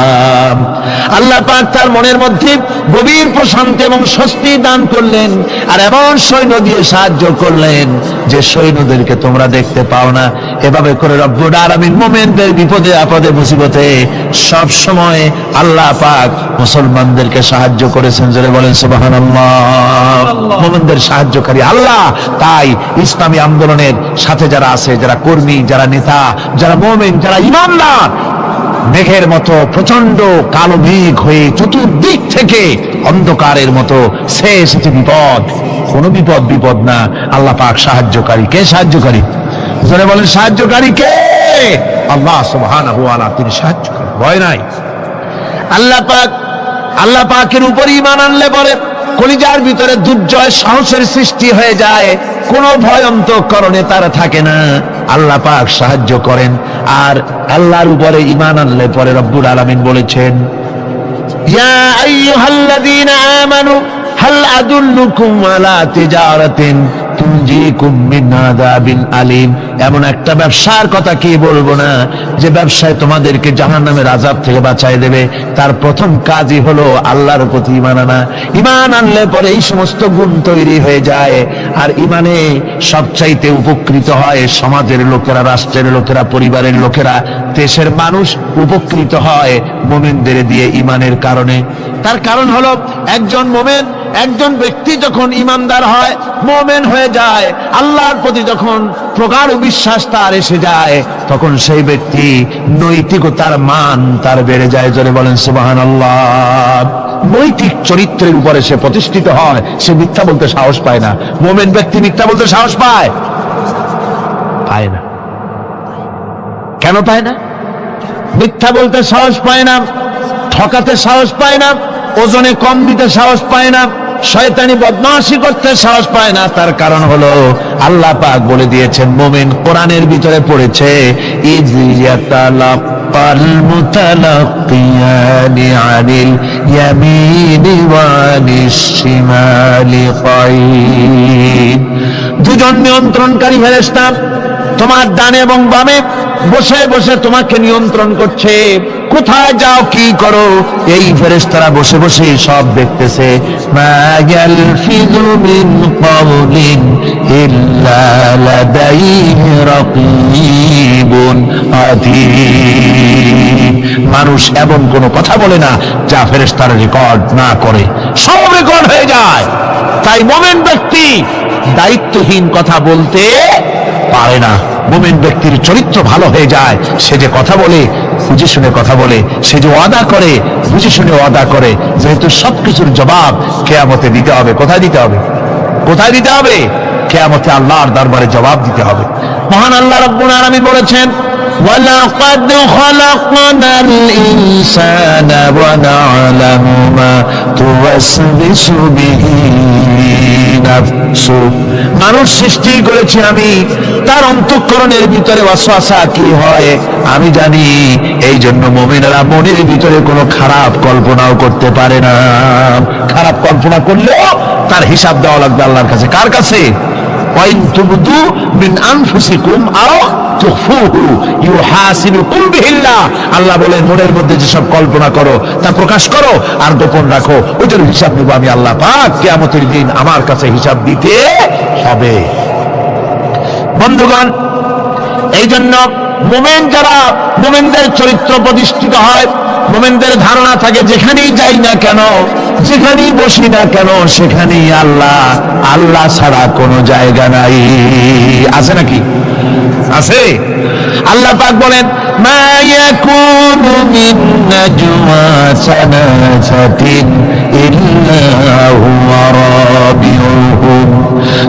আল্লাহ পাক তার মনের মধ্যে গভীর প্রশান্তি এবং স্বস্তি দান করলেন, আর এমন সৈন্য দিয়ে সাহায্য করলেন যে সৈন্যদেরকে তোমরা দেখতে পাও না। এভাবে করে রব্বুল আলামিন মুমিনদের বিপদে আপদে মুসিবতে সব সময় আল্লাহ পাক মুসলমানদেরকে সাহায্য করেছেন। জোরে বলেন সুবহানাল্লাহ। মুমিনদের সাহায্যকারী আল্লাহ। তাই ইসলামী আন্দোলনের সাথে যারা আছে, যারা কর্মী, যারা নেতা, যারা মুমিন, যারা ঈমানদার, মেঘের মতো প্রচন্ড কালো মেঘ হয়ে চতুর্দিক থেকে অন্ধকারের মতো সে এসেছে বিপদ, কোন বিপদ না। আল্লাহ পাক সাহায্যকারী। কে সাহায্যকারী? জোরে বলেন, সাহায্যকারী কে? আল্লাহ সুবহানাহু ওয়া তাআলা, তিনি সাহায্যকারী, ভয় নাই। আল্লাহ পাকের উপর ঈমান আনলে পরে কলিজার ভিতরে দুর্জয় সাহসের সৃষ্টি হয়ে যায়, কোনো ভয় অন্তঃকরণে তার থাকে না। আল্লাহ পাক সাহায্য করেন। আর আল্লাহর উপরে ঈমান আনলে পরে রব্বুল আলামিন বলেছেন, ইয়া আইয়ুহাল্লাযীনা আমানু হাল আদুল্লুকুম আলা তিজারাতিন তুনজিকুম মিন আযাবিন আলীম। এমন একটা ব্যবসার কথা কি বলবো না, যে ব্যবসায় তোমাদেরকে জাহান্নামের আযাব থেকে বাঁচায় দেবে। তার প্রথম কাজই হলো আল্লাহর প্রতি ঈমান আনা। ঈমান আনলে পরে এই সমস্ত গুণ তৈরি হয়ে যায়। আর ঈমানে সবচাইতে উপকৃত হয় সমাজের লোকেরা, রাষ্ট্রের লোকেরা, পরিবারের লোকেরা, দেশের মানুষ উপকৃত হয় মুমিনদের দিয়ে ঈমানের কারণে। তার কারণ হলো একজন মুমিন, একজন ব্যক্তি যখন ঈমানদার হয়, মুমিন হয়ে যায়, আল্লাহর প্রতি যখন প্রগাঢ় বিশ্বাস তার এসে যায়, তখন সেই ব্যক্তি নৈতিকতার মান তার বেড়ে যায়। জোরে বলেন সুবহানাল্লাহ। নৈতিক চরিত্রের উপরে সে প্রতিষ্ঠিত হয়, সে মিথ্যা বলতে সাহস পায় না। মুমিন ব্যক্তি মিথ্যা বলতে সাহস পায়? পায় না। কেন পায় না? মিথ্যা বলতে সাহস পায় না, ঠকাতে সাহস পায় না, ওজনে কম দিতে সাহস পায় না, শয়তানি বদমাশি করতে সাহস পায় না। তার কারণ হলো আল্লাহ পাক বলে দিয়েছেন, মুমিন কোরআনের ভিতরে পড়েছে, ইয ইয়াতালাক্কাল মুতালাক্কিয়ানি আনিল ইয়ামিনি ওয়া আনিশ শিমালি কাঈদ। দুজন নিয়ন্ত্রণকারী ফেরেশতা তোমার ডানে এবং বামে বসে বসে তোমাকে নিয়ন্ত্রণ করছে। কোথায় যাও, কি করো, এই ফেরেশতারা বসে বসে সব দেখতেছে। মা ইয়ালফিযু মিন কাওলিন ইল্লা লাদাইহি রাকীবুন আতীদ। মানুষ এমন কোনো কথা বলে না যা ফেরেশতারা রেকর্ড না করে, সব রেকর্ড হয়ে যায়। তাই মুমিন ব্যক্তি দায়িত্বহীন কথা বলতে পারে না। মুমিন ব্যক্তির চরিত্র ভালো হয়ে যায়, সে যে কথা বলে বুঝে শুনে কথা বলে, সে যে ওয়াদা করে বুঝে শুনে ওয়াদা করে। যেহেতু সবকিছুর জবাব কিয়ামতে দিতে হবে। কোথায় দিতে হবে? কোথায় দিতে হবে? কিয়ামতে আল্লাহর দরবারে জবাব দিতে হবে। মহান আল্লাহ রাব্বুল আলামিন বলেছেন, ওয়ালাকাদ খালাকনাল ইনসানা ওয়া না'লামু মা তুওয়াসবিসু বিহি নাফসু। মানুষ সৃষ্টি করেছি আমি, তার অন্তঃকরণের ভিতরে ওয়াসওয়াসা কি হয় আমি জানি। এই জন্য মুমিনেরা মনের ভিতরে কোনো খারাপ কল্পনাও করতে পারে না। খারাপ কল্পনা করলেও তার হিসাব দেওয়া লাগবে আল্লাহর কাছে। কার কাছে? ওয়াইন তুবদু মিন আনফুসিকুম আও তুখফুহু ইউহাসিবুকুম বিহিল্লাহ। আল্লাহ বলেন, মনের মধ্যে যেসব কল্পনা করো তা প্রকাশ করো আর গোপন রাখো, ওইটার হিসাব নেব আমি আল্লাহ পাক। কিয়ামতের দিন আমার কাছে হিসাব দিতে হবে। বন্ধুগণ, এই জন্য মুমিন যারা, মুমিনদের চরিত্র প্রতিষ্ঠিত হয়, মুমিনদের ধারণা থাকে যেখানেই যাই না কেন, যেখানেই বসি না কেন, সেখানেই আল্লাহ, আল্লাহ ছাড়া কোনো জায়গা নাই। আছে নাকি? আছে। আল্লাহ পাক বলেন, মা ইয়াকুনু মিন নাজওয়া সালাসাতিন ইল্লা হুয়া রাবিউহুম।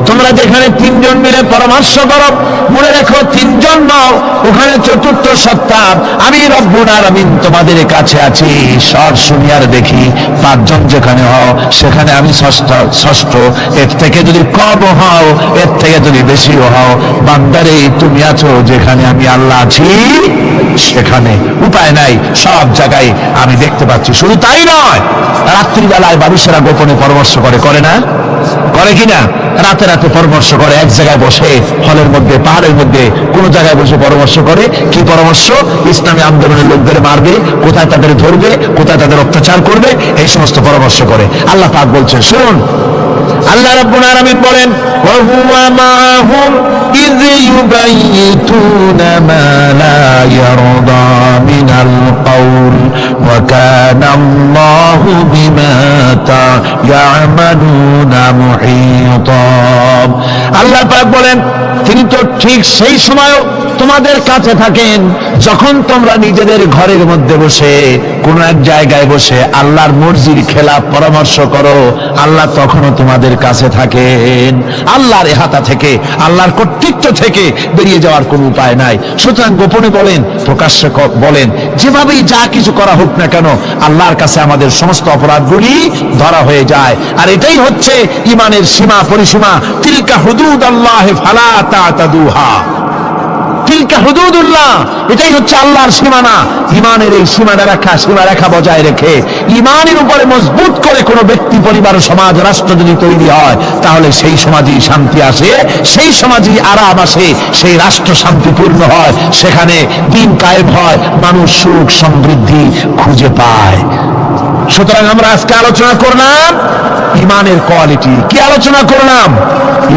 তোমরা যেখানে তিনজন মিলে পরামর্শ করো, মনে রেখো তিনজন নও, ওখানে চতুর্থ সত্তা আমি রব্বুল আলামিন তোমাদের কাছে আছি। সর শুনি আর দেখি, পাঁচজন যেখানে হও সেখানে আমি ষষ্ঠ। এর থেকে যদি কম হও, এর থেকে যদি বেশিও হও, বান্দারে তুমি আছো যেখানে আমি আল্লাহ আছি সেখানে। উপায় নাই, সব জায়গায় আমি দেখতে পাচ্ছি। শুধু তাই নয়, রাত্রিবেলায় মানুষেরা গোপনে পরামর্শ করে, করে না? করে কিনা? রাতে রাতে পরামর্শ করে, এক জায়গায় বসে, হলের মধ্যে, পাহাড়ের মধ্যে, কোন জায়গায় বসে পরামর্শ করে। কি পরামর্শ? ইসলামী আন্দোলনের লোকদের মারবে, কোথায় তাদের ধরবে, কোথায় তাদের অত্যাচার করবে, এই সমস্ত পরামর্শ করে। আল্লাহ পাক বলছেন, শুনুন, আল্লাহ রাব্বুল আলামিন বলেন, ওয়া হুয়া মাআহুম ইয ইউবাইতুনা মা লা ইয়ারদা মিনাল কাউল ওয়া কানা আল্লাহু বিমা তা'মালুনা মুহীতা। আল্লাহ পাক বলেন, তিনি তো ঠিক সেই সময়ও তোমাদের কাছে থাকেন যখন তোমরা নিজেদের ঘরের মধ্যে বসে, কোন এক জায়গায় বসে আল্লাহর মর্জির খেলাফ পরামর্শ করো, আল্লাহ তখনও তোমাদের কাছে থাকেন। আল্লাহর এহাতা থেকে, আল্লাহর কর্তৃত্ব থেকে বেরিয়ে যাওয়ার কোনো উপায় নাই। সুতরাং গোপনে বলেন, প্রকাশ্যে বলেন, যেভাবেই যা কিছু করা হোক না কেন, আল্লাহর কাছে আমাদের সমস্ত অপরাধগুলি ধরা হয়ে যায়। আর এটাই হচ্ছে ঈমানের সীমা পরিসীমা। তিলকা হুদুদাল্লাহি ফালা তা'তাদুহা। তিলকা হুদুদুল্লাহ, এটাই হচ্ছে আল্লাহর সীমানা। ইমানের এই সীমারেখা বজায় রেখে ইমানের উপরে মজবুত করে কোনো ব্যক্তি, পরিবার, সমাজ, রাষ্ট্র যদি তৈরি হয়, তাহলে সেই সমাজেই শান্তি আসে, সেই সমাজেই আরাম আসে, সেই রাষ্ট্র শান্তিপূর্ণ হয়, সেখানে দিন কায়েম হয়, মানুষ সুখ সমৃদ্ধি খুঁজে পায়। সুতরাং আমরা আজকে আলোচনা করলাম ইমানের কোয়ালিটি। কি আলোচনা করলাম?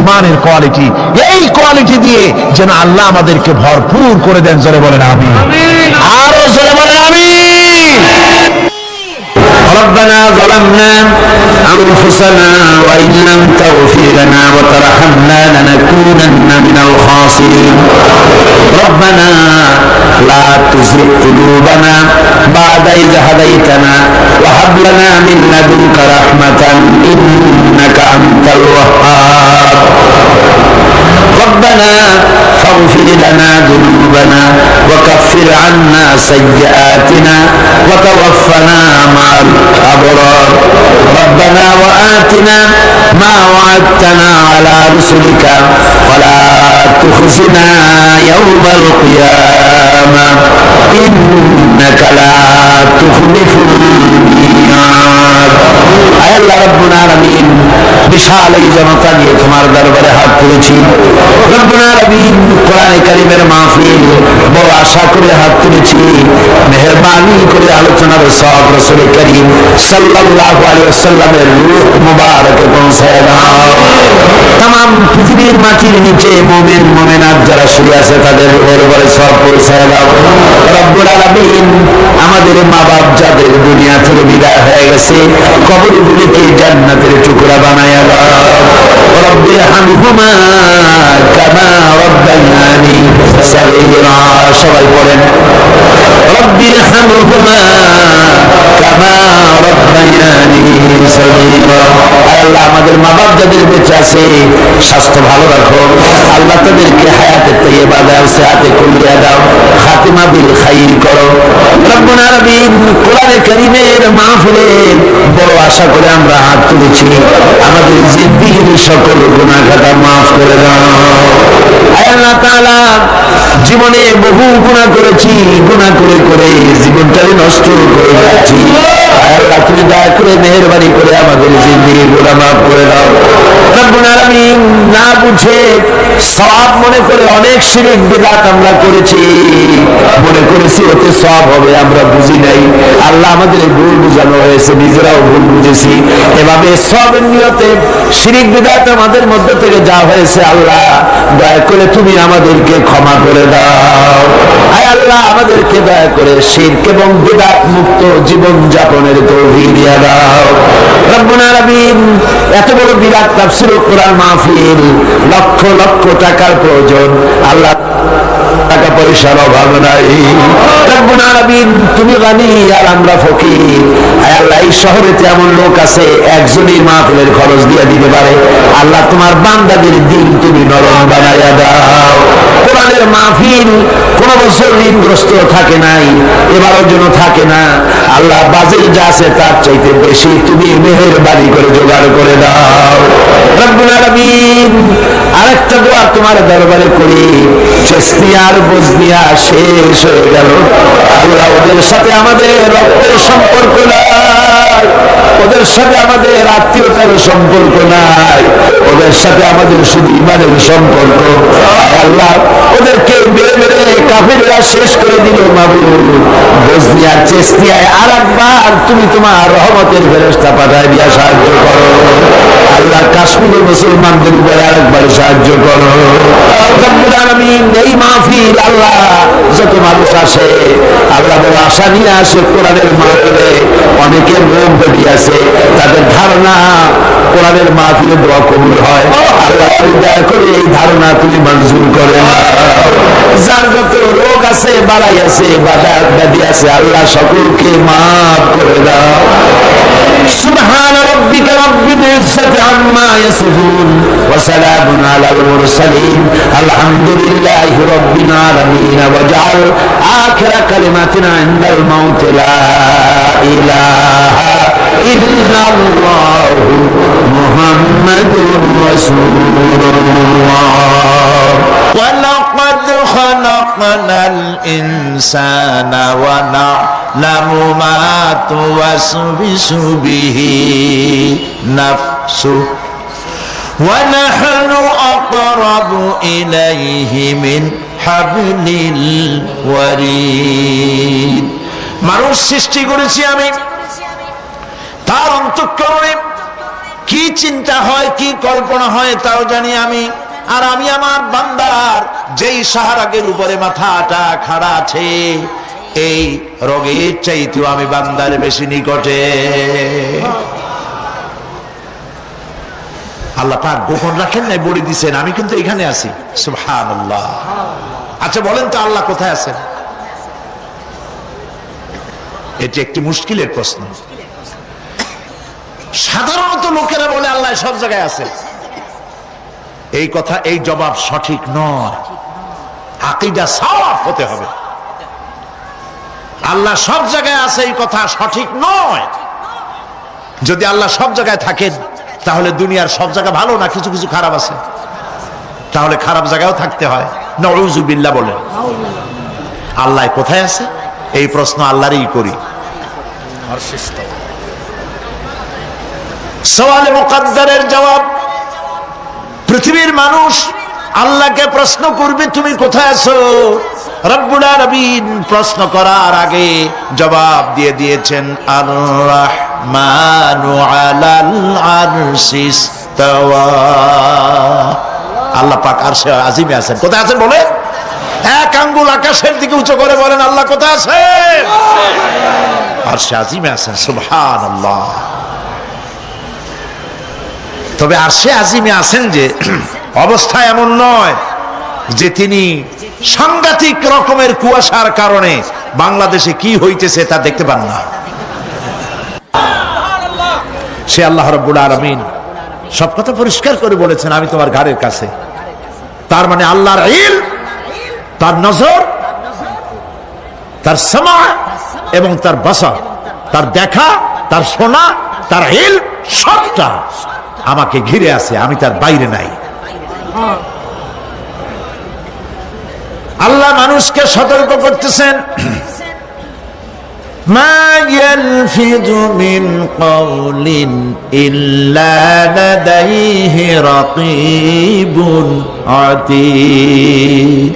ইমানের কোয়ালিটি। এই কোয়ালিটি দিয়ে যেন আল্লাহ আমাদেরকে ভরপুর করে দেন। জোরে বলেন আমিন। আরো জোরে বলেন আমিন। ربنا ظلمنا أنفسنا وإن لم تغفر لنا وترحمنا لنكونن من الخاسرين ربنا لا تزغ قلوبنا بعد إذ هديتنا وهب لنا من لدنك رحمة إنك أنت الوهاب ربنا فاغفر لنا ذنوبنا وكفر عنا سيئاتنا وتوفنا مع الأبرار ربنا وآتنا ما وعدتنا على رسلك ولا تخزنا يوم القيامة إنك لا تخلف الميعاد আয় আল্লাহ রাব্বুল আলামিন, বিশাল এই জনতা নিয়ে তোমার দরবারে হাত তুলেছি। রব্বুল আলামিন, কোরআনে কারীমের মাহফিল বড় আশা করে হাত তুলেছি। মেহেরবানি করে আলোচনার সওয়াব রাসূল করিম সাল্লাল্লাহু আলাইহি ওয়াসাল্লামের রূহ মুবারকে পৌঁছায় দাও। तमाम পৃথিবীর মাটির নিচে মুমিন মুমিনাত যারা শুয়ে আছে তাদের রূহের উপরে সওয়াব পৌঁছায় দাও। রব্বুল আলামিন, আমাদের মা বাপ যাদের দুনিয়া থেকে বিদায় হয়ে গেছে, কবরগুলিকে জান্নাতের টুকরা বানায়া দাও। রব্বি হামহুমা কামা রাব্বায়ানি সাগীরা। সবাই পড়েন রব্বি হামহুমা কামা রাব্বায়ানি সাগীরা। আল্লাহ, আমাদের মা বাপ যাদের বেঁচে আছে স্বাস্থ্য ভালো রাখো। আল্লাহ তাদেরকে হায়াতে তাইয়্যিবা দাও, সিহাতে কুল্লিয়া দাও, খাতিমা বিল খাইর করো। রব্বুল আলামিন, কোরআনে কারীমের মাহফিলে বড় আশা করে আমরা হাত তুলেছি। আমাদের জিন্দেগির সকল গুনাহ খাতা মাফ করে দাও। আয় আল্লাহ তাআলা, জীবনে বহু গুনাহ করেছি, গুনাহ করে করে জীবনটাকে নষ্ট করে দিয়েছি। আয় আল্লাহ, তুমি দয়া করে মেহেরবানি করে আমাদের জিন্দেগির গুনাহ মাফ করে দাও। রব্বুল আলামিন, না বুঝে সওয়াব মনে করে অনেক শিরক বিদআত আমরা করেছি, মনে করেছি ওতে সওয়াব হবে, আমরা বুঝি নাই। আল্লাহ, আমাদের ভুল বুঝানো হয়েছে, নিজেরাও ভুল বুঝেছি। এভাবে সওয়াবের নিয়তে শিরক বিদআত আমাদের মধ্য থেকে যা হয়েছে, আল্লাহ দয়া করে তুমি আমাদেরকে ক্ষমা করে দাও। আয় আল্লাহ, আমাদেরকে দয়া করে শিরক এবং বিদআত মুক্ত জীবন যাপনের তৌফিক দিয়ে দাও। রব্বুল আলামিন, এত বড় বিরাট তাফসীরুল কোরআন মাহফিল, লক্ষ লক্ষ টাকার প্রয়োজন। আল্লাহ, টাকা পয়সার অভাব নাই। রব্বুল আলামিন, তুমি গানি আর আমরা ফকির। আয় আল্লাহ, এই শহরে এমন লোক আছে একজনই মাহফিলের খরচ দিয়ে দিতে পারে। আল্লাহ, তোমার বান্দাদের দিল তুমি নরম বানায়া দাও। কোরআনের মাহফিল কোন বছর ঋণগ্রস্ত থাকে নাই, এবারও যেন থাকে না। আল্লাহ, বাজেট যা আছে তার চাইতে বেশি তুমি মেহেরবানি করে জোগাড় করে দাও। রব্বুল আলামিন, আরেকটা দোয়া তোমার দরবারে করি। চেস্তিয়া বজনিয়া শেষ হয়ে গেল। আল্লাহ, ওদের সাথে আমাদের রক্তের সম্পর্ক নাই, ওদের সাথে আমাদের আত্মীয়তার সম্পর্ক নাই, ওদের সাথে আমাদের শুধু ইমানের সম্পর্ক। আল্লাহ, ওদেরকে মেরে মেরে কাফিররা শেষ করে দিল। মাবুদ, বজনিয়া চেস্তিয়ায় আর একবার তুমি তোমার রহমতের ফেরেশতা পাঠায় দিয়া সাহায্য করো। আল্লাহ, কাশ্মীরের মুসলমানদের উপরে আরেকবার সাহায্য করো। রব্বুল আলামিন, এই মাহফিল আল্লাহ যত মানুষ আসে, আল্লাহ বড় আশা নিয়ে আসে কোরআনের মাহফিলে। অনেকের মুখ বেরিয়ে আছে, তাদের ধারণা কোরআনের মাহফিলে দোয়া কবুল হয়। আল্লাহ, তুমি দয়া করে এই ধারণা তুমি মঞ্জুর করে নাও। যার যত রোগ আছে, বাড়াই আছে, বাধা ব্যাধি আছে, আল্লাহ সকলকে মাফ করে দাও। সুবহান রাব্বিকা রাব্বিল ইজ্জাতি আম্মা ইয়াসিফুন ওয়া সালামুন আলাল মুরসালিন আলহামদুলিল্লাহি রাব্বিল আলামিন। ওয়াজআল আখিরা কালিমাতিনা ইনদাল মাউত লা ইলাহা ইল্লাল্লাহু মুহাম্মাদুর রাসূলুল্লাহ। ওয়া লাকাদ খালাকনা ইনসানা ওয়া না'লামু মা তুওয়াসবিসু বিহি নাফসু ওয়া নাহনু আকরাবু ইলাইহি মিন হাবলিল ওয়ারিদ। মানুষ সৃষ্টি করেছি আমি, তার অন্তঃকরণে কি চিন্তা হয়, কি কল্পনা হয় তাও জানি আমি। আর আমি আমার বান্দার যেই সাহারাগের উপরে মাথাটা খাড়া আছে, এই রোগের চাইতেও আমি বান্দার বেশি নিকটে। আল্লাহ পাক গোপন রাখেন নাই, বলে দিছেন আমি কিন্তু এখানে আছি। সুবহানাল্লাহ। আচ্ছা বলেন তো আল্লাহ কোথায় আছেন? এটি একটি মুশকিলের প্রশ্ন। সাধারণত লোকেরা বলে আল্লাহ সব জায়গায় আছে। এই কথা, এই জবাব সঠিক নয়। আকীদা সাওয়াব হতে হবে। আল্লাহ সব জায়গায় আছে এই কথা সঠিক নয়। যদি আল্লাহ সব জায়গায় থাকেন তাহলে দুনিয়ার সব জায়গা ভালো না, কিছু কিছু খারাপ আছে। তাহলে খারাপ জায়গায়ও থাকতে হয়। নাউযুবিল্লাহ বলেন। আল্লাহ কোথায় আছে এই প্রশ্ন আল্লাহরই করি। সওয়ালে মুকাদ্দারের জবাব, পৃথিবীর মানুষ আল্লাহকে প্রশ্ন করবে তুমি কোথায় আছো। রব্বুল আলামিন প্রশ্ন করার আগে জবাব দিয়ে দিয়েছেন আর রাহমানু আলাল আরশি ইস্তাওয়া। আল্লাহ পাক আরশে আজিমে আছেন। কোথায় আছেন বলেন? এক আঙ্গুল আকাশের দিকে উঁচু করে বলেন আল্লাহ কোথায় আছেন? আরশে আজিমে আছেন। সুবহানাল্লাহ। তবে আরশে আজিমে আছেন যে অবস্থা এমন নয় যে তিনি সাংঘাতিক রকমের কুয়াশার কারণে বাংলাদেশে কি হইতেছে তা দেখতে পান না। সে আল্লাহ রাব্বুল আলামিন সব কথা পরিষ্কার করে বলেছেন আমি তোমার ঘাড়ের কাছে। তার মানে আল্লাহর ইলম, তার নজর, তার সমা এবং তার বসর, তার দেখা, তার শোনা, তার ইলম সবটা আমাকে ঘিরে আছে, আমি তার বাইরে নাই। আল্লাহ মানুষকে সতর্ক করতেছেন মা ইয়ালফিযু মিন কাওলিন ইল্লা লাদাইহি রাকীবুন আতীদ।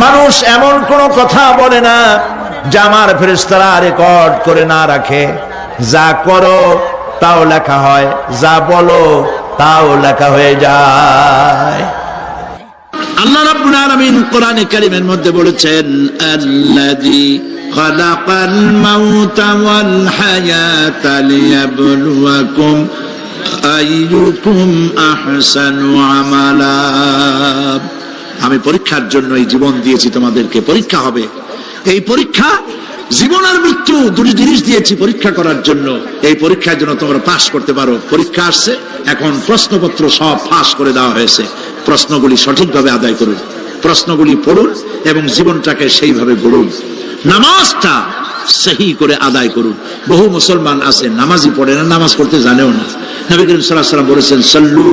মানুষ এমন কোন কথা বলে না যা আমার ফেরেশতারা রেকর্ড করে না রাখে। যা করো তাও লেখা হয়, যা বলো তাও লেখা হয়ে যায়। আল্লাহ রাব্বুল আলামিন কোরআনে কারীমের মধ্যে বলেছেন আল্লাযী খালাকাল মাউতা ওয়াল হায়াতা লিয়াবলুয়াকুম আইয়ুকুম আহসানু আমালা। আমি পরীক্ষার জন্য এই জীবন দিয়েছি, তোমাদেরকে পরীক্ষা হবে। এই পরীক্ষা জীবন আর মৃত্যু দুটি জিনিস দিয়েছি পরীক্ষা করার জন্য। এই পরীক্ষার জন্য তোমরা পাস করতে পারো। পরীক্ষা আসছে, এখন প্রশ্নপত্র সব পাস করে দেওয়া হয়েছে। প্রশ্নগুলি সঠিকভাবে আদায় করুন, প্রশ্নগুলি পড়ুন এবং জীবনটাকে সেইভাবে গড়ুন। নামাজটা সহি করে আদায় করুন। বহু মুসলমান আছে নামাজই পড়ে না, নামাজ পড়তে জানেও না। নবী করিম সাল্লাল্লাহু আলাইহি ওয়াসাল্লাম বলেছেন সাল্লু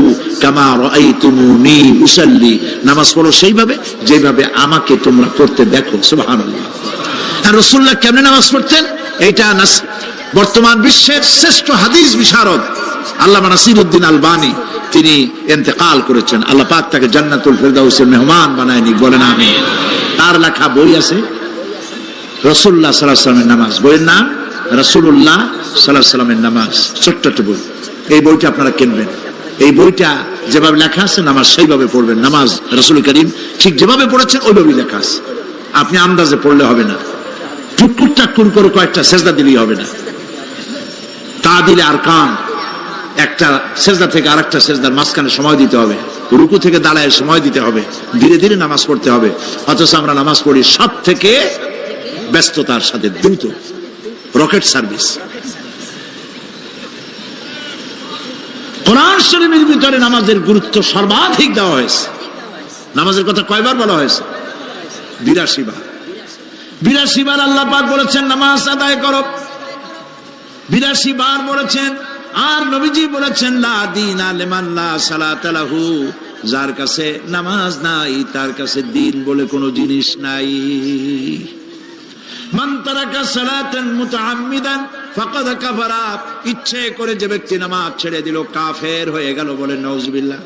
কামা রাআইতুমুনি উসাল্লি। নামাজ পড়ো সেইভাবে যেভাবে আমাকে তোমরা পড়তে দেখো। সুবহানাল্লাহ। আর রাসূলুল্লাহ কেমনে নামাজ পড়তেন এইটা বর্তমান বিশ্বের শ্রেষ্ঠ হাদিস বিশারদ আল্লামা নাসিরউদ্দিন আলবানী তিনি ইন্তেকাল করেছেন। আল্লাহ পাক তাকে জান্নাতুল ফেরদাউসের মেহমান বানায় নিক, বলেন আমিন। তার লেখা বই আছে রাসূলুল্লাহ সাল্লাল্লাহু আলাইহি ওয়াসাল্লামের নামাজ, বইয়ের নাম রাসূলুল্লাহ সাল্লাল্লাহু আলাইহি ওয়াসাল্লামের নামাজ। ছোট্ট একটা বই। এই বইটা আপনারা কিনবেন। এই বইটা যেভাবে লেখা আছে নামাজ সেইভাবে পড়বেন। নামাজ রাসূল করিম ঠিক যেভাবে পড়েছেন ওইভাবেই লেখা আছে। আপনি আন্দাজে পড়লে হবে না, টুকটুক টাকুর করে কয়েকটা সেজদা দিলেই হবে না। তা দিলে আর কান একটা সেজদা থেকে আরেকটা সেজদার মাঝখানে সময় দিতে হবে, রুকু থেকে দাঁড়ায় সময় দিতে হবে, ধীরে ধীরে নামাজ পড়তে হবে। অথচ আমরা নামাজ পড়ি সব থেকে ব্যস্ততার সাথে, দ্রুত, রকেট সার্ভিস। কোরআন শরীফের ভিতরে নামাজের গুরুত্ব সর্বাধিক দেওয়া হয়েছে। নামাজের কথা কয়বার বলা হয়েছে? 82 বার। 82 বার আল্লাহ পাক বলেছেন নামাজ আদায় করো। 82 বার বলেছেন। আর নবীজি বলেছেন লা দীনা লিমান লা সালাতা লাহু। যার কাছে নামাজ নাই তার কাছে দিন বলে কোনো জিনিস নাই। মান তারাকা সালাতান মুতাআম্মিদান ফাকাদ কাফারা, ইচ্ছে করে যে ব্যক্তি নামাজ ছেড়ে দিল কাফের হয়ে গেল, বলেন নাউজুবিল্লাহ।